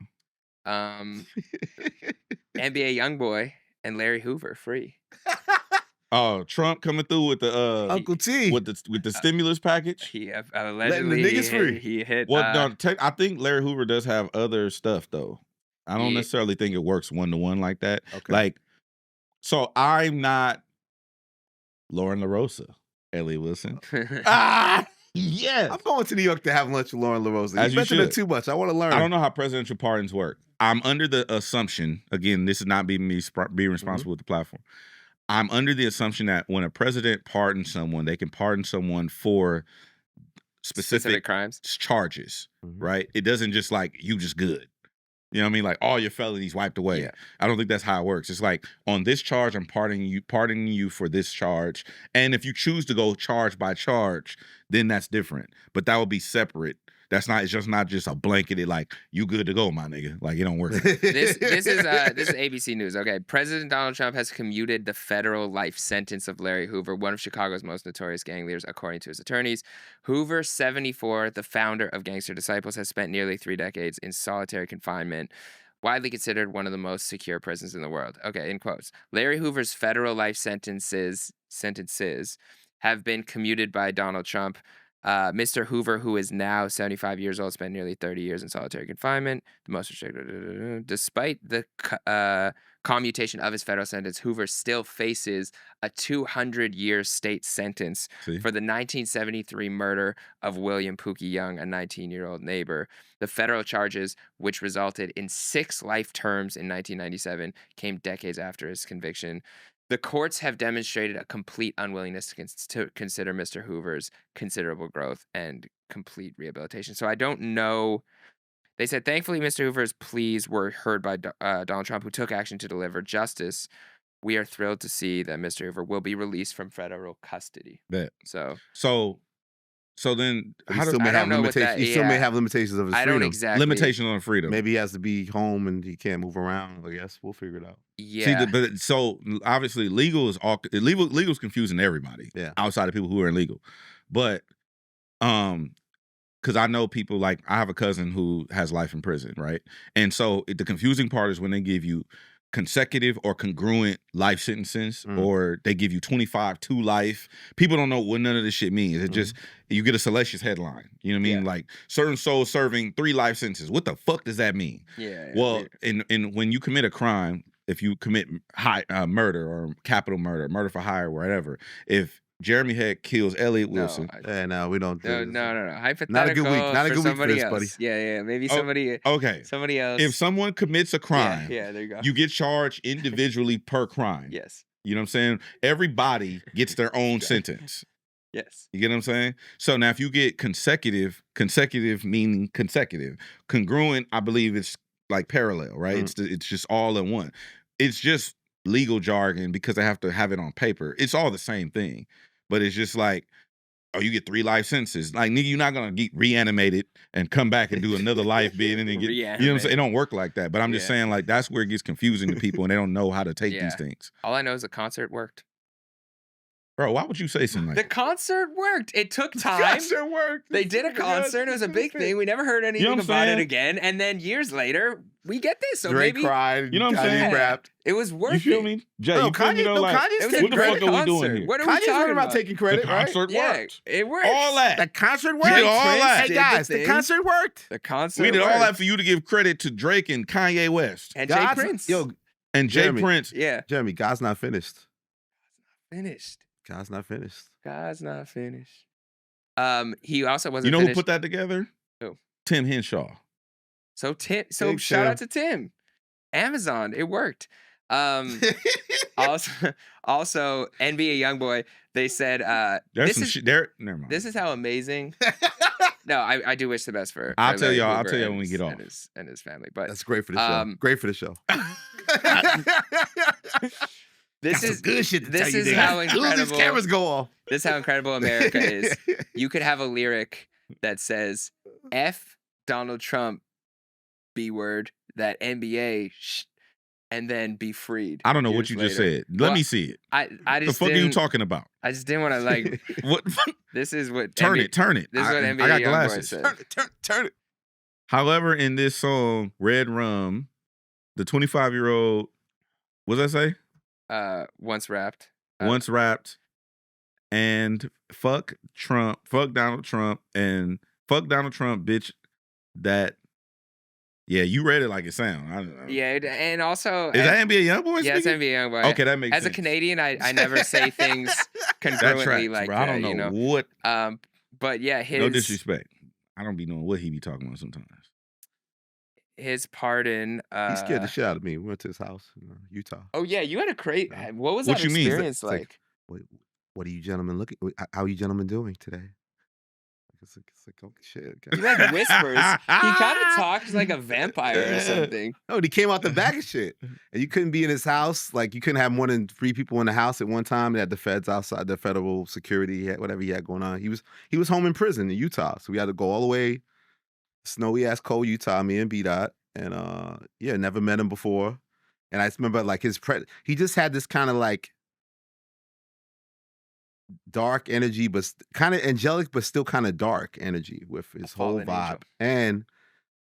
NBA Youngboy and Larry Hoover free. Oh, Trump coming through with the Uncle T with the stimulus package. He letting allegedly the niggas free. He hit. Well, I think Larry Hoover does have other stuff though. I don't necessarily think it works 1-to-1 like that. Okay. Like, so I'm not Lauren LaRosa, Ellie Wilson. Yes. I'm going to New York to have lunch with Lauren LaRosa. As You you mentioned it should. too much. I want to learn. I don't know how presidential pardons work. I'm under the assumption, again, this is not being me being responsible with the platform. I'm under the assumption that when a president pardons someone, they can pardon someone for specific crimes, charges, right? It doesn't just like, you just good. You know what I mean? Like all your felonies wiped away. Yeah. I don't think that's how it works. It's like, on this charge, I'm pardoning you for this charge. And if you choose to go charge by charge, then that's different. But that would be separate. It's just not just a blanketed, like, you good to go, my nigga. Like, it don't work. This is ABC News. Okay, President Donald Trump has commuted the federal life sentence of Larry Hoover, one of Chicago's most notorious gang leaders, according to his attorneys. Hoover, 74, the founder of Gangster Disciples, has spent nearly 3 decades in solitary confinement, widely considered one of the most secure prisons in the world. Okay, in quotes. Larry Hoover's federal life sentences have been commuted by Donald Trump. Mr. Hoover, who is now 75 years old, spent nearly 30 years in solitary confinement. The most restricted. Despite the commutation of his federal sentence, Hoover still faces a 200-year state sentence for the 1973 murder of William Pookie Young, a 19-year-old neighbor. The federal charges, which resulted in 6 life terms in 1997, came decades after his conviction. The courts have demonstrated a complete unwillingness to consider Mr. Hoover's considerable growth and complete rehabilitation. So I don't know. They said, thankfully, Mr. Hoover's pleas were heard by Donald Trump, who took action to deliver justice. We are thrilled to see that Mr. Hoover will be released from federal custody. Bet. So then, he still may have limitations. He still may have limitations of his freedom. I don't exactly. Limitation on freedom. Maybe he has to be home and he can't move around. I guess we'll figure it out. Yeah. See, so obviously legal is confusing everybody. Yeah. Outside of people who are illegal, but because I know people like I have a cousin who has life in prison, right? And so the confusing part is when they give you consecutive or congruent life sentences, or they give you 25 to life. People don't know what none of this shit means. It just you get a salacious headline. You know what I mean? Like certain soul serving 3 life sentences. What the fuck does that mean? Well, and when you commit a crime, if you commit murder or capital murder for hire, whatever, if Jeremy Heck kills Elliot Wilson. No, we don't. No. Hypothetical. Not a good week. Not a good week for this, else. buddy. Yeah. Maybe somebody. Okay. Somebody else. If someone commits a crime, yeah, there you go. You get charged individually per crime. Yes. You know what I'm saying? Everybody gets their own sentence. Yes. You get what I'm saying? So now if you get consecutive meaning consecutive. Congruent, I believe it's like parallel, right? It's just all in one. It's just legal jargon because they have to have it on paper. It's all the same thing. But it's just like, oh, you get 3 life sentences. Like, nigga, you're not gonna get reanimated and come back and do another life bid and then get, you know what I'm saying? It don't work like that. But I'm just saying, like, that's where it gets confusing to people and they don't know how to take these things. All I know is the concert worked. Bro, why would you say something like that? The concert worked. It took time. The concert worked. They did a concert. It was a big thing. We never heard anything about it again. And then years later, we get this. So Drake maybe cried. You know what I'm saying? Rapped. It was worth it. You feel me? Jay, you feel me though? Like, Kanye's what the fuck are we doing here? What are we Kanye's talking about taking credit, the concert right? worked. Yeah, it worked. All that. The concert worked. We did all that. Hey guys, the concert worked. The concert We did all worked. that for you to give credit to Drake and Kanye West. And Jay Prince. And Jay Jeremy, Prince. Yeah. Jeremy, God's not finished. Finished. God's not finished. God's not finished. He also wasn't. You know finished. who put that together? Who? Tim Henshaw. So Big shout Tim. out to Tim. Amazon, it worked. Also NBA Youngboy. They said There's some shit there. Never mind. This is how amazing. No, I do wish the best for. I'll tell Larry y'all. I'll Hoover tell you and when we his- get off. and his family. But That's great for the show. Great for the show. This Got is some good shit to this tell you is there. how As soon as these incredible. cameras go off. This is how incredible America is. You could have a lyric that says "F Donald Trump, B word, that NBA, and then be freed." I don't know what years you just later. said. Let Well, me see it. I The just fuck are you didn't- talking about? I just didn't want to like. What? This is what. Turn NBA it. Turn it. This is what I NBA got Youngboy glasses. said. Turn it. However, in this song, Red Rum, the 25-year-old, what does that say? Once rapped. Once rapped, and fuck Trump, fuck Donald Trump, and fuck Donald Trump, bitch. That, yeah, you read it like it sound. I don't know. Yeah, and also Is that NBA Youngboy? Yeah, it's speaking? NBA Youngboy. Okay, that makes As sense. a Canadian, I never say things That congruently tracks, like bro. I don't that, know, you know. what. But yeah, his No disrespect. I don't be knowing what he be talking about sometimes. his pardon. He scared the shit out of me. We went to his house in Utah. Oh yeah, you had a great. What was What that you mean? experience It's like? What are you gentlemen looking? How are you gentlemen doing today? It's like oh shit. He like whispers. He kind of talks like a vampire or something. No, he came out the back of shit, and you couldn't be in his house. Like you couldn't have more than 3 people in the house at one time. They had the feds outside, the federal security, he had whatever he had going on. He was home in prison in Utah, so we had to go all the way snowy ass cold Utah. Me and B-Dot, and yeah, never met him before. And I just remember like he just had this kind of like dark energy, but kind of angelic, but still kind of dark energy with his whole fallen vibe. angel.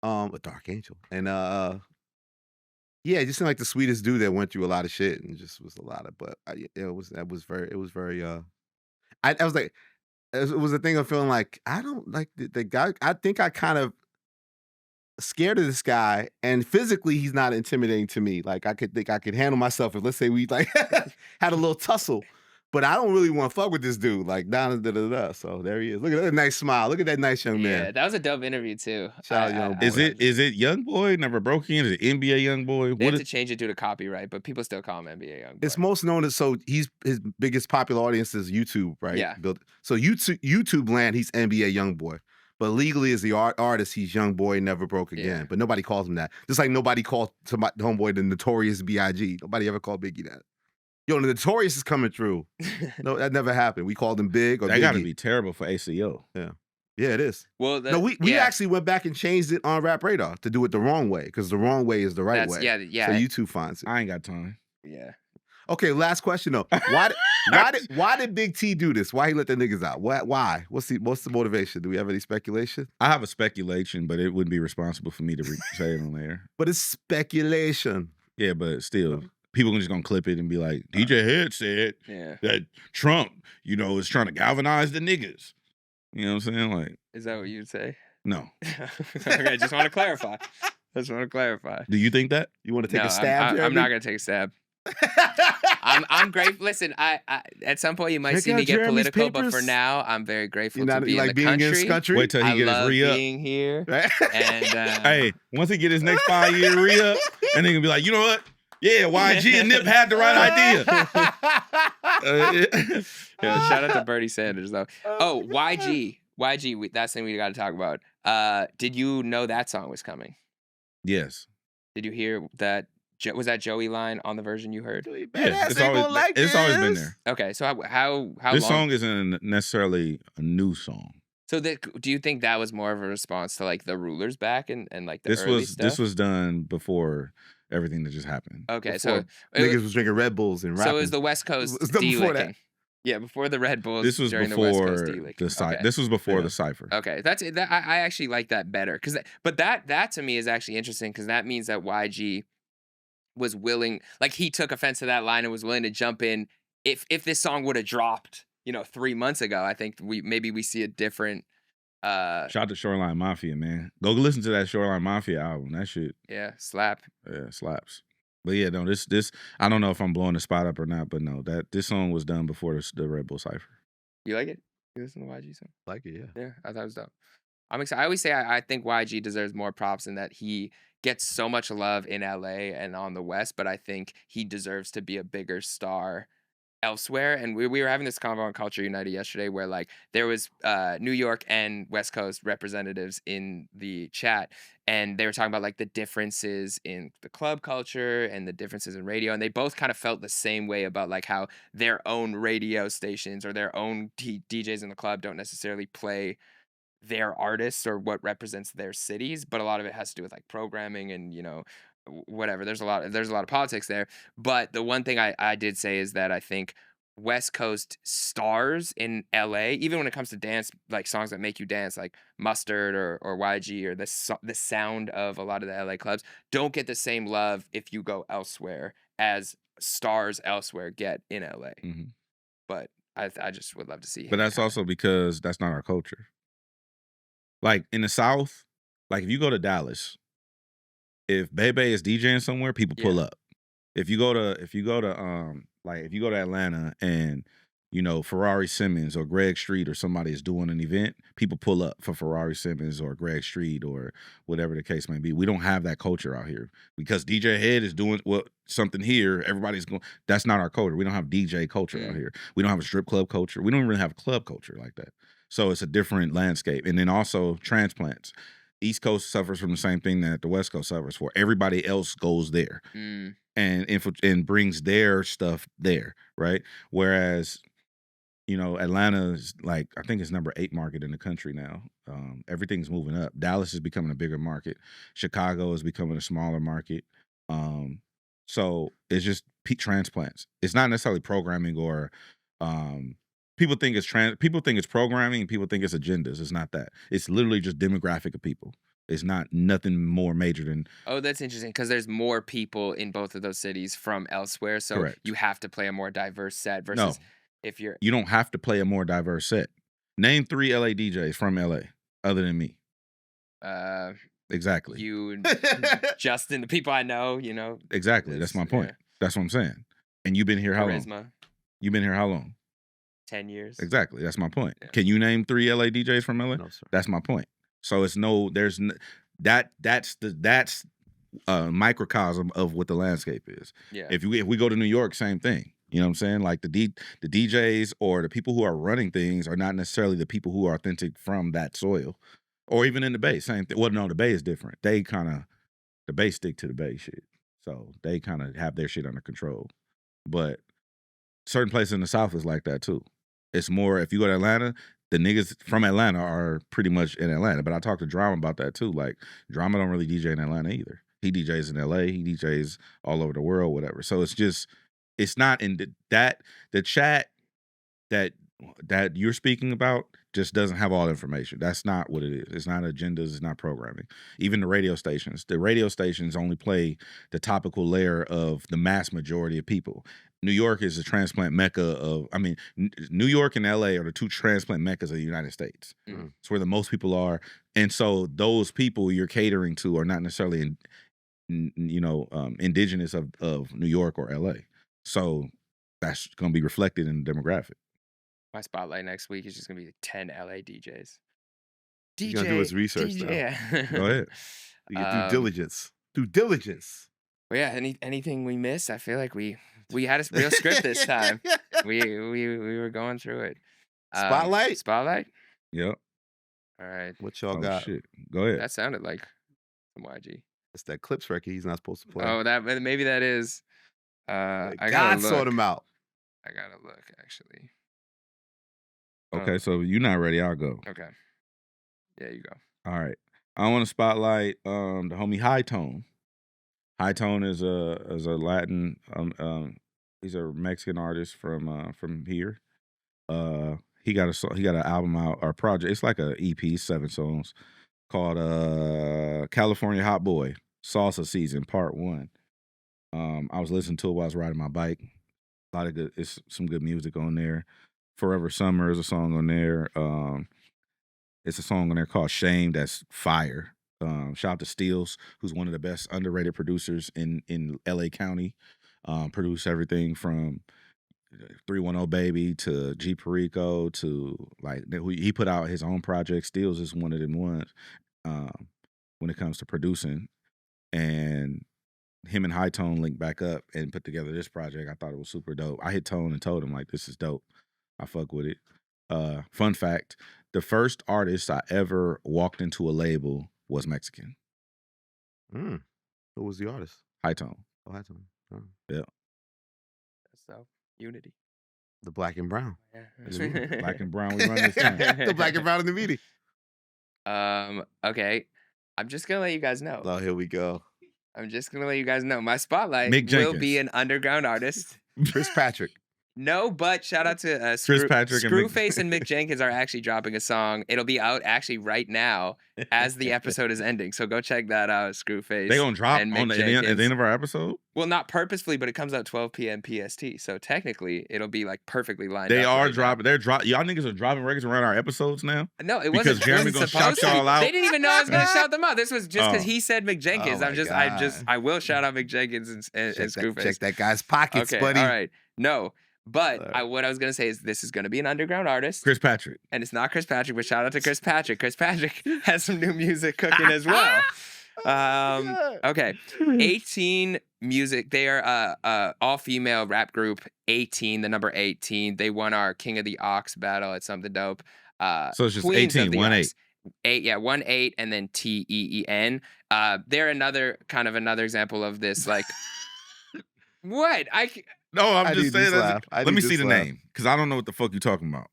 And a dark angel. And yeah, it just seemed like the sweetest dude that went through a lot of shit and just was a lot of. But it was very. I was like, it was a thing of feeling like I don't like the guy. I think I kind of scared of this guy, and physically he's not intimidating to me. Like I could handle myself if, let's say, we like had a little tussle. But I don't really want to fuck with this dude. Like, da-da-da-da-da. So there he is. Look at that nice smile. Look at that nice young man. Yeah, that was a dope interview too. Shout out Youngboy. Is it Youngboy? Never broke in? Is it NBA Youngboy? They had to change it due to copyright, but people still call him NBA Youngboy. It's most known as, so his biggest popular audience is YouTube, right? Yeah. So YouTube land, he's NBA Youngboy. But legally, as the artist, he's Youngboy, Never Broke Again. Yeah. But nobody calls him that. Just like nobody called my homeboy the Notorious B.I.G. Nobody ever called Biggie that. Yo, the Notorious is coming through. No, that never happened. We called him Big or That Biggie. got to be terrible for ACO. Yeah. Yeah, it is. Well, No, we actually went back and changed it on Rap Radar to do it the wrong way, because the wrong way is the right way. Yeah. So YouTube finds it. I ain't got time. Yeah. Okay, last question though. Why did Big T do this? Why he let the niggas out? Why? What's the motivation? Do we have any speculation? I have a speculation, but it wouldn't be responsible for me to say it on there. But it's speculation. Yeah, but still, people are just gonna clip it and be like, DJ Head said that Trump, is trying to galvanize the niggas. You know what I'm saying? Like, is that what you'd say? No. Okay, just want to clarify. Do you think that? You want to take a stab? I'm not gonna take a stab. I'm grateful. Listen, I at some point you might see me get Jeremy's political, but papers. for now I'm very grateful to be like in the being country. in this country. Wait till he get his re-up. Being here, and hey, once he get his next 5-year re-up, and they gonna be like, you know what? Yeah, YG and Nip had the right idea. Yeah, shout out to Bernie Sanders though. Oh, YG, that's the thing we got to talk about. Did you know that song was coming? Yes. Did you hear that? Was that Joey line on the version you heard? Yeah, it's always been there. Okay, so how this long? song isn't necessarily a new song. So do you think that was more of a response to like the Rulers back and like the early stuff? This was done before everything that just happened. Okay, Before so niggas was drinking Red Bulls and rapping. So it was the West Coast It was done before D-licking. that. Yeah, before the Red Bulls. This was during before the West Coast D-licking. Okay. This was before the cipher. Okay, I actually like that better but that to me is actually interesting because that means that YG was willing, like he took offense to that line and was willing to jump in. If this song would have dropped, 3 months ago, I think we see a different. Shout out to Shoreline Mafia, man. Go listen to that Shoreline Mafia album. That shit. Yeah, slap. Yeah, slaps. But yeah, no, this I don't know if I'm blowing the spot up or not, but no, this song was done before the Red Bull cipher. You like it? You listen to YG song? Like it, yeah. Yeah, I thought it was dope. I'm excited. I always say I think YG deserves more props in that he gets so much love in LA and on the West, but I think he deserves to be a bigger star elsewhere. And we were having this convo on Culture United yesterday where like there was New York and West Coast representatives in the chat, and they were talking about like the differences in the club culture and the differences in radio, and they both kind of felt the same way about like how their own radio stations or their own DJs in the club don't necessarily play their artists or what represents their cities, but a lot of it has to do with like programming and whatever. There's a lot of politics there. But the one thing I did say is that I think West Coast stars in LA, even when it comes to dance, like songs that make you dance, like Mustard or YG or the sound of a lot of the LA clubs, don't get the same love if you go elsewhere as stars elsewhere get in LA. Mm-hmm. But I just would love to see. But that's also because that's not our culture. Like in the South, like if you go to Dallas, if Bebe is DJing somewhere, people pull up. If you go to Atlanta and Ferrari Simmons or Greg Street or somebody is doing an event, people pull up for Ferrari Simmons or Greg Street or whatever the case may be. We don't have that culture out here because DJ Head is doing something here. Everybody's going. That's not our culture. We don't have DJ culture out here. We don't have a strip club culture. We don't really have a club culture like that. So it's a different landscape. And then also transplants. East Coast suffers from the same thing that the West Coast suffers for. Everybody else goes there and brings their stuff there, right? Whereas, Atlanta is like, I think it's number 8 market in the country now. Everything's moving up. Dallas is becoming a bigger market. Chicago is becoming a smaller market. So it's just transplants. It's not necessarily programming or people think it's programming and people think it's agendas. It's not that. It's literally just demographic of people. It's not nothing more major than. Oh, that's interesting because there's more people in both of those cities from elsewhere. So Correct. You have to play a more diverse set versus if you're. You don't have to play a more diverse set. Name 3 LA DJs from LA other than me. Exactly. You, Justin, the people I know, Exactly. That's my point. Yeah. That's what I'm saying. And you've been here how long? You've been here how long? 10 years. Exactly. That's my point. Yeah. Can you name 3 LA DJs from LA? No, sir. That's my point. So that's microcosm of what the landscape is. Yeah. If we go to New York, same thing. You know what I'm saying? Like the DJs or the people who are running things are not necessarily the people who are authentic from that soil. Or even in the Bay, same thing. Well, no, the Bay is different. The Bay stick to the Bay shit. So they kind of have their shit under control. But certain places in the South is like that too. It's more, if you go to Atlanta, the niggas from Atlanta are pretty much in Atlanta. But I talked to Drama about that too. Like, Drama don't really DJ in Atlanta either. He DJs in LA. He DJs all over the world, whatever. So it's just, It's not in the chat that you're speaking about just doesn't have all the information. That's not what it is. It's not agendas. It's not programming. Even the radio stations only play the topical layer of the mass majority of people. New York is a transplant mecca of, New York and LA are the two transplant meccas of the United States. Mm. It's where the most people are. And so those people you're catering to are not necessarily, indigenous of New York or LA. So that's going to be reflected in the demographic. My spotlight next week is just gonna be 10 LA DJs. He's gonna do his research now. Yeah. Go ahead. You get due diligence. Due diligence. Well, yeah. Anything we missed? I feel like we had a real script this time. We were going through it. Spotlight. Spotlight. Yep. All right. What y'all got? Shit. Go ahead. That sounded like some YG. It's that Clipse record he's not supposed to play. Oh, maybe that is. I God gotta look. sort him out. I gotta look actually. Okay, so you're not ready. I'll go. Okay. Yeah, you go. All right. I want to spotlight the homie High Tone. High Tone is a Latin. He's a Mexican artist from here. He got an album out or project. It's like a EP, 7 songs, called California Hot Boy Salsa Season Part 1. I was listening to it while I was riding my bike. A lot of good. It's some good music on there. Forever Summer is a song on there. It's a song on there called Shame that's fire. Shout out to Steels, who's one of the best underrated producers in LA County. Produced everything from 310 Baby to G Perico to he put out his own project. Steels is one of them ones when it comes to producing. And him and High Tone linked back up and put together this project. I thought it was super dope. I hit Tone and told him this is dope. I fuck with it. Fun fact, the first artist I ever walked into a label was Mexican. Who was the artist? High Tone. Oh, High Tone. Oh. Yeah. So, unity. The black and brown. Yeah. Black and brown, we run this thing. The black and brown in the meeting. Okay. I'm just gonna let you guys know. Oh, here we go. I'm just gonna let you guys know. My spotlight Mick will Jenkins. be an underground artist. Chris Patrick. No, but shout out to Chris Patrick and Mick- Screwface and Mick Jenkins are actually dropping a song. It'll be out actually right now as the episode is ending. So go check that out, Screwface. They gonna drop and on Mick at the Jenkins. end of our episode? Well, not purposefully, but it comes out 12 p.m. PST. So technically, it'll be perfectly lined They up. are right dropping. Y'all niggas are dropping records around our episodes now? No, it Because wasn't. Jeremy wasn't gonna shout supposed to. y'all out? They didn't even know I was gonna shout them out. This was just because Oh. he said Mick Jenkins. Oh my I will shout out Mick Jenkins and Screwface. Check that guy's pockets, Okay, buddy. all right. No, but what I was gonna say is this is gonna be an underground artist, Chris Patrick. and it's not Chris Patrick, but shout out to Chris Patrick. Chris Patrick has some new music cooking as well. Okay, 18 music. They are all female rap group. 18, the number 18. They won our King of the Ox battle at Something Dope. So it's just Queens of 18, the 1-8. Ox. 1-8, and then TEEN. They're another example of this. What No, I'm I just need saying. this laugh. I Let need me see this the laugh. name because I don't know what the fuck you're talking about.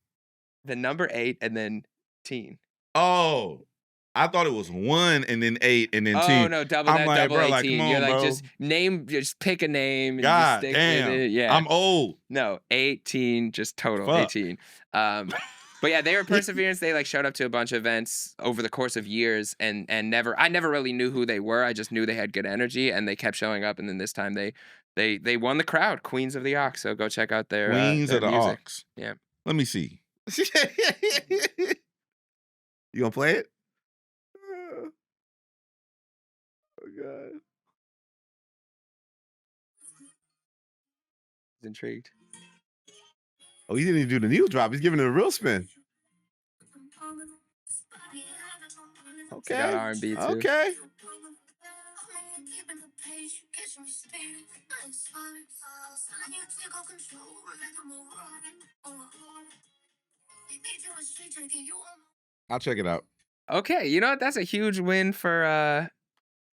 the number 8 and then teen. Oh, I thought it was 1 and then 8 and then 2. Oh no, double I'm that, double bro, 18. come You're on, bro. just pick a name and God just stick damn, with it. Yeah. I'm old. No, 18, just total Fuck. 18. But yeah, they were Perseverance. They showed up to a bunch of events over the course of years and I never really knew who they were. I just knew they had good energy and they kept showing up. And then this time they won the crowd, Queens of the Ox. So go check out their Queens their of the music. Ox. Yeah. Let me see. You gonna play it? Oh god. Intrigued. Oh, he didn't even do the needle drop. He's giving it a real spin. Okay. got R&B too. Okay. I'll check it out. Okay, you know what? That's a huge win for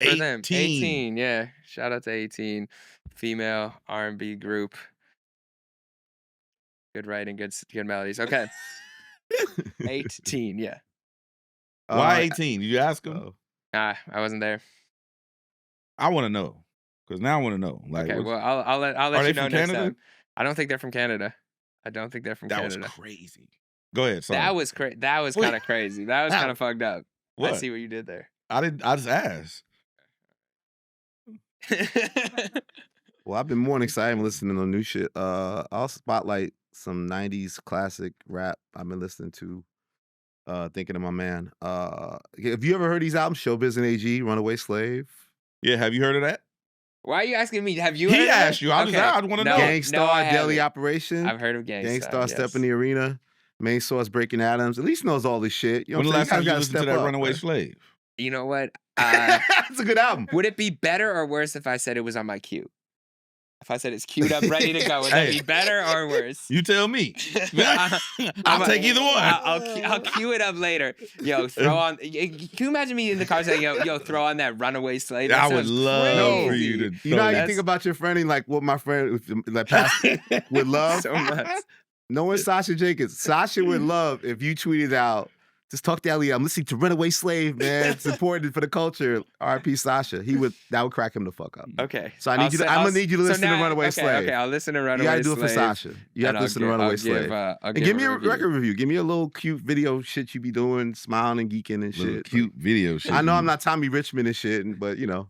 them. 18, yeah. Shout out to 18, female R&B group. Good writing, good melodies. Okay, 18, yeah. Why 18? Did you ask him? Oh. I wasn't there. I want to know Because now I want to know. Like, Okay, what's- well, I'll Are let they you know from next Canada? time. I don't think they're from Canada. I don't think they're from that was Canada. crazy. Go ahead. Sorry. That was That was Wait. kind of crazy. That was How? kind of fucked up. What? I see what you did there. I just asked. Well, I've been more excited listening to new shit. I'll spotlight some 90s classic rap I've been listening to. Thinking of my man. Have you ever heard these albums? Showbiz and AG, Runaway Slave? Yeah, have you heard of that? Why are you asking me? Have you? He heard of asked it? you. I just- I wanna know. Gangstar, I Daily haven't. Operation. I've heard of Gangstar. Gangstar, Step yes. in the Arena. Main Source, Breaking Atoms. At least knows all this shit. You know When the what I'm last saying? time you gotta listened to step that up, Runaway man. Slave? You know what? It's a good album. Would it be better or worse if I said it was on my queue? If I said it's queued up, ready to go, would that be better or worse? You tell me. I'll take either one. I'll queue it up later. Yo, throw on. Can you imagine me in the car saying, "Yo, throw on that Runaway Slave"? That I would sounds love for crazy. you to. You know how you That's- think about your friend and like what my friend like past would love? So much. Knowing Sacha Jenkins. Sacha would love if you tweeted out, just talk to Elliot. I'm listening to Runaway Slave, man. It's important for the culture. R.I.P. Sasha. That would crack him the fuck up. Okay. So I'm gonna need you to listen to Runaway Slave. Okay, I'll listen to Runaway You gotta do it Slave. for Sasha. You have and to listen to Runaway Slave. I'll And give me a review. record review. Give me a little cute video shit you be doing, smiling and geeking and Little shit. cute video shit. I know I'm not Tommy Richman and shit, but you know,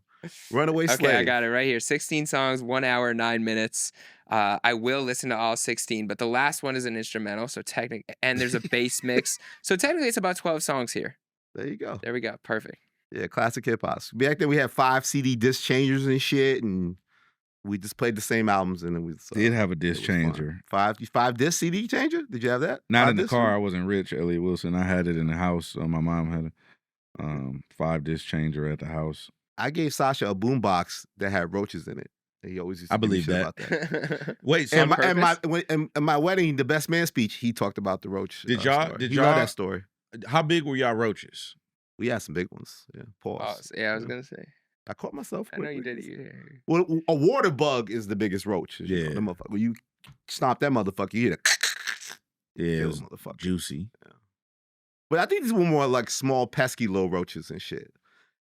Runaway Slave. Okay, I got it right here. 16 songs, 1 hour, 9 minutes. I will listen to all 16, but the last one is an instrumental, so technically, and there's a bass mix. So technically, it's about 12 songs here. There you go. There we go. Perfect. Yeah, classic hip hop. Back then we had 5 CD disc changers and shit, and we just played the same albums, and then we Did have a disc changer. Five disc CD changer? Did you have that? Not 5 in the disc? car. I wasn't rich, Elliot Wilson. I had it in the house. My mom had a 5 disc changer at the house. I gave Sasha a boombox that had roaches in it. And he always used to I give me believe shit that. about that. Wait, so in my wedding, the best man speech, he talked about the roach. Did story. He y'all loved that story? How big were y'all roaches? We had some big ones. Yeah, pause. Yeah, I was gonna say. I caught myself. I know you quickly. did it. Well, a water bug is the biggest roach. as you know, Yeah. the motherfucker. When you stomp that motherfucker, you hear the Yeah, it kills was motherfucker. juicy. But I think these were more like small pesky little roaches and shit.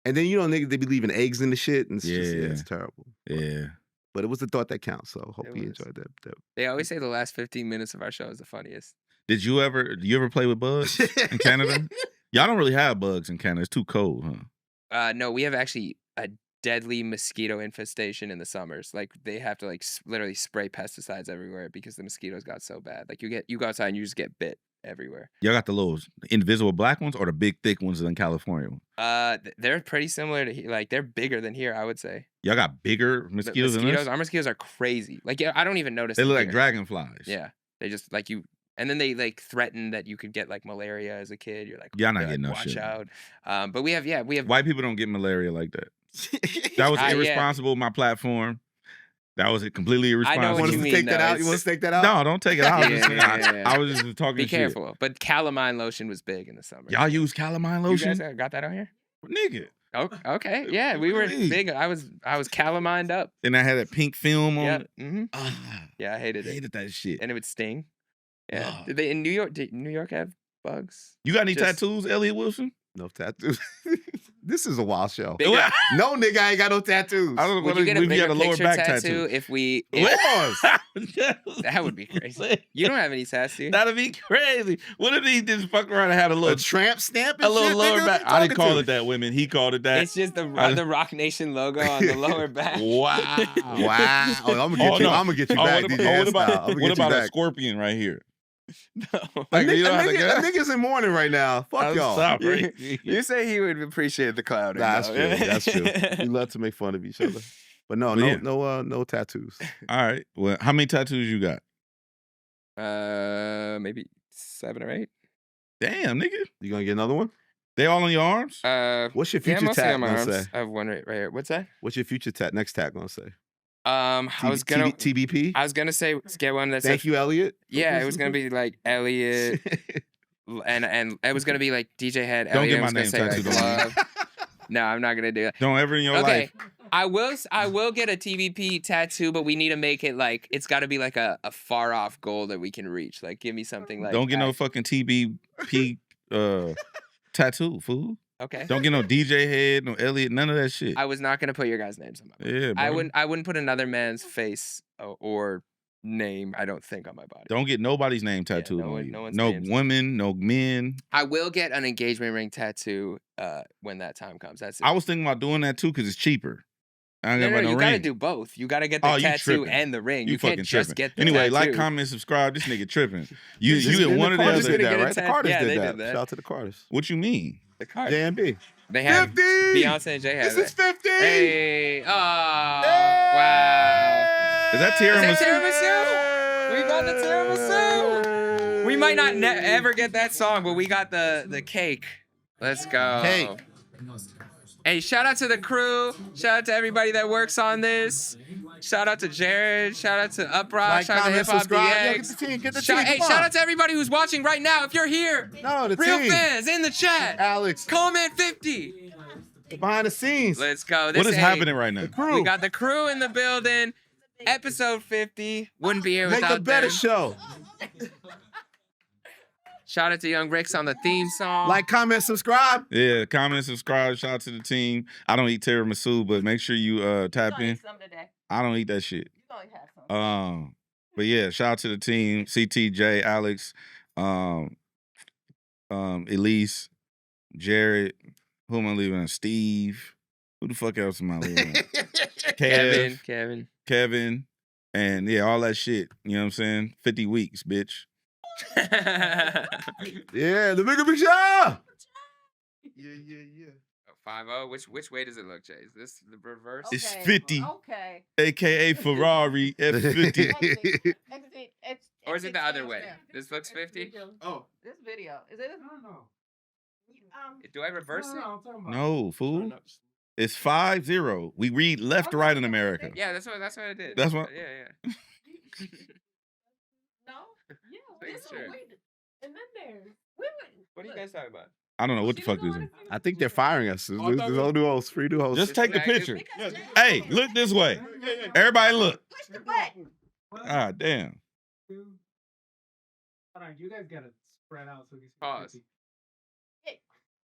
And then niggas they be leaving eggs in the shit, and it's just, Yeah. it's terrible. Yeah. But it was the thought that counts. So hope It you was. enjoyed that. They always say the last 15 minutes of our show is the funniest. Do you ever play with bugs in Canada? Y'all don't really have bugs in Canada. It's too cold, huh? No, we have actually a deadly mosquito infestation in the summers. Like they have to like literally spray pesticides everywhere because the mosquitoes got so bad. Like you go outside and you just get bit everywhere. Y'all got the little invisible black ones or the big thick ones in California? They're pretty similar to like they're bigger than here, I would say. Y'all got bigger The mosquitoes than us? Our mosquitoes are crazy. Like yeah, I don't even notice. They them look like here. dragonflies. Yeah, they just like you. And then they like threaten that you could get like malaria as a kid. You're like, Y'all not they're getting no watch shit. out. But we have White people don't get malaria like that. That was Yeah. irresponsible. My platform. That was completely I irresponsible. know what you mean. Take that out? You want to take that out? No, don't take it out. Yeah. I was just talking Be shit. careful. But calamine lotion was big in the summer. Y'all use calamine You lotion? guys got that out here? Nigga. Oh, okay. Yeah, we were Please. big. I was calamined up. And I had that pink film on Yeah. it. Mm-hmm. Ah, Yeah, I hated I it. hated that shit. And it would sting. Yeah. Ah. Did they in New York? Did New York have bugs? You got any Just- tattoos, Elliot Wilson? No tattoos. This is a wild show. Bigger- No nigga ain't got no tattoos. I don't know Would you get a if you bigger had a lower picture back tattoo tattoo. if we? Pause. That would be crazy. You don't have any tattoos. That'd be crazy. What if he just fuck around and had a A little tramp stamp a and little shit, lower nigga? back? What you I didn't talking call to? it that, women. He called it that. It's just the Rock Nation logo on the lower back. Wow. Wow. Oh, I'm gonna get you. no. I'm gonna get you Oh, back, what DJ about, what style. about, I'm gonna what get you about a back. scorpion right here? No. Like, A you don't have to nigga- get a nigga's in mourning right now. Fuck y'all. Sorry. You say he would appreciate the clouding. That's though. true. That's true. We love to make fun of each other. But no, But no tattoos. All right. Well, how many tattoos you got? Maybe 7 or 8. Damn, nigga. You gonna get another one? They all on your arms? What's your Yeah, future mostly tat on my gonna arms. say? I have one right here. What's that? What's your future next tat gonna say? I was gonna TBP. I was gonna say get one that Thank said you, Elliot. Yeah, it was gonna be like Elliot, and it was gonna be like DJ Head. Don't Elliot get was my gonna name say like tattooed on me. love. No, I'm not gonna do that. Don't ever in your Okay, life. I will get a TBP tattoo, but we need to make it like it's got to be like a far off goal that we can reach. Like, give me something like Don't get no fucking TBP tattoo, fool. Okay. Don't get no DJ head, no Elliot, none of that shit. I was not gonna put your guys' names on my body. Yeah, bro. I wouldn't put another man's face or name, I don't think, on my body. Don't get nobody's name tattooed on you. no one's No names. women, no men. I will get an engagement ring tattoo when that time comes. That's it. I was thinking about doing that too because it's cheaper. I ain't No, got no you ring. gotta do both. You gotta get the Oh, you tattoo tripping. and the ring. You You can't fucking just tripping. get the Anyway, tattoo. like, comment, subscribe. This nigga tripping. You get one or the Carters other. did that, right? The Carters Yeah, did they that. did that. Shout out to the Carters. What you mean? The card. JMB. They have 50! Beyonce and Jay have This is 50! Hey, oh, wow. Is that Is tiramisu? that tiramisu? We got the tiramisu. We might not ever get that song, but we got the cake. Let's go. Cake. Hey, shout out to the crew. Shout out to everybody that works on this. Shout out to Jared. Shout out to Uprock. Like, shout out to comment, subscribe. Yo, HipHopDX. get the team, get the Shout, team, hey, come shout on. out to everybody who's watching right now. If you're here, No, the real team. fans in the chat. Alex. Comment 50. Behind the scenes. Let's go. What is happening right now? We got the crew in the building. Episode 50. Wouldn't be here Make without a better them. show. Shout out to Young Ricks on the theme song. Like, comment, subscribe. Yeah, comment, subscribe. Shout out to the team. I don't eat tiramisu, but make sure you tap in. I don't eat that shit. But yeah, shout out to the team. CTJ, Alex, Elise, Jared. Who am I leaving out? Steve. Who the fuck else am I leaving out? Kevin. And yeah, all that shit. You know what I'm saying? 50 weeks, bitch. Yeah, the bigger show. Yeah. 5-0. Which way does it look, Jay? Is this the reverse? It's 50. Okay. AKA Ferrari F50. Or is it the other way? This looks 50? Oh. This video. Is it? No. Do I reverse it? No, fool. It's 5-0. We read left to right in America. Yeah, that's what I did. That's what. Yeah. No? Yeah. Make sure. And then there's. What are you guys talking about? I don't know what the fuck this is. I think they're firing us. There's no new host, free new host. Just take the picture. Hey, look this way. Everybody look. Ah, damn. Hold on, you guys gotta spread out so we can see. Pause.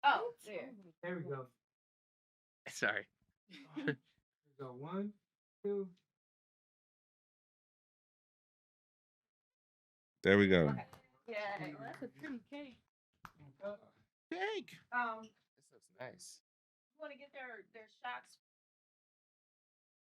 Oh, there. There we go. Sorry. Go 1, 2. There we go. Yeah, that's a pretty cake. Cake. This looks nice. You want to get their shots